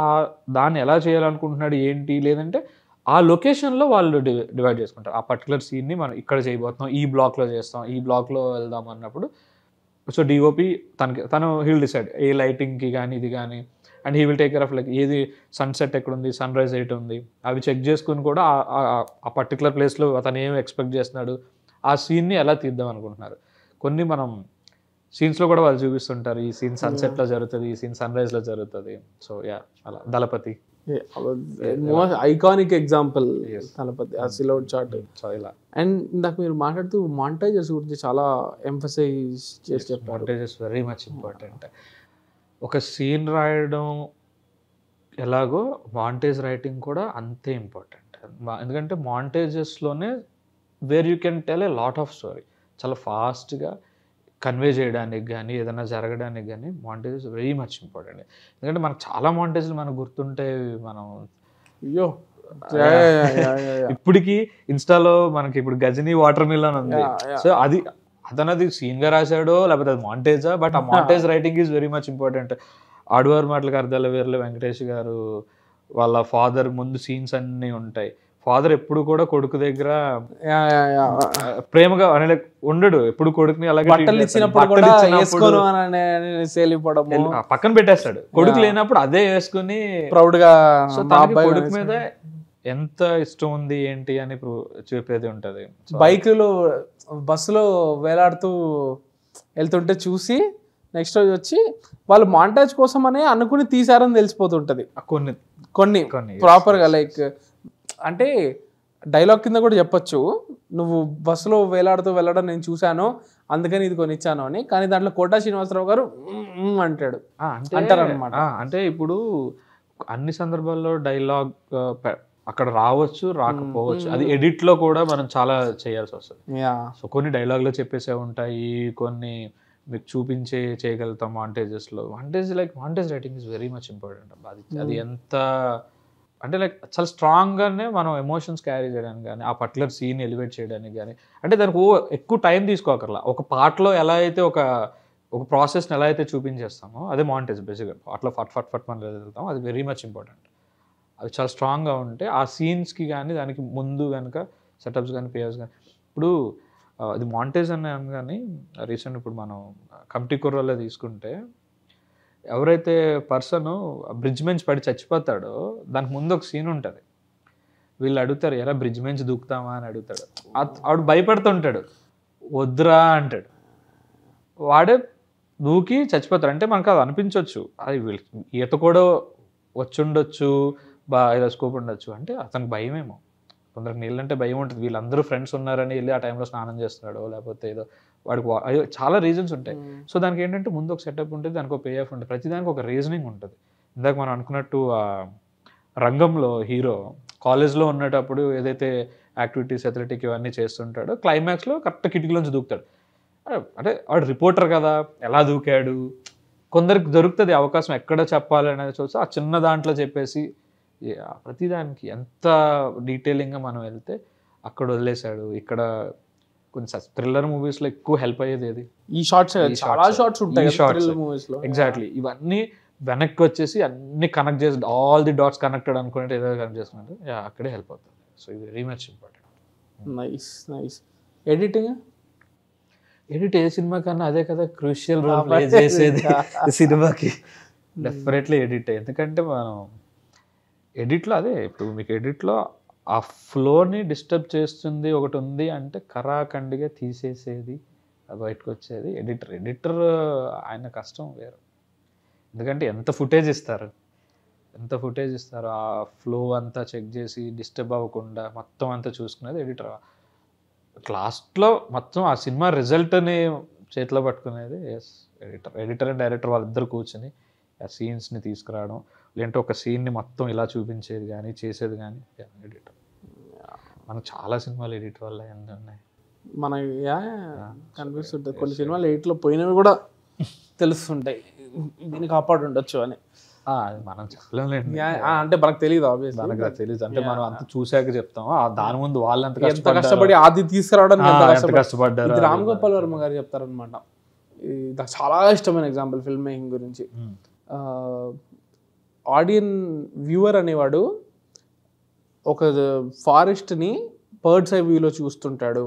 దాన్ని ఎలా చేయాలనుకుంటున్నాడు ఏంటి, లేదంటే ఆ లొకేషన్లో వాళ్ళు డివైడ్ చేసుకుంటారు. ఆ పర్టికులర్ సీన్ని మనం ఇక్కడ చేయబోతున్నాం, ఈ బ్లాక్లో చేస్తాం, ఈ బ్లాక్లో వెళ్దాం అన్నప్పుడు సో డిఓపి తను హీల్ డిసైడ్ ఏ లైటింగ్కి కానీ ఇది కానీ, and he will take care of like ఏది సన్సెట్ ఎక్కడుంది, సన్ రైజ్ ఎటు ఉంది, అవి చెక్ చేసుకుని కూడా ఆ పర్టికులర్ ప్లేస్లో అతను ఏం ఎక్స్పెక్ట్ చేస్తున్నాడు, ఆ సీన్ని ఎలా తీద్దాం అనుకుంటున్నారు. కొన్ని మనం సీన్స్లో కూడా వాళ్ళు చూపిస్తుంటారు, ఈ సీన్ సన్సెట్లో జరుగుతుంది, ఈ సీన్ సన్ రైజ్లో జరుగుతుంది. సో అలా దళపతి ఐకానిక్ ఎగ్జాంపుల్, దళపతి ఆ సిలౌట్ చార్ట్. సో ఇలా. అండ్ ఇందాక మీరు మాట్లాడుతూ మాంటేజెస్ గురించి చాలా ఎంఫసైజ్ చేసి చెప్పారు. Montages very much important. ఒక సీన్ రాయడం ఎలాగో మాంటేజ్ రైటింగ్ కూడా అంతే ఇంపార్టెంట్. ఎందుకంటే మాంటేజెస్లోనే where you can tell a lot of story. చాలా ఫాస్ట్గా కన్వే చేయడానికి కానీ ఏదైనా జరగడానికి కానీ మాంటేజెస్ వెరీ మచ్ ఇంపార్టెంట్. ఎందుకంటే మనకు చాలా మాంటేజ్లు మనకు గుర్తుంటే మనం ఇప్పటికీ ఇన్స్టాలో మనకి ఇప్పుడు గజనీ వాటర్ మిలన్ ఉంది. సో అతనది సీన్గా రాశాడో లేకపోతే అది మాంటేజా, బట్ ఆ montage writing is very much important. ఆడువారి మాటలకు అర్థాల వేర్ల వెంకటేష్ గారు వాళ్ళ ఫాదర్ ముందు సీన్స్ అన్నీ ఉంటాయి. ఫాదర్ ఎప్పుడు కూడా కొడుకు దగ్గర ప్రేమగా అనే ఉండడు, ఎప్పుడు కొడుకుని అలాగే పక్కన పెట్టేస్తాడు. కొడుకు లేనప్పుడు అదే వేసుకుని ప్రౌడ్ గా కొడుకు మీద ఎంత ఇష్టం ఉంది ఏంటి అని చూపేది ఉంటది. బైక్లో బస్సులో వేలాడుతూ వెళ్తుంటే చూసి నెక్స్ట్ రోజు వచ్చి వాళ్ళు మాంటేజ్ కోసం అనే అనుకుని తీసారని తెలిసిపోతుంటది కొన్ని ప్రాపర్గా. లైక్ అంటే డైలాగ్ కింద కూడా చెప్పొచ్చు, నువ్వు బస్సులో వేలాడుతూ వెళ్ళడం నేను చూశాను అందుకని ఇది కొనిచ్చాను అని. కానీ దాంట్లో కోటా శ్రీనివాసరావు గారు అంటాడు అంటారనమాట. అంటే ఇప్పుడు అన్ని సందర్భాల్లో డైలాగ్ అక్కడ రావచ్చు రాకపోవచ్చు, అది ఎడిట్ లో కూడా మనం చాలా చేయాల్సి వస్తుంది. సో కొన్ని డైలాగ్లో చెప్పేసే ఉంటాయి, కొన్ని మీకు చేయగలుగుతాం మాంటేజెస్లో. Montage writing is very much important. అది ఎంత అంటే లైక్ చాలా స్ట్రాంగ్గానే మనం ఎమోషన్స్ క్యారీ చేయడానికి కానీ, ఆ పర్టికులర్ సీన్ ఎలివేట్ చేయడానికి కానీ, అంటే దానికి ఎక్కువ టైం తీసుకోకర్లా. ఒక పార్ట్లో ఎలా అయితే ఒక ప్రాసెస్ని ఎలా అయితే చూపించేస్తామో అదే మాంటేజ్ బేసిక్గా. పార్ట్లో ఫట్ మనం వెళ్తాం, అది వెరీ మచ్ ఇంపార్టెంట్. అవి చాలా స్ట్రాంగ్గా ఉంటే ఆ సీన్స్కి కానీ దానికి ముందు కనుక సెటప్స్ కానీ పేయర్స్ కానీ. ఇప్పుడు అది మాంటేజ్ అన్నాను కానీ రీసెంట్ ఇప్పుడు మనం కమిటీ కుర్రలో తీసుకుంటే ఎవరైతే పర్సన్ బ్రిడ్జ్ మెంచ్ పడి చచ్చిపోతాడో దానికి ముందు ఒక సీన్ ఉంటుంది. వీళ్ళు అడుగుతారు ఎలా బ్రిడ్జ్ మెంచ్ దూకుతామా అని అడుగుతాడు. ఆవిడ భయపడుతుంటాడు, వద్దురా అంటాడు. వాడే దూకి చచ్చిపోతాడు. అంటే మనకు అది అనిపించవచ్చు, అది ఈత కూడా వచ్చుండొచ్చు, ఏదో స్కోప్ ఉండొచ్చు. అంటే అతనికి భయమేమో, కొందరికి నీళ్ళంటే భయం ఉంటుంది. వీళ్ళందరూ ఫ్రెండ్స్ ఉన్నారని వెళ్ళి ఆ టైంలో స్నానం చేస్తున్నాడు, లేకపోతే ఏదో వాడికి చాలా రీజన్స్ ఉంటాయి. సో దానికి ఏంటంటే ముందు ఒక సెటప్ ఉంటుంది, దానికి ఒక పే ఆఫ్ ఉంటుంది, ప్రతిదానికి ఒక రీజనింగ్ ఉంటుంది. ఇందాక మనం అనుకున్నట్టు రంగంలో హీరో కాలేజ్లో ఉన్నప్పుడు ఏదైతే యాక్టివిటీస్ అథ్లెటిక్ ఇవన్నీ చేస్తుంటాడో క్లైమాక్స్లో కరెక్ట్ కిటికీలోంచి దూకుతాడు. అంటే వాడు రిపోర్టర్ కదా, ఎలా దూకాడు. కొందరికి దొరుకుతుంది అవకాశం ఎక్కడ చెప్పాలి అనేది చూస్తే ఆ చిన్న దాంట్లో చెప్పేసి ప్రతిదానికి ఎంత డీటెయిలింగ్గా మనం వెళ్తే అక్కడ వదిలేశాడు. ఇక్కడ కొంచెం థ్రిల్లర్ మూవీస్లో ఎక్కువ హెల్ప్ అయ్యేది ఏది ఈ షార్ట్స్, చాలా షార్ట్స్ ఉంటాయి మూవీస్లో. ఎగ్జాక్ట్లీ ఇవన్నీ వెనక్కి వచ్చేసి అన్ని కనెక్ట్ చేసి ఆల్ ది డాట్స్ కనెక్టెడ్ అనుకునేది ఏదో కనెక్ట్ చేసుకున్నట్టు అక్కడే హెల్ప్ అవుతుంది. సో ఇది very much important. Nice. Edit ఏ సినిమా కన్నా అదే కదా క్రూషియల్ రోల్ ప్లే చేసేది సినిమాకి. Definitely edit. ఎందుకంటే మనం ఎడిట్లో అదే, ఇప్పుడు మీకు ఎడిట్లో ఆ ఫ్లోని డిస్టర్బ్ చేస్తుంది ఒకటి ఉంది అంటే కరాఖండిగా తీసేసేది, బయటకు వచ్చేది ఎడిటర్. ఆయన కష్టం వేరు. ఎందుకంటే ఎంత ఫుటేజ్ ఇస్తారు, ఆ ఫ్లో అంతా చెక్ చేసి డిస్టర్బ్ అవ్వకుండా మొత్తం అంతా చూసుకునేది ఎడిటర్. లాస్ట్లో మొత్తం ఆ సినిమా రిజల్ట్ని చేతిలో పట్టుకునేది ఎడిటర్ అండ్ డైరెక్టర్ వాళ్ళిద్దరు కూర్చొని ఆ సీన్స్ని తీసుకురావడం, లేదంటే ఒక సీన్ని మొత్తం ఇలా చూపించేది కానీ చేసేది కానీ ఎడిటర్. మనకు చాలా సినిమాలు ఎడిటర్ వల్ల ఎన్ని ఉన్నాయి మనకి కనిపిస్తుంటుంది. కొన్ని సినిమాలు ఎడిట్లో పోయినవి కూడా తెలుస్తుంటాయి, దీన్ని కాపాడు ఉండొచ్చు అని. మనం చెప్పలేము, అంటే మనకు తెలియదు, మనకు తెలియదు. అంటే మనం అంత చూసాక చెప్తాం. దాని ముందు వాళ్ళు ఎంత కష్టపడి అది తీసుకురావడానికి కష్టపడ్డారు. రామ్ గోపాల్ వర్మ గారు చెప్తారనమాట. నాకు చాలా ఇష్టమైన ఎగ్జాంపుల్ ఫిల్మ్ మేకింగ్ గురించి. ఆడియన్ వ్యూవర్ అనేవాడు ఒక ఫారెస్ట్ని బర్డ్స్ ఐ వ్యూలో చూస్తుంటాడు.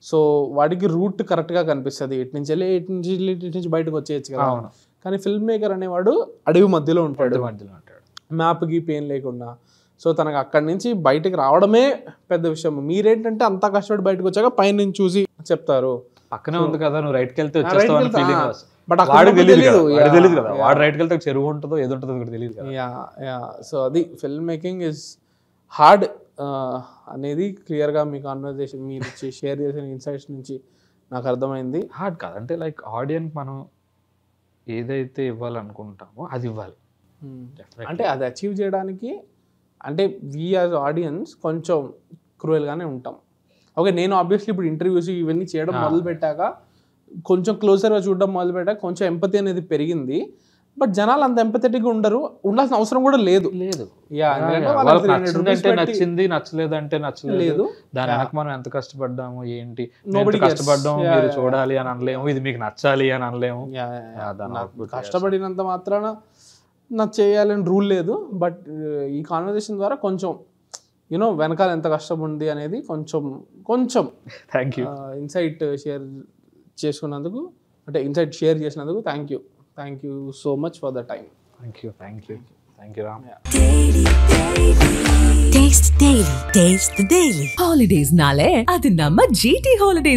సో వాడికి రూట్ కరెక్ట్గా కనిపిస్తుంది, ఇటు నుంచి బయటకు వచ్చేయచ్చు కదా. కానీ ఫిల్మ్ మేకర్ అనేవాడు అడవి మధ్యలో ఉంటాడు, మ్యాప్ గీప్ ఏం లేకుండా. సో తనకు అక్కడి నుంచి బయటకు రావడమే పెద్ద విషయం. మీరేంటంటే అంతా కష్టపడి బయటకు వచ్చాక పైన నుంచి చూసి చెప్తారు, పక్కనే ఉంది కదా నువ్వు రైట్కి వెళ్తే వచ్చేస్తావు. బట్ వాడికి తెలియదు కదా, వాడు రైట్కి వెళ్తే చెరువు ఉంటుందో ఏది ఉంటుందో కూడా తెలియదు కదా. సో అది ఫిల్మ్ మేకింగ్ ఇస్ హార్డ్ అనేది క్లియర్గా మీ కాన్వర్జేషన్ మీరు షేర్ చేసిన ఇన్సైట్స్ నుంచి నాకు అర్థమైంది. హార్డ్ కాదు అంటే లైక్ ఆడియన్స్ మనం ఏదైతే ఇవ్వాలనుకుంటామో అది ఇవ్వాలి. అంటే అది అచీవ్ చేయడానికి అంటే వీ యాజ్ ఆడియన్స్ కొంచెం క్రూయల్గానే ఉంటాం. ఓకే, నేను ఆబ్వియస్లీ ఇప్పుడు ఇంటర్వ్యూస్ ఇవన్నీ చేయడం మొదలు పెట్టాక, కొంచెం క్లోజర్గా చూడడం మొదలు పెట్టాక కొంచెం ఎంపతి అనేది పెరిగింది. బట్ జనాలు అంత ఎంపథెటిక్గా ఉండాల్సిన అవసరం కూడా లేదు. నచ్చింది నచ్చలేదంటే నచ్చలేదు, దాని వెనక మనం ఎంత కష్టపడ్డాము ఏంటి కష్టపడ్డాము మీరు చూడాలి అని అనలేము, ఇది మీకు నచ్చాలి అని అనలేము. కష్టపడినంత మాత్రాన నాకు చేయాలని రూల్ లేదు. బట్ ఈ కాన్వర్జేషన్ ద్వారా కొంచెం వెనకాల ఎంత కష్టం ఉంది అనేది కొంచెం థ్యాంక్ యూ ఇన్సైట్ షేర్ చేసుకున్నందుకు, అంటే ఇన్సైట్ షేర్ చేసినందుకు thank you so much for the time. Thank you Ram. Taste the Daily. Holidays nale adi namma GT Holidays.